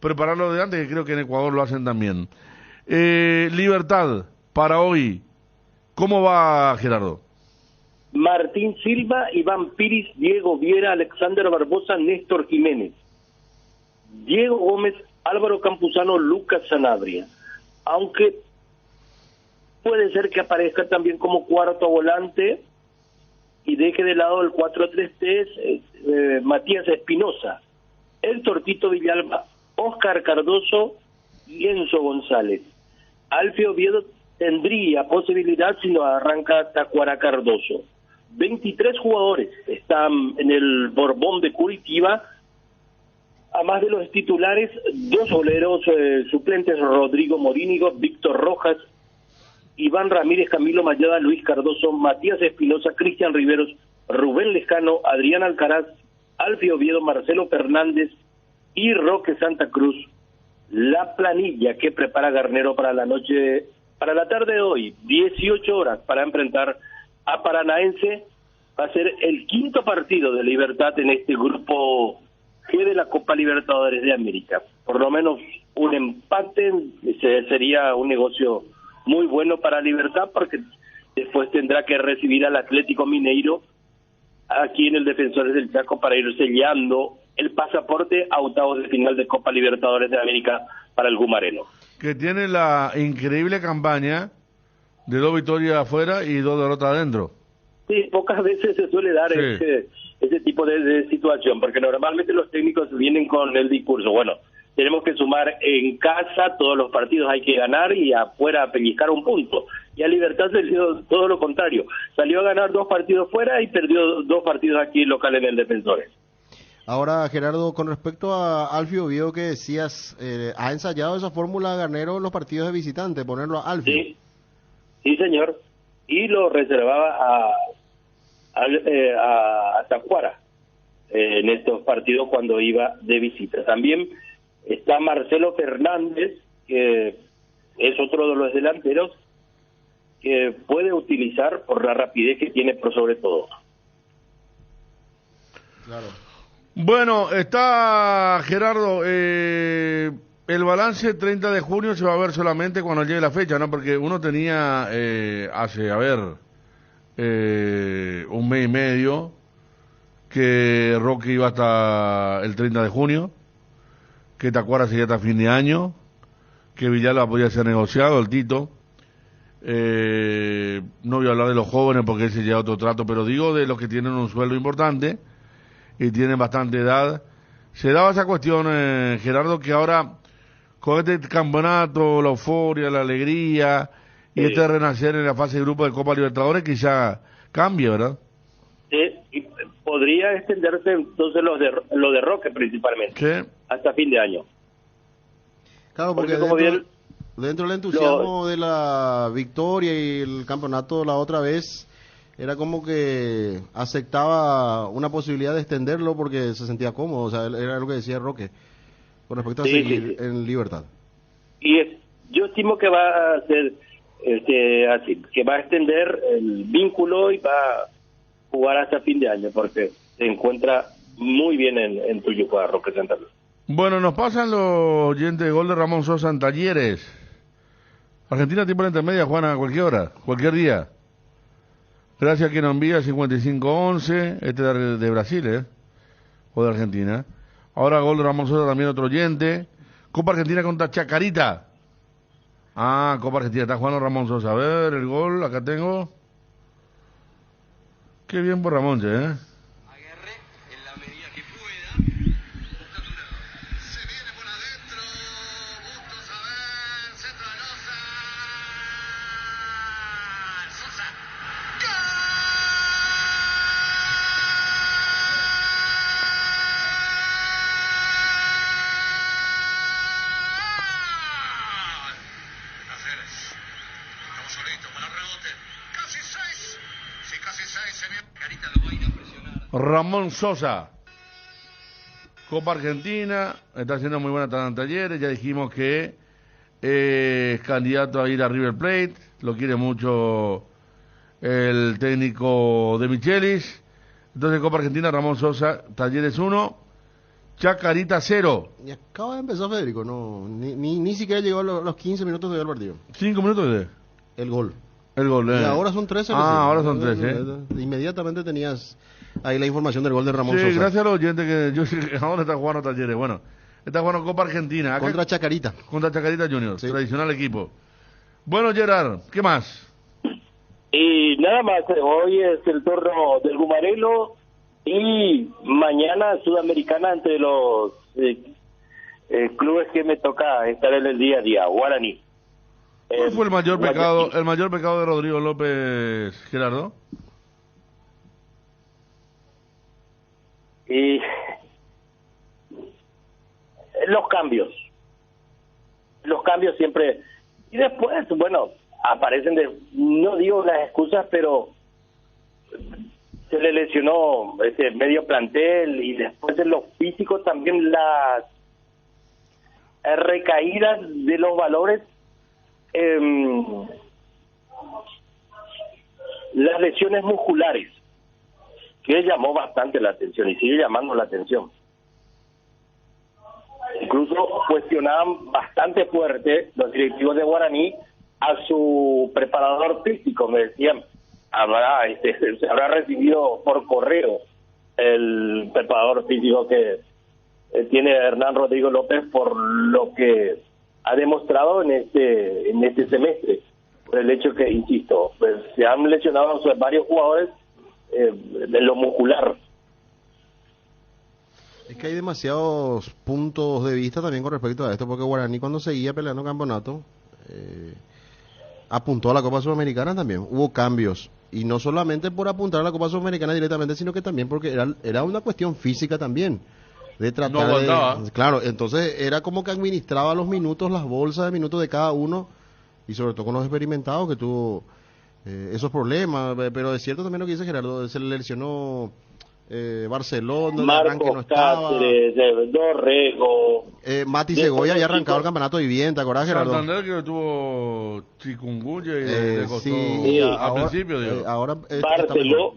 prepararlo de antes, que creo que en Ecuador lo hacen también. Libertad, para hoy, ¿cómo va, Gerardo? Martín Silva, Iván Piris, Diego Viera, Alexander Barbosa, Néstor Jiménez, Diego Gómez, Álvaro Campuzano, Lucas Sanabria. Aunque puede ser que aparezca también como cuarto volante y deje de lado el 4-3-3 Matías Espinosa, el Tortito Villalba, Óscar Cardoso y Enzo González. Alfio Oviedo tendría posibilidad si no arranca Tacuara Cardoso. 23 jugadores están en el Borbón de Curitiba, a más de los titulares, 2 boleros suplentes, Rodrigo Morínigo, Víctor Rojas, Iván Ramírez, Camilo Mayada, Luis Cardoso, Matías Espinosa, Cristian Riveros, Rubén Lescano, Adrián Alcaraz, Alfio Oviedo, Marcelo Fernández y Roque Santa Cruz. La planilla que prepara Garnero para la noche, para la tarde de hoy, 18 horas, para enfrentar a Paranaense, va a ser el 5º partido de Libertad en este grupo G de la Copa Libertadores de América. Por lo menos un empate sería un negocio muy bueno para Libertad, porque después tendrá que recibir al Atlético Mineiro aquí en el Defensores del Chaco para ir sellando el pasaporte a octavos de final de Copa Libertadores de América para el Gumareno. Que tiene la increíble campaña de 2 victorias afuera y 2 derrotas adentro. Sí, pocas veces se suele dar ese tipo de situación, porque normalmente los técnicos vienen con el discurso, bueno, tenemos que sumar en casa, todos los partidos hay que ganar y afuera pellizcar un punto. Y a Libertad se dio todo lo contrario, salió a ganar 2 partidos fuera y perdió 2 partidos aquí local en el Defensores. Ahora, Gerardo, con respecto a Alfio Oviedo que decías, ¿ha ensayado esa fórmula Garnero en los partidos de visitante, ponerlo a Alfio? Sí, señor, y lo reservaba a Tacuara en estos partidos cuando iba de visita. También está Marcelo Fernández, que es otro de los delanteros que puede utilizar por la rapidez que tiene por sobre todo. Claro. Bueno, está Gerardo, el balance 30 de junio se va a ver solamente cuando llegue la fecha, ¿no? Porque uno tenía hace, un mes y medio que Roque iba hasta el 30 de junio, que Tacuara seguía hasta fin de año, que Villalba podía ser negociado, el Tito. No voy a hablar de los jóvenes porque ese ya es otro trato, pero digo de los que tienen un sueldo importante y tienen bastante edad. Se daba esa cuestión, Gerardo, que ahora con este campeonato, la euforia, la alegría y este renacer en la fase de grupo de Copa Libertadores quizá cambie, ¿verdad? Y podría extenderse entonces lo de Roque principalmente, hasta fin de año. Claro, porque dentro del entusiasmo de la victoria y el campeonato la otra vez, era como que aceptaba una posibilidad de extenderlo porque se sentía cómodo, o sea, era lo que decía Roque, con respecto a seguir en Libertad. Y yo estimo que va a ser así, que va a extender el vínculo y va a jugar hasta fin de año, porque se encuentra muy bien en Tuyucuá, Roque Santa Cruz. Bueno, nos pasan los oyentes de gol de Ramón Sosa en Talleres. Argentina tiene por la intermedia, Juana, a cualquier hora, cualquier día. Gracias a quien nos envía 5511. Este de Brasil, o de Argentina. Ahora gol de Ramón Sosa, también otro oyente. Copa Argentina contra Chacarita. Ah, Copa Argentina, está jugando Ramón Sosa. A ver, el gol, acá tengo. Qué bien por Ramón, Agarre en la medida que pueda. Se viene por adentro. Bustos, a ver, centro de Loza. Sosa. Estamos solitos para el rebote. Casi 6. Sí, casi 6. Se viene. Carita lo va a ir a presionar. Ramón Sosa. Copa Argentina. Está haciendo muy buena tarea en Talleres. Ya dijimos que es candidato a ir a River Plate. Lo quiere mucho el técnico de Michelis. Entonces, Copa Argentina, Ramón Sosa, Talleres 1. Chacarita 0. Y acaba de empezar Federico, no, ni siquiera llegó a los 15 minutos del partido. 5 minutos de... El gol. El gol, Y ahora son 13. Ahora son 13. Inmediatamente tenías ahí la información del gol de Ramón Sosa. Sí, gracias a los oyentes que yo sé que ahora está jugando Talleres. Bueno, está jugando Copa Argentina. Acá, contra Chacarita. Contra Chacarita Junior, sí. Tradicional equipo. Bueno, Gerard, ¿qué más? Y nada más, hoy es el turno del Gumarelo y mañana Sudamericana entre los clubes que me toca estar en el día a día, Guaraní. ¿Cuál fue el mayor pecado de Rodrigo López, Gerardo? Y los cambios siempre, y después, bueno, aparecen no digo las excusas, pero se le lesionó ese medio plantel y después en los físicos también las recaídas de los valores, las lesiones musculares, que llamó bastante la atención y sigue llamando la atención. Incluso cuestionaban bastante fuerte los directivos de Guaraní a su preparador físico. Me decían, se habrá recibido por correo el preparador físico que tiene Hernán Rodrigo López por lo que ha demostrado en este semestre, por el hecho que, insisto, pues, se han lesionado varios jugadores de lo muscular. Es que hay demasiados puntos de vista también con respecto a esto, porque Guaraní cuando seguía peleando campeonato apuntó a la Copa Sudamericana también, hubo cambios, y no solamente por apuntar a la Copa Sudamericana directamente, sino que también porque era una cuestión física también, de tratar no aguantaba. Claro, entonces era como que administraba los minutos, las bolsas de minutos de cada uno, y sobre todo con los experimentados que tuvo esos problemas, pero es cierto también lo que dice Gerardo, se le lesionó Barcelona, Marcos no estaba. Cáceres, Dorrego, Mati Segovia había arrancado el campeonato de bien, ¿te acordás, Gerardo? Santander que tuvo chikungunya y le costó sí, al principio. Ahora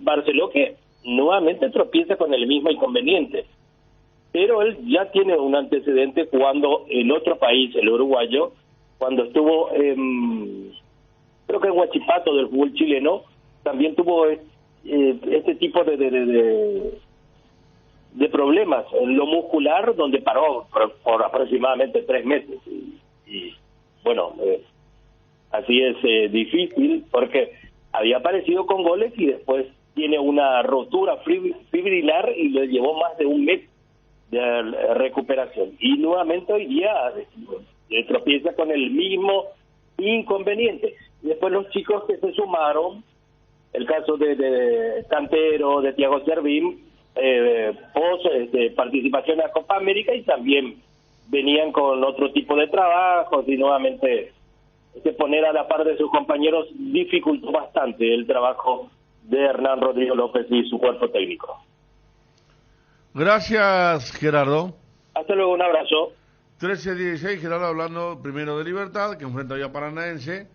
Barceló que nuevamente tropieza con el mismo inconveniente, pero él ya tiene un antecedente cuando el otro país, el uruguayo, cuando estuvo creo que en Huachipato del fútbol chileno, también tuvo este tipo de problemas en lo muscular, donde paró por aproximadamente 3 meses. Y bueno, así es difícil, porque había aparecido con goles y después tiene una rotura fibrilar y le llevó más de 1 mes de recuperación. Y nuevamente hoy día tropieza con el mismo inconveniente. Y después los chicos que se sumaron, el caso de Cantero, de Thiago Servín, participación en la Copa América, y también venían con otro tipo de trabajos, y nuevamente poner a la par de sus compañeros dificultó bastante el trabajo de Hernán Rodrigo López y su cuerpo técnico. Gracias, Gerardo. Hasta luego, un abrazo. 13-16, Gerardo hablando primero de Libertad, que enfrenta hoy a Paranaense,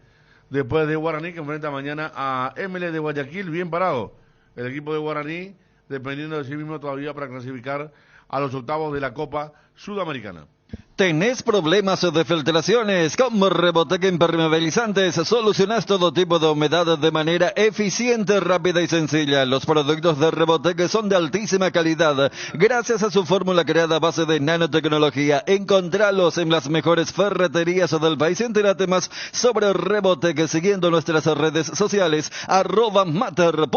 después de Guaraní, que enfrenta mañana a ML de Guayaquil, bien parado. El equipo de Guaraní, dependiendo de sí mismo todavía para clasificar a los octavos de la Copa Sudamericana. ¿Tenés problemas de filtraciones? Con Reboteca Impermeabilizantes solucionás todo tipo de humedad de manera eficiente, rápida y sencilla. Los productos de Reboteca son de altísima calidad gracias a su fórmula creada a base de nanotecnología. Encontralos en las mejores ferreterías del país. Entérate más sobre Reboteca siguiendo nuestras redes sociales @mater.py.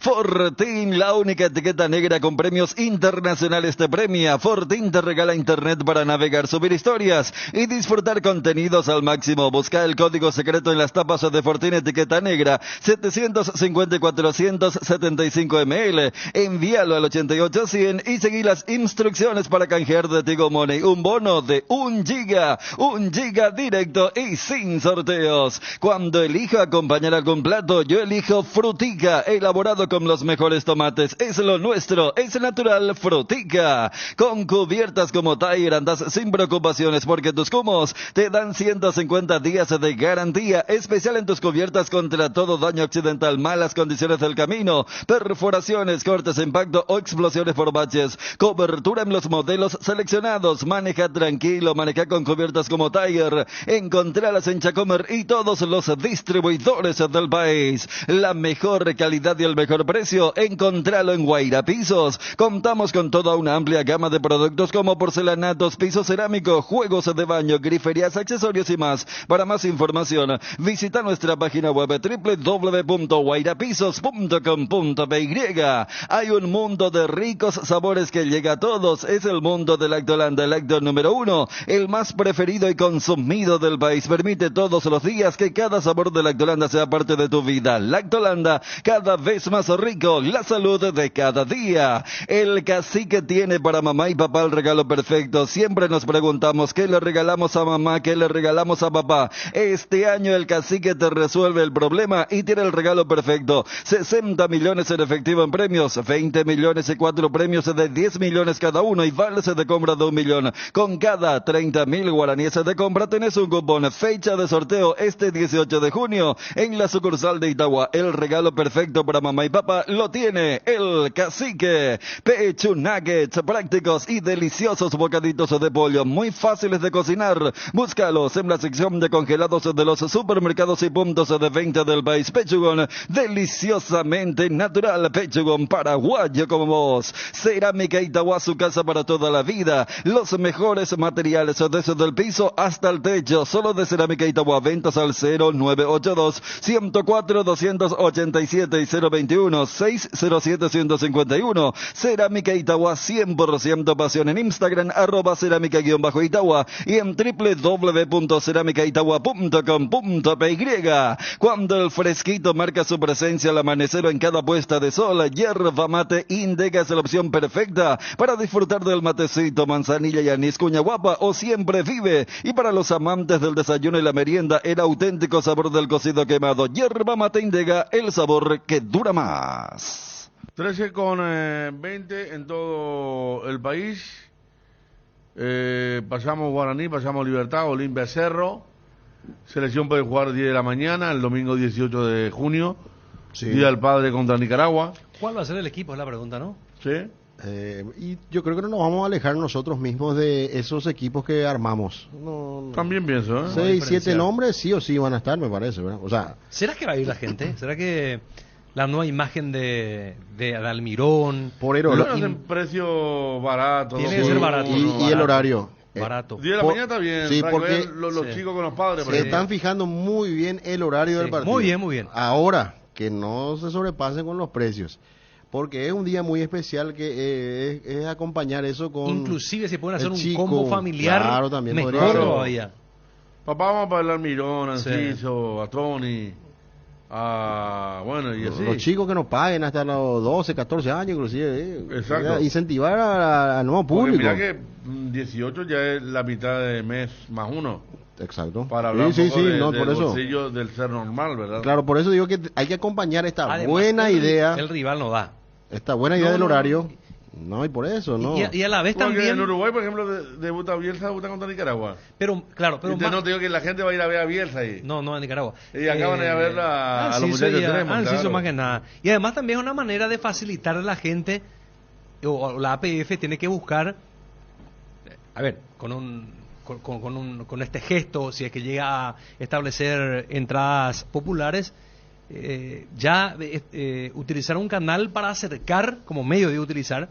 Fortin, la única etiqueta negra con premios internacionales te premia. Fortin te regala internet para navegar, subir historias y disfrutar contenidos al máximo. Busca el código secreto en las tapas de Fortin etiqueta negra 750-475 ml. Envíalo al 8800 y seguí las instrucciones para canjear de Tigo Money un bono de 1 giga directo y sin sorteos. Cuando elijo acompañar algún plato, yo elijo Frutica, elaborado con los mejores tomates. Es lo nuestro, es natural. Frutica. Con cubiertas como Tire andas sin preocupaciones porque tus cumos te dan 150 días de garantía especial en tus cubiertas contra todo daño accidental, malas condiciones del camino, perforaciones, cortes, impacto o explosiones por baches. Cobertura en los modelos seleccionados. Maneja tranquilo, maneja con cubiertas como Tire. Encontralas en Chacomer y todos los distribuidores del país. La mejor calidad y el mejor precio, encontralo en Guaira Pisos. Contamos con toda una amplia gama de productos como porcelanatos, piso cerámico, juegos de baño, griferías, accesorios y más. Para más información, visita nuestra página web www.guairapisos.com.py. Hay un mundo de ricos sabores que llega a todos. Es el mundo de Lactolanda, el lácteo número 1, el más preferido y consumido del país. Permite todos los días que cada sabor de Lactolanda sea parte de tu vida. Lactolanda, cada vez más rico, la salud de cada día. El Cacique tiene para mamá y papá el regalo perfecto. Siempre nos preguntamos qué le regalamos a mamá, qué le regalamos a papá. Este año el Cacique te resuelve el problema y tiene el regalo perfecto. 60 millones en efectivo en premios, 20 millones y 4 premios de 10 millones cada uno y vales de compra de 1 millón. Con cada 30.000 guaraníes de compra tenés un cupón. Fecha de sorteo este 18 de junio en la sucursal de Itagua. El regalo perfecto para mamá y papá lo tiene el Cacique. Pechu nuggets, prácticos y deliciosos bocaditos de pollo, muy fáciles de cocinar. Búscalos en la sección de congelados de los supermercados y puntos de venta del país. Pechugón, deliciosamente natural. Pechugón, paraguayo como vos. Cerámica Itagua, su casa para toda la vida. Los mejores materiales desde el piso hasta el techo. Solo de Cerámica Itagua. Ventas al 0982 104 287 y 021 607 151. Cerámica Itagua, 100% pasión. En Instagram @cerámica_Itagua y en www.cerámicaitagua.com.py. Cuando el fresquito marca su presencia al amanecer o en cada puesta de sol, yerba mate Indega es la opción perfecta para disfrutar del matecito, manzanilla y anís, cuña guapa o siempre vive. Y para los amantes del desayuno y la merienda, el auténtico sabor del cocido quemado. Yerba mate Indega, el sabor que dura más. 13:20 en todo el país. Pasamos Guaraní, pasamos Libertad, Olimpia Cerro. Selección puede jugar 10 de la mañana, el domingo 18 de junio. Sí. Día del Padre contra Nicaragua. ¿Cuál va a ser el equipo? Es la pregunta, ¿no? Sí. Y yo creo que no nos vamos a alejar nosotros mismos de esos equipos que armamos. También pienso, 6, 7 nombres sí o sí van a estar, me parece, ¿verdad? O sea, ¿será que va a ir la gente? ¿Será que la nueva imagen de Almirón por en precio barato? Tiene que ser barato. Y el horario. Barato. 10 de la mañana está bien. Sí, porque los chicos con los padres. Se están fijando muy bien el horario del partido. Muy bien. Ahora, que no se sobrepasen con los precios. Porque es un día muy especial que es acompañar eso con... Inclusive si pueden hacer un combo familiar, claro, también mejor todavía. Papá, vamos para el Almirón, Anciso, a Tony, bueno, y así. Los chicos que nos paguen hasta los 12, 14 años inclusive. Exacto. Incentivar al nuevo público. Porque mira que 18 ya es la mitad de mes más uno. Exacto. Para hablar del por eso. Bolsillo del ser normal, ¿verdad? Claro, por eso digo que hay que acompañar esta buena idea. El rival no da. Esta buena idea del horario. No, y por eso, ¿no? Y a la vez porque también... en Uruguay, por ejemplo, debuta Bielsa, debuta contra Nicaragua. Pero, claro, pero... No te digo que la gente va a ir a ver a Bielsa ahí. No, a Nicaragua. Y acá van a ir a ver a los muchachos extremos, claro. Más que nada. Y además también es una manera de facilitar a la gente, o la APF tiene que buscar a ver, con este gesto, si es que llega a establecer entradas populares, utilizar un canal para acercar, como medio de utilizar,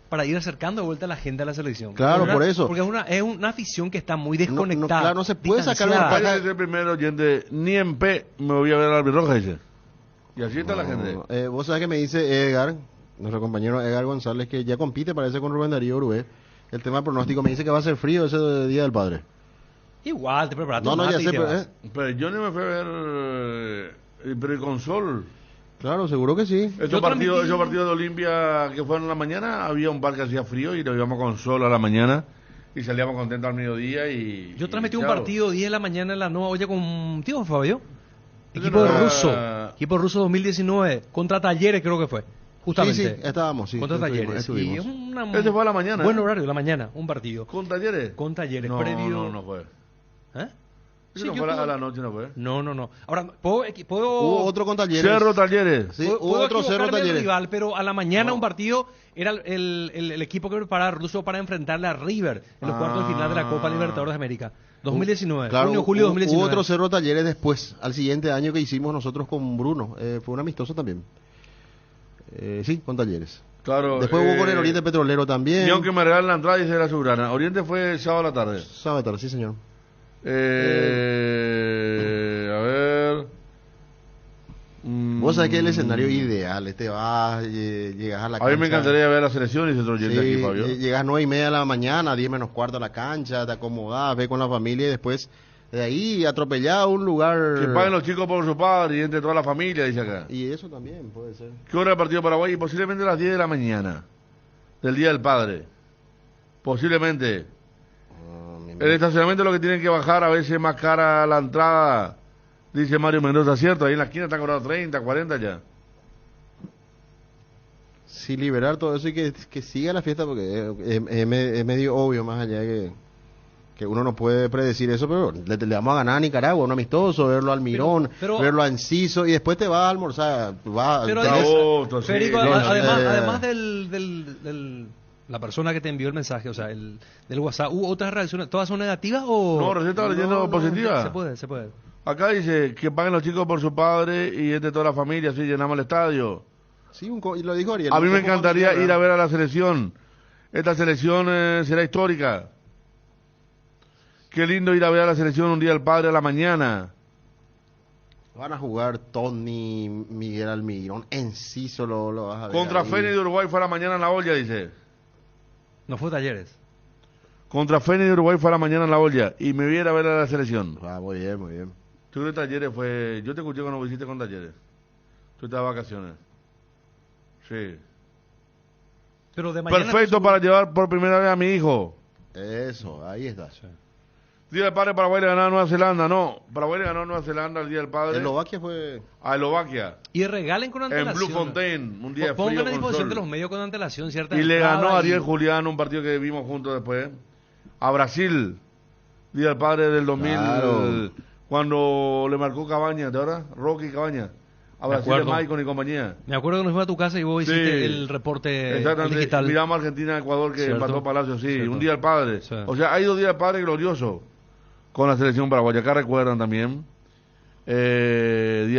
para ir acercando de vuelta a la gente a la selección. Claro, por eso. Porque es una afición que está muy desconectada. Claro, no se puede sacar una Vaya paja. desde el primer oyente, ni en P me voy a ver al albirroja, dice. Y así está la gente. Vos sabés que me dice Edgar, nuestro compañero Edgar González, que ya compite, parece, con Rubén Darío Urubé. El tema pronóstico me dice que va a ser frío ese Día del Padre. Igual, te preparas. No, ya sé, pero yo no me fui a ver pero y con sol. Claro, seguro que sí. Esos partidos de Olimpia que fueron en la mañana, había un par que hacía frío y lo íbamos con sol a la mañana y salíamos contentos al mediodía y... Yo transmití un chao. partido 10 de la mañana en la Nueva Olla con tío Fabio. Ese Equipo no de era- ruso. Equipo ruso 2019. Contra Talleres creo que fue. Justamente. Sí, estábamos, sí. Contra Talleres. Estuvimos. Y es una, Ese fue a la mañana. Buen horario, la mañana, un partido. ¿Con Talleres? Con Talleres, No, previo... no fue. ¿Eh? Eso Sí, no yo fue puedo- a la noche, no fue. No. Ahora, ¿puedo Hubo otro con Talleres. Cerro Talleres. Sí, puedo hubo otro Cerro equivocarme del Talleres. rival, pero a la mañana un partido era el equipo que preparaba Russo para enfrentarle a River en los cuartos de final de la Copa Libertadores de América. 2019, Claro, junio, julio 2019. hubo otro Cerro Talleres después, al siguiente año que hicimos nosotros con Bruno. Fue un amistoso también. Sí, con Talleres. Claro. Después hubo con el Oriente Petrolero también. Y aunque me regalen la entrada, dice la soberana. Oriente fue sábado a la tarde. Sábado tarde, sí, señor. A ver. Vos sabés que es el escenario ideal. Te vas, llegas a la A cancha. mí me encantaría ver la selección y se otro oyente Sí, aquí, Fabio. llegas 9:30 de la mañana, 10 menos cuarto a la cancha, te acomodás, ves con la familia y después de ahí atropellás a un lugar. Que paguen los chicos por su padre y entre toda la familia, dice acá. Y eso también puede ser. ¿Qué hora del partido de Paraguay? Posiblemente a las 10 de la mañana del Día del Padre. Posiblemente. El estacionamiento es lo que tienen que bajar, a veces más cara la entrada, dice Mario Mendoza, ¿cierto? Ahí en la esquina están cobrando 30, 40 ya. Sí, liberar todo eso y que siga la fiesta porque es medio obvio, más allá de que uno no puede predecir eso, pero le vamos a ganar a Nicaragua, un amistoso, verlo al Mirón, pero- verlo a Enciso y después te vas a almorzar. Pero Agosto, sí. Federico, No, además del la persona que te envió el mensaje, o sea, del WhatsApp, ¿hubo otras reacciones? ¿Todas son negativas o...? No, recién estaba leyendo positiva. Se puede. Acá dice que paguen los chicos por su padre y entre toda la familia, así llenamos el estadio. Sí, y lo dijo Ariel. A mí un me poco encantaría familiar, ir a ver a la selección. Esta selección será histórica. Qué lindo ir a ver a la selección un día del padre a la mañana. Van a jugar Tony, Miguel Almirón, Enciso lo vas a ver. Contra ahí. Fénix de Uruguay fue a la mañana en la olla, dice. No fue Talleres. Contra Fénix de Uruguay fue a la mañana en la olla. Y me viera a ver a la selección. Muy bien, muy bien. Tú crees que Talleres fue... Yo te escuché cuando visité con Talleres. Tú estabas de vacaciones. Sí. Pero de mañana... Perfecto para llevar por primera vez a mi hijo. Eso, ahí está. Día del Padre, Paraguay le ganó a Nueva Zelanda. No, Paraguay le ganó a Nueva Zelanda el Día del Padre. Eslovaquia fue... A Eslovaquia. Y regalen con antelación. En Bluefontaine, un día de Pongan frío a con disposición sol. de los medios con antelación, ¿cierta? Y le ganó entrada a Ariel y- Julián un partido que vimos juntos después. A Brasil, Día del Padre del 2000, Claro. cuando le marcó Cabañas, ¿de ahora? Rocky Cabañas. A Me Brasil, acuerdo. Maicon y compañía. Me acuerdo que nos fuimos a tu casa y vos hiciste Sí. el reporte Exactamente. digital. Miramos a Argentina, Ecuador, que Cierto. empató Palacio, sí. Cierto. Un Día del Padre. Sí. O sea, ha ido Día del Padre glorioso con la selección paraguaya. Acá recuerdan también. Día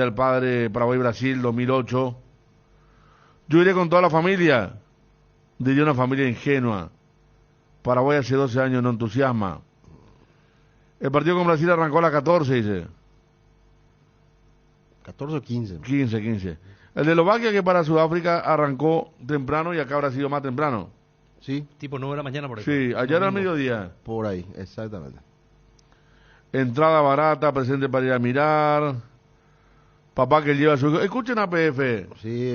del Padre Paraguay-Brasil 2008. Yo iré con toda la familia. Diría una familia ingenua. Paraguay hace 12 años no entusiasma. El partido con Brasil arrancó a las 14, dice. 14 o 15. 15. El de Eslovaquia, que para Sudáfrica arrancó temprano y acá habrá sido más temprano. Sí, Tipo 9 de la mañana por ahí. Sí, allá era al mediodía. por ahí, exactamente. Entrada barata, presente para ir a mirar. Papá que lleva a su hijo. Escuchen a PF. Sí,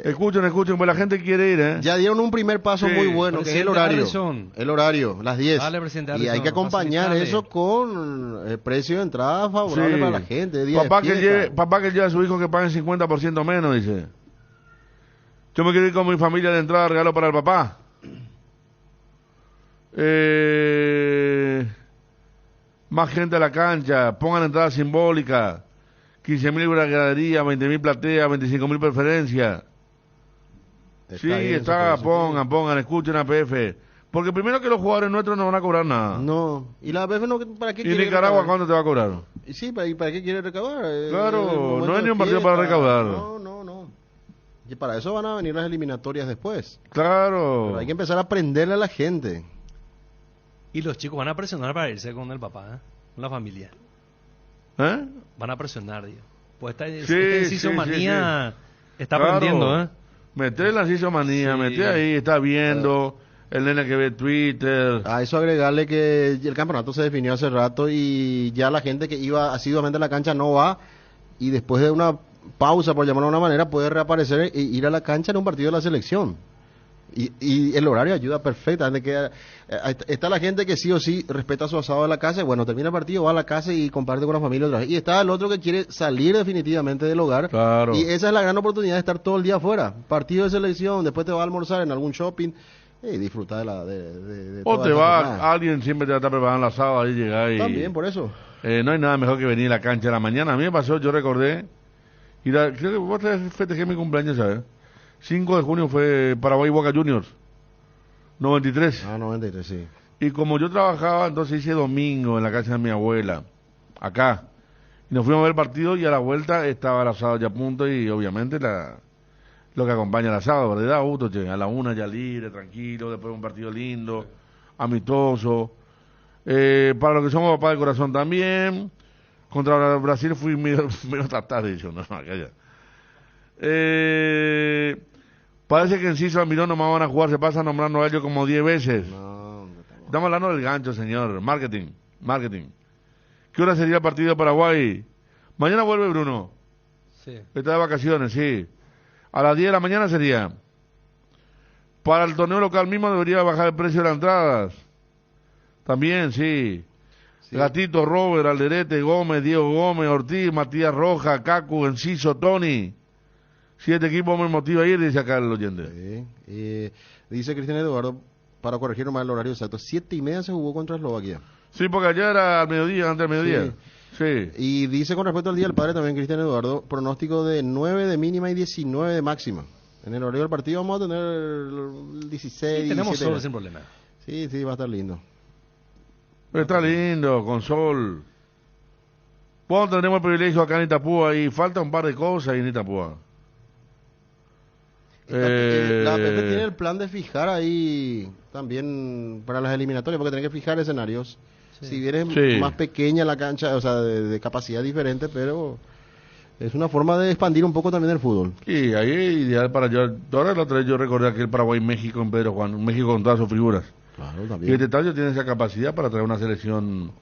Escuchen, pues la gente quiere ir, ¿eh? ya dieron un primer paso Sí. muy bueno, que es el Presidente horario. Harrison. El horario, las 10. Dale, presidente y hay Harrison, que acompañar facilitale. eso con precio de entrada favorable Sí. para la gente. Día Papá de que, fiesta. papá que lleva a su hijo que paguen 50% menos, dice. Yo me quiero ir con mi familia de entrada, regalo para el papá. Más gente a la cancha, pongan entrada simbólica. 15.000 euros de gradería, 20.000 platea, 25.000 preferencias. Sí, bien, está, eso, pongan, escuchen a PF. Porque primero que los jugadores nuestros no van a cobrar nada. No. ¿Y la APF no, para qué ¿Y quiere Nicaragua recaudar? cuándo te va a cobrar? Y sí, ¿y para qué quiere recaudar? Claro, no hay ni un partido para recaudar. No. Y para eso van a venir las eliminatorias después. Claro. Pero hay que empezar a aprenderle a la gente. Y los chicos van a presionar para irse con el papá, con la familia. ¿Eh? Van a presionar, digo. Pues esta Sí, decisiomanía sí. está Claro. aprendiendo, ¿eh? Meté la decisiomanía, Sí. meté ahí, está viendo, el nene que ve Twitter. A eso agregarle que el campeonato se definió hace rato y ya la gente que iba asiduamente a la cancha no va, y después de una pausa, por llamarlo de una manera, puede reaparecer e ir a la cancha en un partido de la selección. Y el horario ayuda perfectamente. Está la gente que sí o sí respeta su asado de la casa, y bueno, termina el partido, va a la casa y comparte con la familia otra vez. Y está el otro que quiere salir definitivamente del hogar. Claro. Y esa es la gran oportunidad de estar todo el día afuera. Partido de selección, después te va a almorzar en algún shopping y disfrutar de O toda te esa va, jornada. alguien siempre te va a estar preparando el asado, ahí llega y... También, por eso. No hay nada mejor que venir a la cancha a la mañana. A mí me pasó, yo recordé, creo que vos festejé mi cumpleaños, ¿sabes? 5 de junio fue Paraguay Boca Juniors, 93. 93, sí. Y como yo trabajaba, entonces hice domingo en la casa de mi abuela, acá. Y nos fuimos a ver el partido y a la vuelta estaba el asado ya a punto y obviamente lo que acompaña el asado, ¿verdad? Auto, che, a la 1 ya libre, tranquilo, después un partido lindo, amistoso. Para los que somos papás del corazón también. Contra Brasil fui medio tratado, dicho, no, calla. Parece que en Ciso Almirón nomás van a jugar, se pasa nombrando a ellos como 10 veces. Estamos hablando del gancho, señor. Marketing. ¿Qué hora sería el partido de Paraguay? Mañana vuelve Bruno. Sí. Está de vacaciones, sí. A las 10 de la mañana sería. Para el torneo local mismo debería bajar el precio de las entradas. También, sí. Gatito, Robert, Alderete, Gómez, Diego Gómez, Ortiz, Matías Roja, Cacu, Enciso, Tony. 7 equipos me motiva a ir, dice acá el oyente. Sí. Dice Cristian Eduardo, para corregir nomás el horario exacto, 7:30 se jugó contra Eslovaquia. Sí, porque ayer era al mediodía, antes del mediodía. Sí. Y dice con respecto al Día del Padre también Cristian Eduardo, pronóstico de 9 de mínima y 19 de máxima. En el horario del partido vamos a tener el 16, Sí, tenemos 17. sol sin problema. Sí, va a estar lindo. Está lindo, con sol. ¿Cuándo tenemos el privilegio acá en Itapúa? Y falta un par de cosas en Itapúa. La APF tiene el plan de fijar ahí también para las eliminatorias, porque tienen que fijar escenarios. Sí. Si bien es más pequeña la cancha, o sea, de capacidad diferente, pero es una forma de expandir un poco también el fútbol. Sí, ahí es ideal para yo. Ahora la otra vez yo recordé aquel Paraguay-México en Pedro Juan, México con todas sus figuras. Claro, Y también. este estadio tiene esa capacidad para traer una selección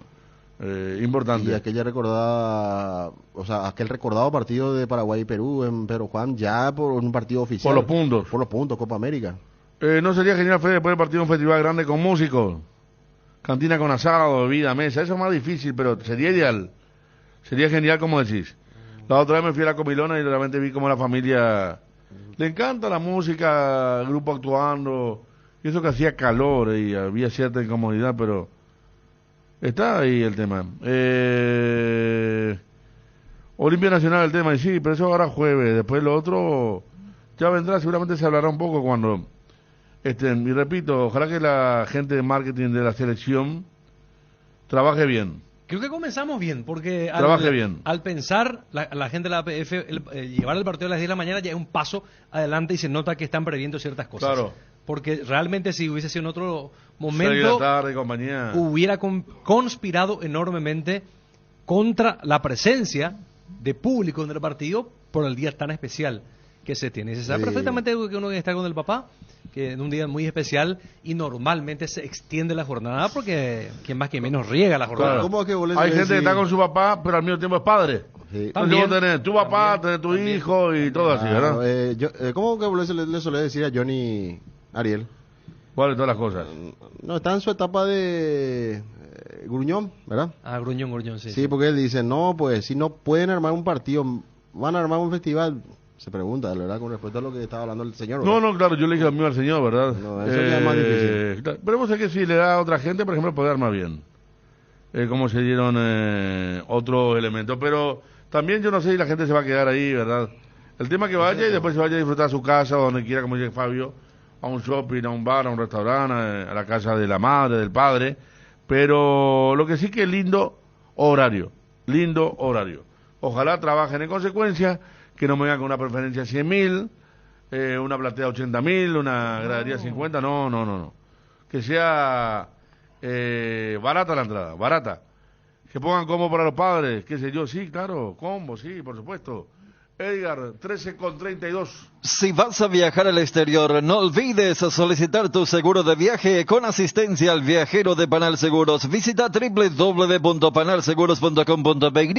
importante. Y aquella recordada, o sea, aquel recordado partido de Paraguay y Perú en Pedro Juan, ya por un partido oficial. Por los puntos. Por los puntos, Copa América. ¿No sería genial, Fede, después del partido un festival grande con músicos? Cantina con asado, bebida, mesa. Eso es más difícil, pero sería ideal. Sería genial, como decís. La otra vez me fui a la Comilona y realmente vi como la familia... Le encanta la música, el grupo actuando. Y eso que hacía calor y había cierta incomodidad, pero... Está ahí el tema. Olimpia Nacional el tema, y sí, pero eso ahora jueves. Después lo otro ya vendrá, seguramente se hablará un poco cuando... y repito, ojalá que la gente de marketing de la selección trabaje bien. Creo que comenzamos bien, porque Trabaje bien. al pensar la gente de la APF, llevar el partido a las 10 de la mañana ya es un paso adelante y se nota que están previendo ciertas cosas. Claro. Porque realmente si hubiese sido en otro 6 de la momento, tarde, compañía. hubiera conspirado enormemente contra la presencia de público en el partido por el día tan especial que se tiene. Se sabe Sí. perfectamente que uno está con el papá, que en un día muy especial y normalmente se extiende la jornada porque quien más que menos riega la jornada. Claro. ¿Cómo es que vos le Hay decís? gente que está con su papá, pero al mismo tiempo es padre. Sí. Entonces También. vos tenés tu papá, tenés tu hijo y todo así, Claro, ¿verdad? ¿Cómo que vos le solés decir a Johnny Ariel? ¿Cuáles todas las cosas? No, está en su etapa de gruñón, ¿verdad? Ah, gruñón, sí. Sí, porque él dice, no, pues si no pueden armar un partido, van a armar un festival. Se pregunta, ¿verdad? Con respecto a lo que estaba hablando el señor. No, ¿verdad? no, claro, yo le dije lo mismo al señor, ¿verdad? No, eso ya es más difícil. Claro, pero vos sabés que si le da a otra gente, por ejemplo, puede armar bien. Como se dieron otros elementos. Pero también yo no sé si la gente se va a quedar ahí, ¿verdad? El tema es que vaya y después se vaya a disfrutar a su casa o donde quiera, como dice Fabio, a un shopping, a un bar, a un restaurante, a la casa de la madre, del padre, pero lo que sí que es lindo horario. Ojalá trabajen en consecuencia, que no me vengan con una preferencia 100.000, una platea 80.000, una gradería 50, no. Que sea barata la entrada, barata. Que pongan combo para los padres, qué sé yo, sí, claro, combo, sí, por supuesto. Edgar, 13,32. Si vas a viajar al exterior, no olvides solicitar tu seguro de viaje con asistencia al viajero de Panal Seguros. Visita www.panalseguros.com.py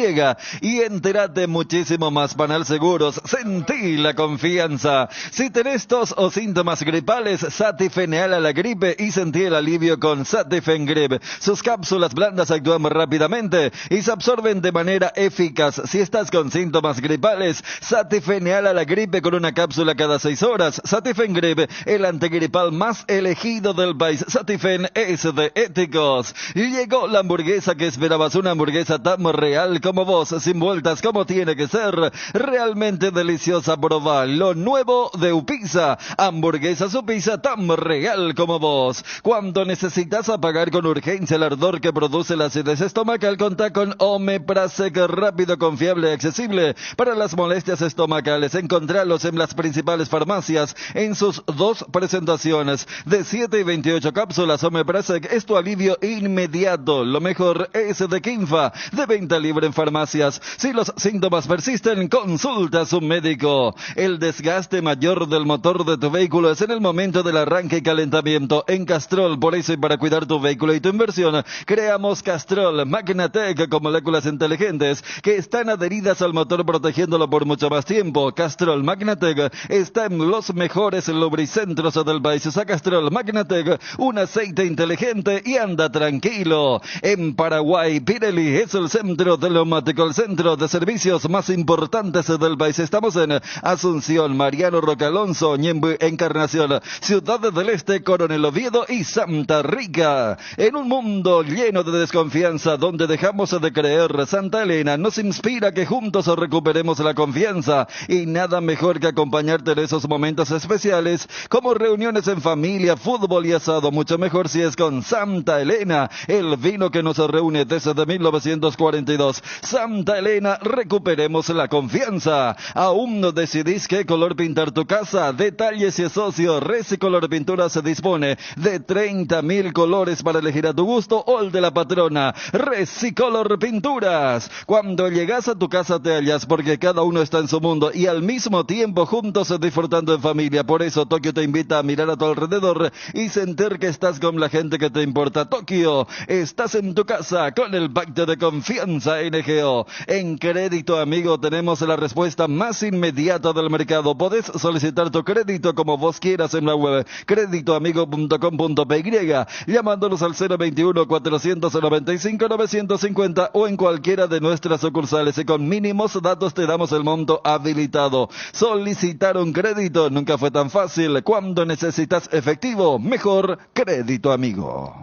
y entérate muchísimo más. Panal Seguros, sentí la confianza. Si tenés tos o síntomas gripales, Satifeneal a la gripe y sentí el alivio con Satifen Grip. Sus cápsulas blandas actúan rápidamente y se absorben de manera eficaz. Si estás con síntomas gripales, Satifeneal a la gripe con una cápsula cada 6 horas. Satifen Grip, el antigripal más elegido del país. Satifen es de éticos. Y llegó la hamburguesa que esperabas, una hamburguesa tan real como vos, sin vueltas, como tiene que ser. Realmente deliciosa, probá lo nuevo de Upisa. Hamburguesa Supisa tan real como vos. Cuando necesitas apagar con urgencia el ardor que produce la acidez estomacal, contá con Omeprazec, rápido, confiable y accesible para las molestias estomacales. Encontralos en las principales farmacias en sus 2 presentaciones de 7 y 28 cápsulas. Omeprazec es tu alivio inmediato. Lo mejor es de Kinfa, de venta libre en farmacias. Si los síntomas persisten, consulta a su médico. El desgaste mayor del motor de tu vehículo es en el momento del arranque y calentamiento. En Castrol, por eso y para cuidar tu vehículo y tu inversión, creamos Castrol Magnatec con moléculas inteligentes que están adheridas al motor, protegiéndolo por mucho más tiempo. Castrol Magnatec está en los mejores lubricentros del país. Usa Castrol Magnatec, un aceite inteligente y anda tranquilo. En Paraguay, Pirelli es el centro telemático, el centro de servicios más importantes del país. Estamos en Asunción, Mariano Roca Alonso, Ñemby, Encarnación, Ciudad del Este, Coronel Oviedo y Santa Rica. En un mundo lleno de desconfianza, donde dejamos de creer, Santa Elena nos inspira que juntos recuperemos la confianza, y nada mejor que acompañarte en esos momentos especiales como reuniones en familia, fútbol y asado. Mucho mejor si es con Santa Elena, el vino que nos reúne desde 1942. Santa Elena, recuperemos la confianza. ¿Aún no decidís qué color pintar tu casa? Detalles y Socio Resicolor Pintura se dispone de 30.000 colores para elegir a tu gusto o el de la patrona. Resicolor Pinturas. Cuando llegas a tu casa te hallas, porque cada uno está en su mundo y al mismo tiempo juntos disfrutando en familia. Por eso Tokio te invita a mirar a tu alrededor y sentir que estás con la gente que te importa. Tokio, estás en tu casa con el pacto de confianza NGO. En Crédito Amigo tenemos la respuesta más inmediata del mercado. Podés solicitar tu crédito como vos quieras en la web creditoamigo.com.py, llamándonos al 021-495-950 o en cualquiera de nuestras sucursales, y con mínimos datos te damos el monto habilitado. Solicitar un crédito nunca fue tan fácil. Cuando necesitas efectivo, mejor Crédito Amigo.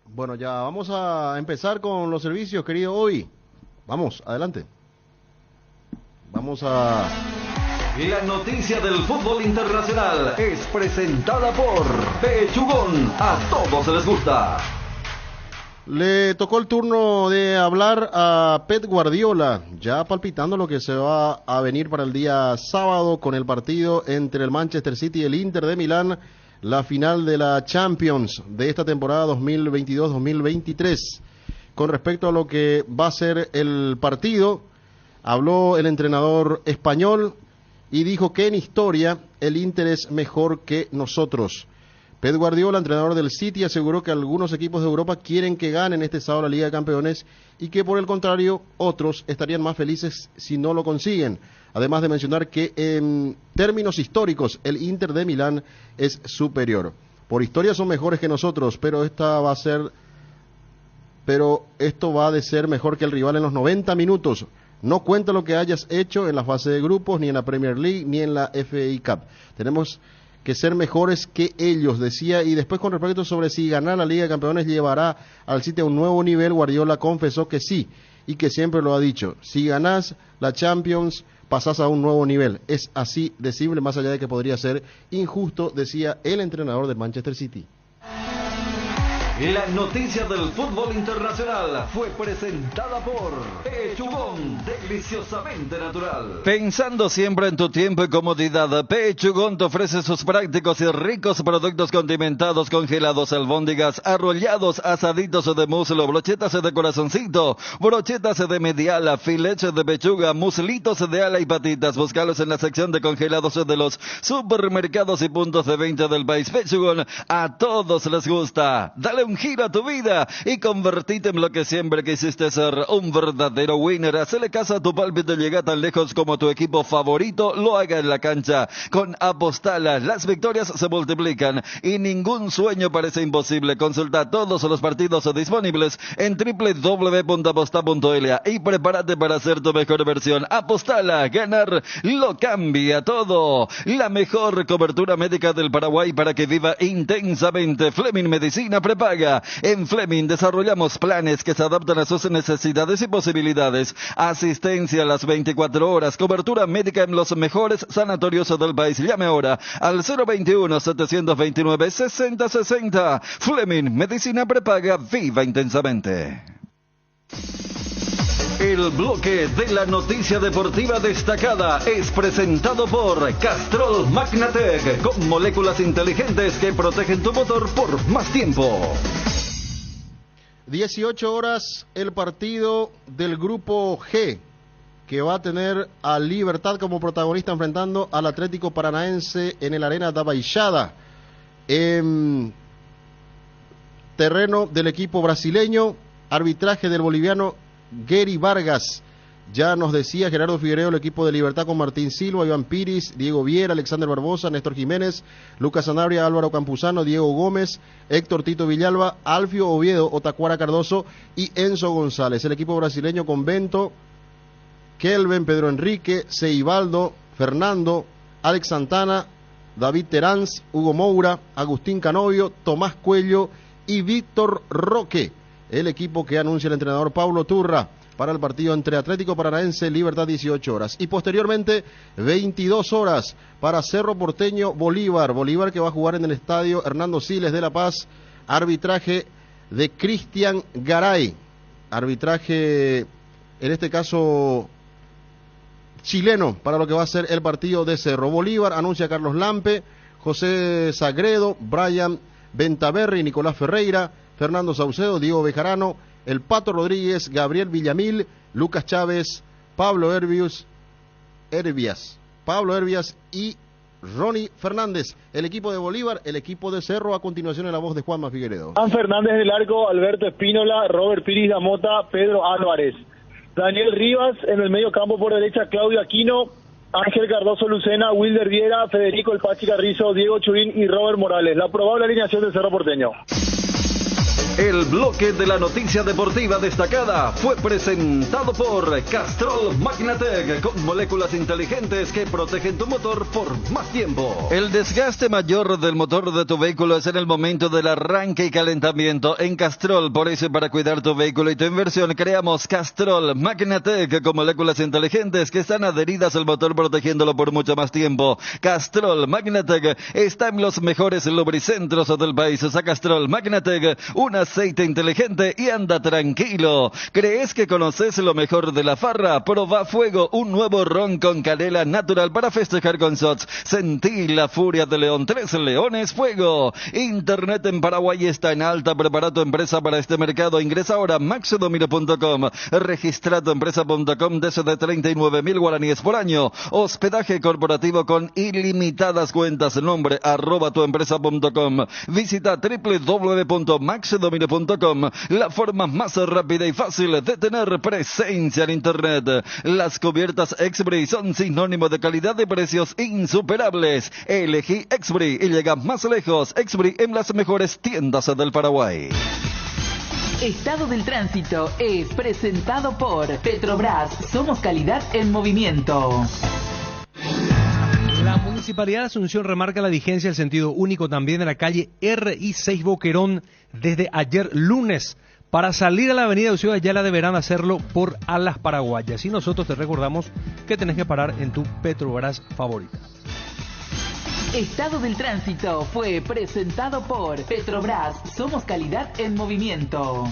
Bueno, ya vamos a empezar con los servicios, querido Hoy. Vamos, adelante. Vamos a... La noticia del fútbol internacional es presentada por Pechugón. A todos les gusta. Le tocó el turno de hablar a Pep Guardiola, ya palpitando lo que se va a venir para el día sábado con el partido entre el Manchester City y el Inter de Milán, la final de la Champions de esta temporada 2022-2023. Con respecto a lo que va a ser el partido, habló el entrenador español y dijo que en historia el Inter es mejor que nosotros. Pep Guardiola, entrenador del City, aseguró que algunos equipos de Europa quieren que ganen este sábado la Liga de Campeones y que por el contrario otros estarían más felices si no lo consiguen. Además de mencionar que en términos históricos el Inter de Milán es superior. Por historia son mejores que nosotros, pero esto va de ser mejor que el rival en los 90 minutos. No cuenta lo que hayas hecho en la fase de grupos, ni en la Premier League, ni en la FA Cup. Tenemos que ser mejores que ellos, decía. Y después, con respecto sobre si ganar la Liga de Campeones llevará al City a un nuevo nivel, Guardiola confesó que sí, y que siempre lo ha dicho, si ganás la Champions pasás a un nuevo nivel. Es así de simple, más allá de que podría ser injusto, decía el entrenador del Manchester City. La noticia del fútbol internacional fue presentada por Pechugón, deliciosamente natural. Pensando siempre en tu tiempo y comodidad, Pechugón te ofrece sus prácticos y ricos productos condimentados, congelados, albóndigas, arrollados, asaditos de muslo, brochetas de corazoncito, brochetas de mediala, filetes de pechuga, muslitos de ala y patitas. Búscalos en la sección de congelados de los supermercados y puntos de venta del país. Pechugón, a todos les gusta. Dale un giro a tu vida y convertite en lo que siempre quisiste ser, un verdadero winner. Hacele caso a tu pálpito y llega tan lejos como tu equipo favorito lo haga en la cancha. Con Apostala, las victorias se multiplican y ningún sueño parece imposible. Consulta todos los partidos disponibles en www.aposta.la y prepárate para hacer tu mejor versión. Apostala, ganar lo cambia todo. La mejor cobertura médica del Paraguay para que viva intensamente. Fleming Medicina prepaga. En Fleming desarrollamos planes que se adaptan a sus necesidades y posibilidades. Asistencia a las 24 horas, cobertura médica en los mejores sanatorios del país. Llame ahora al 021-729-6060. Fleming Medicina prepaga, viva intensamente. El bloque de la noticia deportiva destacada es presentado por Castrol Magnatec, con moléculas inteligentes que protegen tu motor por más tiempo. 18 horas, el partido del grupo G, que va a tener a Libertad como protagonista enfrentando al Atlético Paranaense en el Arena da Baixada. En terreno del equipo brasileño, arbitraje del boliviano Gary Vargas. Ya nos decía Gerardo Figueiredo, el equipo de Libertad con Martín Silva, Iván Piris, Diego Viera, Alexander Barbosa, Néstor Jiménez, Lucas Sanabria, Álvaro Campuzano, Diego Gómez, Héctor Tito Villalba, Alfio Oviedo, Otacuara Cardoso y Enzo González. El equipo brasileño con Bento, Kelvin, Pedro Enrique, Seibaldo, Fernando, Alex Santana, David Teráns, Hugo Moura, Agustín Canovio, Tomás Cuello y Víctor Roque. El equipo que anuncia el entrenador Paulo Turra para el partido entre Atlético Paranaense, Libertad, 18 horas. Y posteriormente, 22 horas para Cerro Porteño, Bolívar. Bolívar que va a jugar en el estadio Hernando Siles de La Paz. Arbitraje de Cristian Garay. Arbitraje, en este caso, chileno, para lo que va a ser el partido de Cerro. Bolívar anuncia a Carlos Lampe, José Sagredo, Brian Ventaverri, Nicolás Ferreira, Fernando Saucedo, Diego Bejarano, el Pato Rodríguez, Gabriel Villamil, Lucas Chávez, Pablo Herbias y Ronnie Fernández. El equipo de Bolívar, el equipo de Cerro, a continuación en la voz de Juanma Figueiredo. Juan Fernández en el arco, Alberto Espínola, Robert Piris Damota, Pedro Álvarez. Daniel Rivas en el medio campo por derecha, Claudio Aquino, Ángel Cardoso Lucena, Wilder Viera, Federico El Pachi Carrizo, Diego Churín y Robert Morales. La probable alineación de Cerro Porteño. El bloque de la noticia deportiva destacada fue presentado por Castrol Magnatec, con moléculas inteligentes que protegen tu motor por más tiempo. El desgaste mayor del motor de tu vehículo es en el momento del arranque y calentamiento. En Castrol, por eso, para cuidar tu vehículo y tu inversión, creamos Castrol Magnatec con moléculas inteligentes que están adheridas al motor protegiéndolo por mucho más tiempo. Castrol Magnatec está en los mejores lubricentros del país. Usa Castrol Magnatec, un aceite inteligente y anda tranquilo. ¿Crees que conoces lo mejor de la farra? Proba Fuego, un nuevo ron con canela natural para festejar con shots. Sentí la furia de León. 3 Leones Fuego. Internet en Paraguay está en alta. Prepara tu empresa para este mercado. Ingresa ahora a maxedomino.com. Registra tu empresa.com desde 39.000 guaraníes por año. Hospedaje corporativo con ilimitadas cuentas. Nombre @tuempresa.com. Visita www.maxedomino.com, la forma más rápida y fácil de tener presencia en Internet. Las cubiertas Exbri son sinónimo de calidad y precios insuperables. Elegí Exbri y llega más lejos. Exbri en las mejores tiendas del Paraguay. Estado del tránsito es presentado por Petrobras. Somos calidad en movimiento. La Municipalidad de Asunción remarca la vigencia del sentido único también de la calle RI6 Boquerón desde ayer lunes Para salir a la avenida Eusebio Ayala deberán hacerlo por Alas Paraguayas. Y nosotros te recordamos que tenés que parar en tu Petrobras favorita. Estado del Tránsito fue presentado por Petrobras. Somos calidad en movimiento.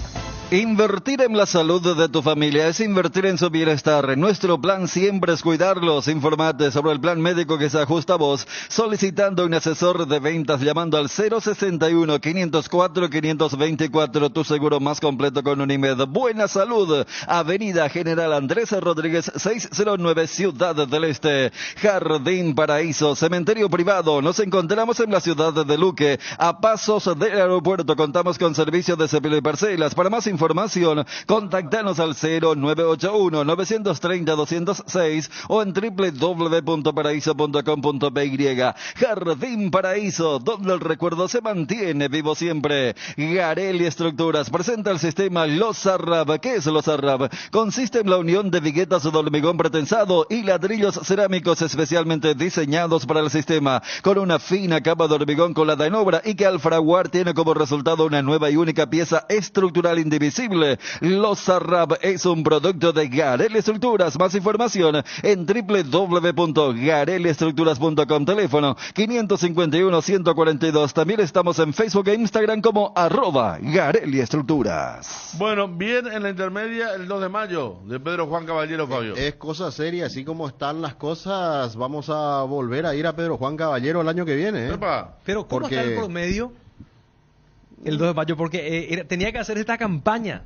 Invertir en la salud de tu familia es invertir en su bienestar. Nuestro plan siempre es cuidarlos. Informate sobre el plan médico que se ajusta a vos solicitando un asesor de ventas llamando al 061-504-524. Tu seguro más completo con Unimed. Buena Salud. Avenida General Andrés Rodríguez 609 Ciudad del Este. Jardín Paraíso. Cementerio privado. Nos encontramos en la ciudad de Luque. A pasos del aeropuerto. Contamos con servicio de cepillo y parcelas. Para más información, contactanos al 0981-930-206 o en www.paraíso.com.py. Jardín Paraíso, donde el recuerdo se mantiene vivo siempre. Garelli Estructuras presenta el sistema Lozarrab. ¿Qué es Lozarrab? Consiste en la unión de viguetas de hormigón pretensado y ladrillos cerámicos especialmente diseñados para el sistema, con una fina capa de hormigón colada en obra y que al fraguar tiene como resultado una nueva y única pieza estructural indivisible. Lozarrab es un producto de Garelli Estructuras. Más información en www.garelliestructuras.com. Teléfono 551-142. También estamos en Facebook e Instagram como @Garelli Estructuras. Bueno, bien en la intermedia el 2 de mayo de Pedro Juan Caballero, Fabio. Es cosa seria, así como están las cosas, vamos a volver a ir a Pedro Juan Caballero el año que viene. Pero ¿cómo está el promedio? El 2 de mayo, porque tenía que hacer esta campaña,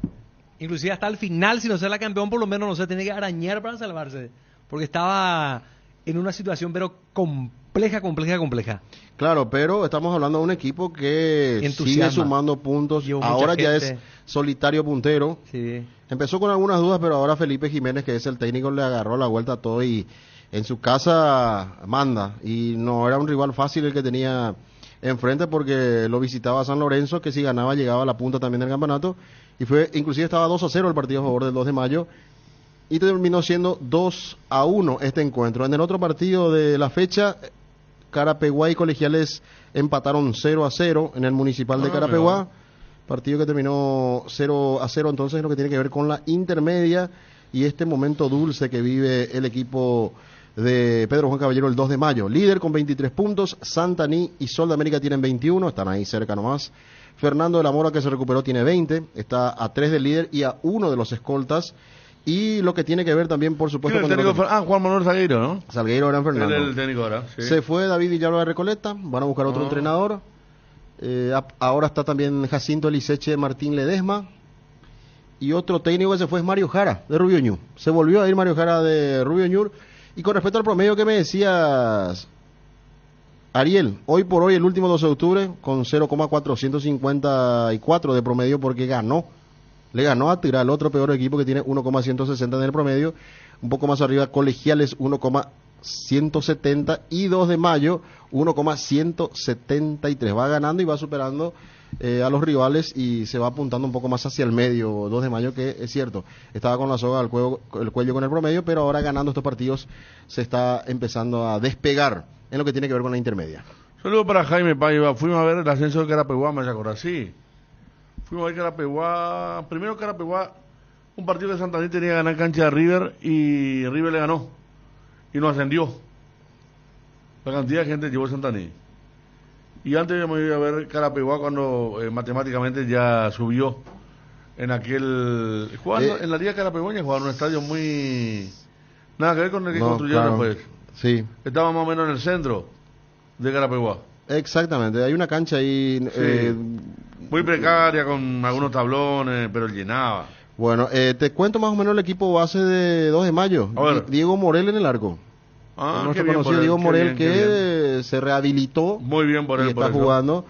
inclusive hasta el final, si no sea la campeón, por lo menos, no sé, tenía que arañar para salvarse, porque estaba en una situación, pero compleja. Claro, pero estamos hablando de un equipo que sigue sumando puntos, ahora ya es solitario puntero. Sí. Empezó con algunas dudas, pero ahora Felipe Jiménez, que es el técnico, le agarró la vuelta a todo y en su casa manda, y no era un rival fácil el que tenía enfrente, porque lo visitaba San Lorenzo, que si ganaba llegaba a la punta también del campeonato, y inclusive estaba 2-0 el partido a favor del 2 de mayo, y terminó siendo 2-1 este encuentro. En el otro partido de la fecha, Carapeguá y Colegiales empataron 0-0 en el Municipal de Carapeguá, partido que terminó 0-0, entonces es lo que tiene que ver con la intermedia, y este momento dulce que vive el equipo de Pedro Juan Caballero el 2 de mayo. Líder con 23 puntos, Santaní y Sol de América tienen 21, están ahí cerca nomás. Fernando de la Mora, que se recuperó, tiene 20, está a 3 del líder y a 1 de los escoltas. Y lo que tiene que ver también, por supuesto, con Juan Manuel Salgueiro, ¿no? Salgueiro era Fernando. El técnico ahora, sí. Se fue David Villalba de Recoleta, van a buscar otro entrenador. Ahora está también Jacinto Eliseche Martín Ledesma. Y otro técnico que se fue es Mario Jara, de Rubio Ñu. Se volvió a ir Mario Jara de Rubio Ñu. Y con respecto al promedio que me decías, Ariel, hoy por hoy, el último 12 de octubre, con 0,454 de promedio, porque le ganó a Tiral, otro peor equipo que tiene 1,160 en el promedio, un poco más arriba Colegiales 1,170 y 2 de mayo 1,173. Va ganando y va superando a los rivales y se va apuntando un poco más hacia el medio. 2 de mayo, que es cierto, estaba con la soga al cuello con el promedio, pero ahora ganando estos partidos se está empezando a despegar en lo que tiene que ver con la intermedia. Saludos para Jaime Paiva. Fuimos a ver el ascenso de Carapeguá, me acuerdo, sí. Fuimos a ver Carapeguá. Primero Carapeguá, un partido que Santander tenía que ganar cancha de River y River le ganó y no ascendió. La cantidad de gente llevó Santander. Y antes yo me iba a ver Carapeguá cuando matemáticamente ya subió en aquel... en la Liga Carapegueña jugaban en un estadio muy... Nada que ver con el que construyeron, pues. Sí. Estaba más o menos en el centro de Carapeguá. Exactamente, hay una cancha ahí... Sí. Muy precaria, con algunos tablones, pero llenaba. Bueno, te cuento más o menos el equipo base de 2 de mayo. Diego Morel en el arco. Nuestro conocido Diego Morel, que se rehabilitó. Muy bien por él, y está jugando.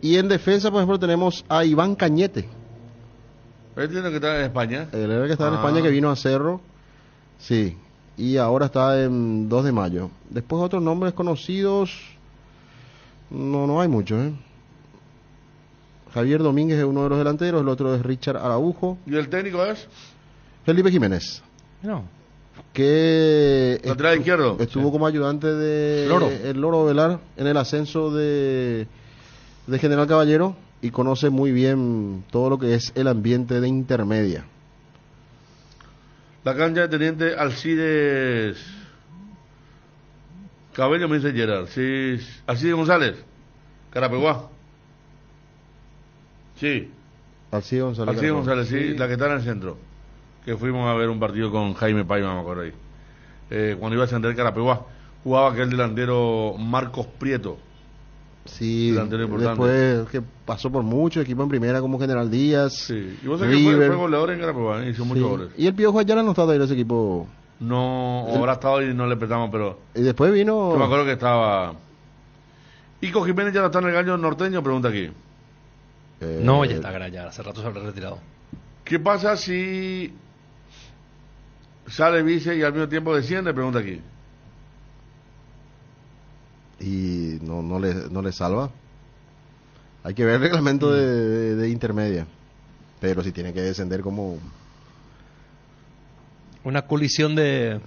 Y en defensa, por ejemplo, tenemos a Iván Cañete. Él tiene que estar en España. Él era el que estaba en España, que vino a Cerro. Sí. Y ahora está en 2 de mayo. Después otros nombres conocidos. No hay muchos, Javier Domínguez es uno de los delanteros, el otro es Richard Araujo. ¿Y el técnico es? Felipe Jiménez. No. Que lateral izquierdo. Estuvo como ayudante de el Loro Velar en el ascenso de General Caballero. y conoce muy bien todo lo que es el ambiente de intermedia. La cancha de Teniente Alcides Cabello, me dice Gerard. Sí, Alcides González, Carapeguá. Sí. Alcides González. Alcides González, sí, la que está en el centro. Que fuimos a ver un partido con Jaime Paiva, me acuerdo ahí. Cuando iba a ascender Carapeguá, jugaba aquel delantero Marcos Prieto. Sí, delantero importante. Después que pasó por muchos equipos en primera como General Díaz. Sí, y vos sabés que fue goleador en Carapeguá, hizo muchos goles. Y el Piojo Ayala no estaba ahí en ese equipo. No, ahora estado y no le prestamos, pero... Y después vino... Yo me acuerdo que estaba... ¿Ico Jiménez ya no está en el Gallo Norteño? Pregunta aquí. No, ya está, ya hace rato se habrá retirado. ¿Qué pasa si sale vice y al mismo tiempo desciende? Pregunta aquí. Y no le salva. Hay que ver el reglamento de intermedia. Pero si tiene que descender como... Una colisión de...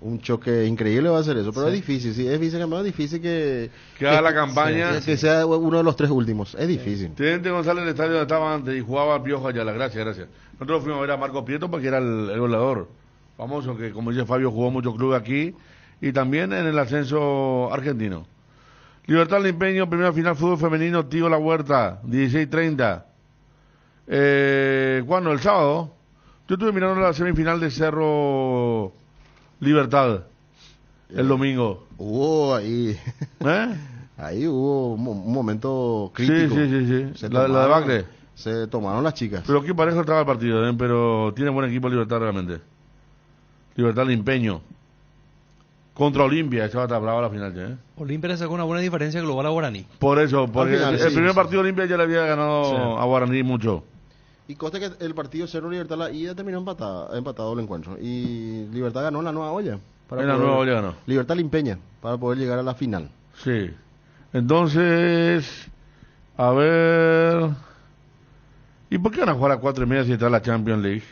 Un choque increíble va a ser eso, pero es difícil, sí, es difícil que haga la campaña, que sea uno de los 3 últimos, es difícil. Teniente González, el estadio donde estaba antes y jugaba al Piojo Ayala, gracias. Nosotros fuimos a ver a Marcos Prieto porque era el goleador famoso, que como dice Fabio, jugó muchos clubes aquí y también en el ascenso argentino. Libertad Limpeño, primera final fútbol femenino, Tío La Huerta, 16:30. ¿Cuándo? ¿El sábado? Yo estuve mirando la semifinal de Cerro Libertad el domingo. Hubo ahí. Ahí hubo un momento crítico. Sí. La de Bacle. Se tomaron las chicas. Pero qué parejo estaba el partido, pero tiene buen equipo Libertad realmente. Libertad Limpeño. Contra Olimpia, esa va a estar brava la final. Olimpia le sacó una buena diferencia global a Guaraní. Por eso, porque final, el primer partido Olimpia ya le había ganado a Guaraní mucho. Y consta que el partido Cerro Libertad, la ida terminó empatado el encuentro. Y Libertad ganó en la nueva olla. Nueva olla ganó. Libertad Limpeña, para poder llegar a la final. Sí. Entonces, a ver... ¿Y por qué van a jugar a las 4:30 si está la Champions League?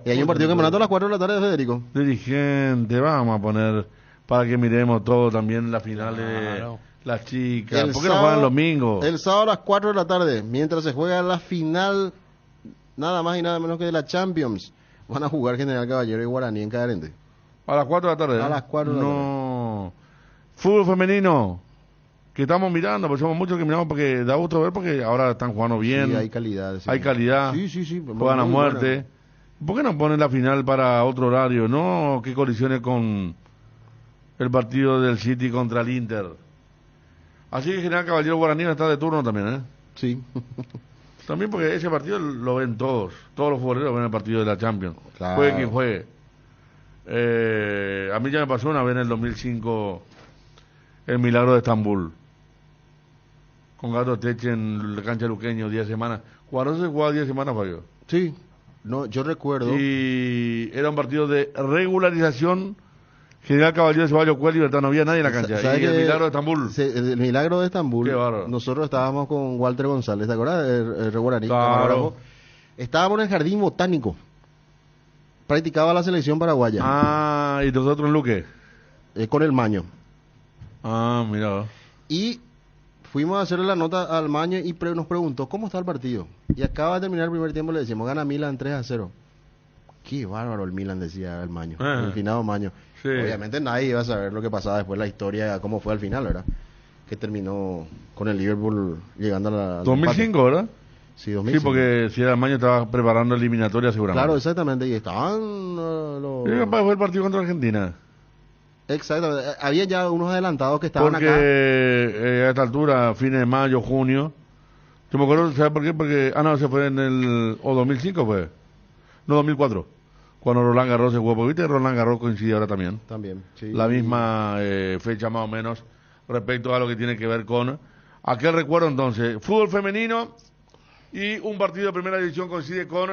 Y hay un partido que campeonato a las 4 de la tarde, Federico. Dirigente, vamos a poner para que miremos todo también la final de las chicas. ¿Por qué no juegan el domingo? El sábado a las 4 de la tarde, mientras se juega la final, nada más y nada menos que de la Champions, van a jugar General Caballero y Guaraní en Caderente. A las 4 de la tarde. A las 4 de la tarde. No. Fútbol femenino, que estamos mirando, pues somos muchos que miramos porque da gusto ver, porque ahora están jugando bien. Sí, hay calidad. Sí. Hay calidad. Sí. Juegan a muerte. Buena. ¿Por qué no ponen la final para otro horario? No, que colisiones con el partido del City contra el Inter. Así que General Caballero Guaraní está de turno también, Sí. También porque ese partido lo ven todos los futboleros ven el partido de la Champions. Claro. Juegue quien juegue. A mí ya me pasó una vez en el 2005 el Milagro de Estambul. Con Gato Teche en la cancha luqueño, 10 semanas. ¿Cuándo se jugaba 10 semanas, Fabio? Sí. No, yo recuerdo. Y era un partido de regularización. General Caballero de Ceballos Cuel, Libertad, no había nadie en la cancha. Y el Milagro de Estambul. El Milagro de Estambul. Qué bárbaro. Nosotros estábamos con Walter González, ¿te acuerdas? El Guaraní. Claro. Estábamos en el Jardín Botánico. Practicaba la selección paraguaya. ¿Y nosotros en Luque? Con el Maño. Mira. Y fuimos a hacerle la nota al Maño y nos preguntó cómo está el partido. Y acaba de terminar el primer tiempo, le decimos, gana Milan 3-0. Qué bárbaro el Milan, decía el Maño, el finado Maño. Sí. Obviamente nadie iba a saber lo que pasaba después, la historia, cómo fue al final, ¿verdad? Que terminó con el Liverpool llegando a la... 2005, ¿verdad? Sí, 2005. Sí, porque si el Maño estaba preparando eliminatoria seguramente. Claro, exactamente, y estaban... fue el partido contra Argentina. Exactamente, había ya unos adelantados que estaban porque, acá. Porque a esta altura, fines de mayo, junio, yo me acuerdo, ¿sabes por qué? Porque, se fue en el... ¿O 2005 fue? No, 2004. Cuando Roland Garros se jugó, porque viste, Roland Garros coincide ahora también. También, sí. La misma fecha más o menos respecto a lo que tiene que ver con aquel recuerdo entonces. Fútbol femenino y un partido de primera división coincide con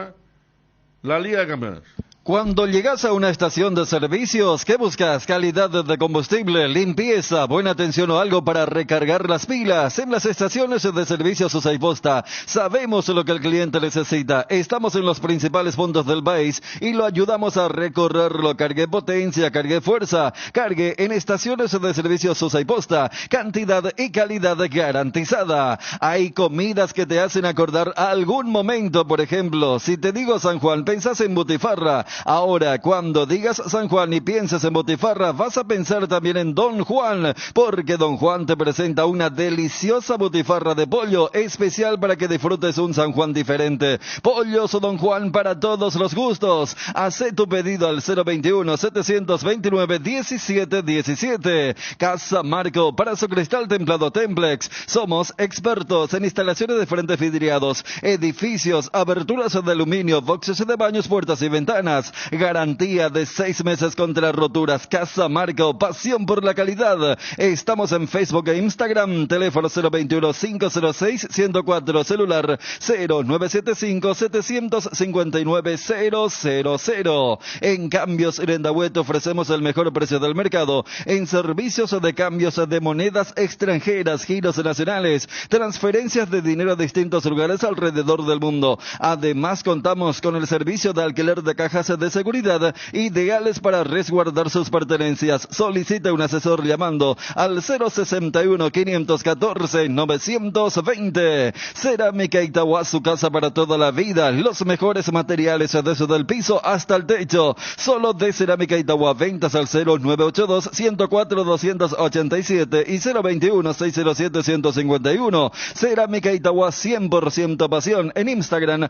la Liga de Campeones. Cuando llegas a una estación de servicios, ¿qué buscas? Calidad de combustible, limpieza, buena atención o algo para recargar las pilas. En las estaciones de servicios Usaiposta sabemos lo que el cliente necesita. Estamos en los principales puntos del país y lo ayudamos a recorrerlo. Cargue potencia, cargue fuerza, cargue en estaciones de servicios Usaiposta. Cantidad y calidad garantizada. Hay comidas que te hacen acordar a algún momento. Por ejemplo, si te digo San Juan, pensás en butifarra. Ahora, cuando digas San Juan y pienses en butifarra, vas a pensar también en Don Juan, porque Don Juan te presenta una deliciosa butifarra de pollo especial para que disfrutes un San Juan diferente. Pollos Don Juan para todos los gustos. Hacé tu pedido al 021-729-1717. Casa Marco, para su cristal templado Templex. Somos expertos en instalaciones de frentes vidriados, edificios, aberturas de aluminio, boxes de baños, puertas y ventanas. Garantía de 6 meses contra roturas. Casa Marco, pasión por la calidad. Estamos en Facebook e Instagram. Teléfono 021-506-104. Celular 0975-759-000. En Cambios Irendahuet ofrecemos el mejor precio del mercado. En servicios de cambios de monedas extranjeras, giros nacionales, transferencias de dinero a distintos lugares alrededor del mundo. Además, contamos con el servicio de alquiler de cajas de seguridad ideales para resguardar sus pertenencias. Solicita un asesor llamando al 061-514-920. Cerámica Itagua, su casa para toda la vida. Los mejores materiales desde el piso hasta el techo. Solo de Cerámica Itagua. Ventas al 0982-104-287 y 021-607-151. Cerámica Itagua, 100% pasión. En Instagram,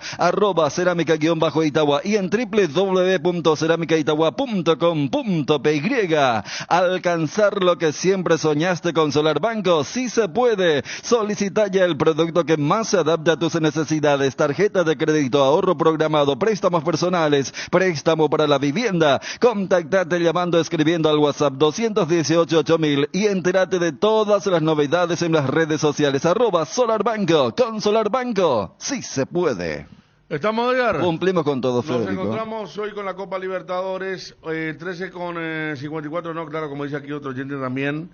@cerámica_Itagua y en www.ceramicaitagua.com.py. Alcanzar lo que siempre soñaste con Solar Banco, sí se puede. Solicita ya el producto que más se adapte a tus necesidades. Tarjeta de crédito, ahorro programado, préstamos personales, préstamo para la vivienda. Contactate llamando, escribiendo al WhatsApp 218-8000 y entérate de todas las novedades en las redes sociales. @Solar Banco. Con Solar Banco, sí se puede. ¿Estamos, Edgar? Cumplimos con todo, Nos Federico. encontramos hoy con la Copa Libertadores, 13:54, no, claro, como dice aquí otro oyente también,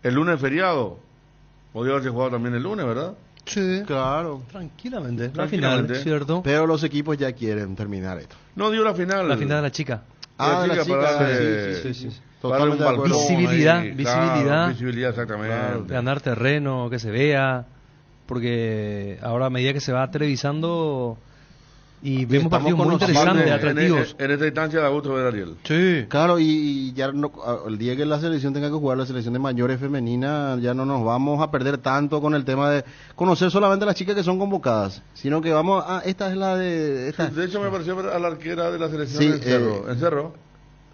el lunes feriado. Podría haberse jugado también el lunes, ¿verdad? Sí, claro. Tranquilamente. La Tranquilamente. final, ¿cierto? Pero los equipos ya quieren terminar esto. No dio la final. La final de la chica. Ah, de la chica, para darle- sí. para darle Totalmente de un acuerdo. balcón Visibilidad, ahí, visibilidad. claro, visibilidad, exactamente. Ganar terreno, que se vea. Porque ahora a medida que se va televisando y vemos estamos partidos muy conociendo- interesantes, Aparte, atractivos. En esta instancia da gusto ver a Ariel. Sí. Claro, y ya no, el día que la selección tenga que jugar, la selección de mayores femenina, ya no nos vamos a perder tanto con el tema de conocer solamente a las chicas que son convocadas, sino que vamos a, esta es la de... Esta. De hecho, me pareció ver a la arquera de la selección Sí, en Cerro. ¿En Cerro?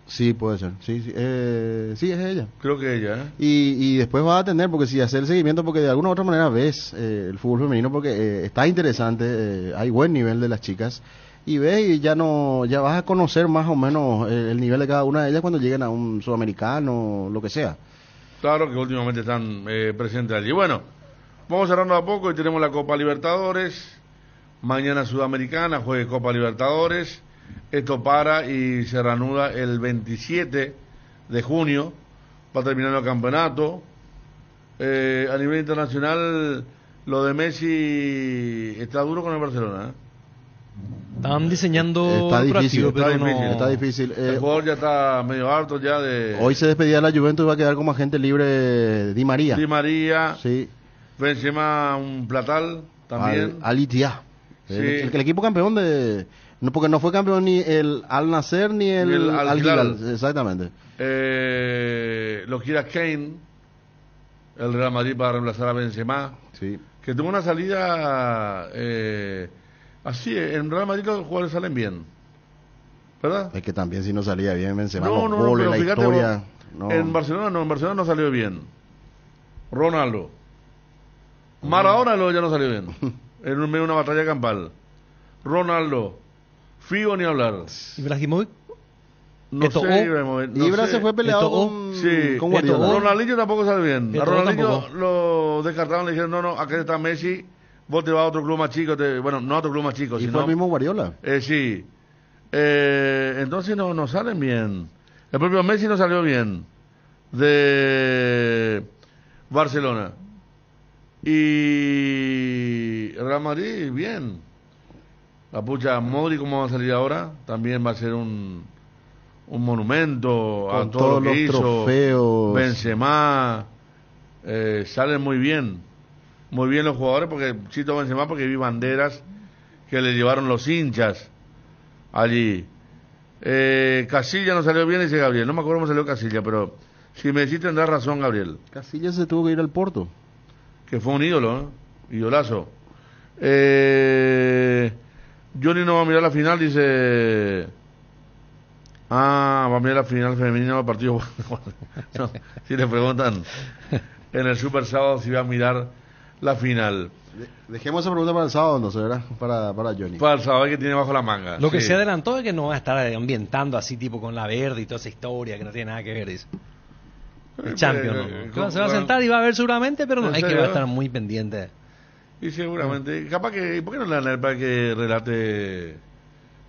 Sí, puede ser, sí, sí, es ella. Creo que ella, ¿eh? Y después vas a tener, porque si hacer el seguimiento, porque de alguna u otra manera ves el fútbol femenino, porque está interesante, hay buen nivel de las chicas, y ves y ya vas a conocer más o menos el nivel de cada una de ellas cuando lleguen a un sudamericano, lo que sea. Claro que últimamente están presentes allí. Bueno, vamos cerrando a poco y tenemos la Copa Libertadores. Mañana Sudamericana, juegue Copa Libertadores. Esto para y se reanuda el 27 de junio. Va a terminar el campeonato. A nivel internacional, lo de Messi está duro con el Barcelona, ¿eh? Están diseñando Está difícil, operativo, pero está difícil. El jugador ya está medio harto ya de... Hoy se despedía la Juventus y va a quedar como agente libre Di María. Di María, Sí, Benzema un platal también. Al Ittihad. Sí. El equipo campeón de... No, porque no fue campeón ni el Al Nassr ni el Al Hilal. Exactamente. Lo quiera Kane, el Real Madrid para reemplazar a Benzema, Sí. que tuvo una salida así. En Real Madrid los jugadores salen bien, ¿verdad? Es que también si no salía bien Benzema, No, los no, goles, pero la fíjate historia. vos, No. en Barcelona no salió bien. Ronaldo, Maradona ya no salió bien, en medio de una batalla campal. Ronaldo, Figo ni hablar. Ibrahimovic. No Eto'o. sé, Ibrahimovic, no Ibra sé. se fue peleado Eto'o. con, Sí, con Guardiola. Eto'o. Ronaldinho tampoco sale bien. A Eto'o Ronaldinho tampoco. lo descartaron, le dijeron, no, acá está Messi, vos te vas a otro club más chico, bueno, no a otro club más chico, Y sino... fue el mismo Guardiola. Sí, Entonces no salen bien. El propio Messi no salió bien de Barcelona. Y Real Madrid, bien. La pucha, Modric, ¿cómo va a salir ahora? También va a ser un monumento Con a todo lo que todos los hizo. trofeos. Benzema, salen muy bien los jugadores, porque cito Benzema porque vi banderas que le llevaron los hinchas allí. Casillas no salió bien, dice Gabriel. No me acuerdo cómo salió Casillas, pero si me decís tendrás razón, Gabriel. Casillas se tuvo que ir al Porto. Que fue un ídolo, ¿no? Idolazo. Johnny no va a mirar la final, dice... va a mirar la final femenina del partido. No, si le preguntan en el Super Sábado si va a mirar la final. Dejemos esa pregunta para el sábado, entonces, ¿verdad? Para Johnny. Para el sábado que tiene bajo la manga. Lo que sí. se adelantó es que no va a estar ambientando así tipo con la verde y toda esa historia que no tiene nada que ver eso. El Champions, ¿no? Se va a sentar y va a ver seguramente, pero no hay que va a estar muy pendiente. Y seguramente, capaz que, ¿por qué no le dan a él para que relate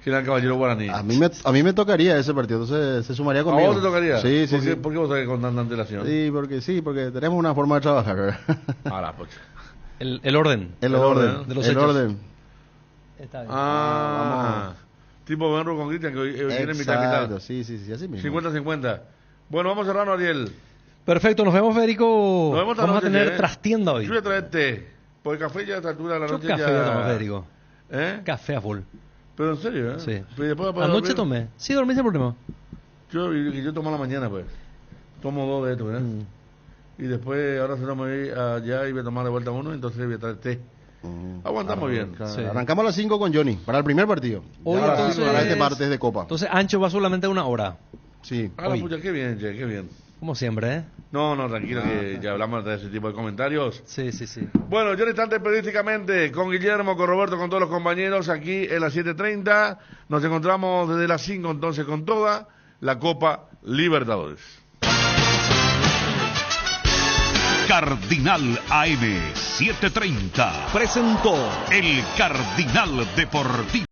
General Caballero Guaraní? A mí me tocaría ese partido, entonces se sumaría conmigo. ¿A vos te tocaría? Sí. ¿Por qué vos sabés con tanta antelación? Sí, porque tenemos una forma de trabajar. A la pocha. El orden. El orden de los el hechos. orden. Está bien. Vamos. Tipo Benro con Cristian, que hoy viene mitad. Sí, así mismo. 50-50. Bueno, vamos cerrando, Ariel. Perfecto, nos vemos, Federico. Nos vemos esta Vamos noche, a tener trastienda hoy. Yo voy a traer té, porque café ya a esta altura de la noche café ya... tomo, Federico. Café a full. Pero en serio, Sí. Pero después para Anoche dormir, tomé. Sí, dormí sin problema. Yo tomo a la mañana, pues. Tomo 2 de estos, ¿verdad? Y después, ahora se toma allá y voy a tomar de vuelta uno, entonces voy a traer té. Aguantamos bien. Sí. Arrancamos a las 5 con Johnny, para el primer partido. Hoy Ya, entonces... para este martes de Copa. Entonces, Ancho va solamente una hora. Sí. Ah, la pucha, qué bien, che, qué bien. Como siempre, ¿eh? No, tranquilo, que ya hablamos de ese tipo de comentarios. Sí. Bueno, yo instante periodísticamente con Guillermo, con Roberto, con todos los compañeros aquí en las 7:30. Nos encontramos desde las 5 entonces con toda la Copa Libertadores. Cardinal AM 730 presentó el Cardinal Deportivo.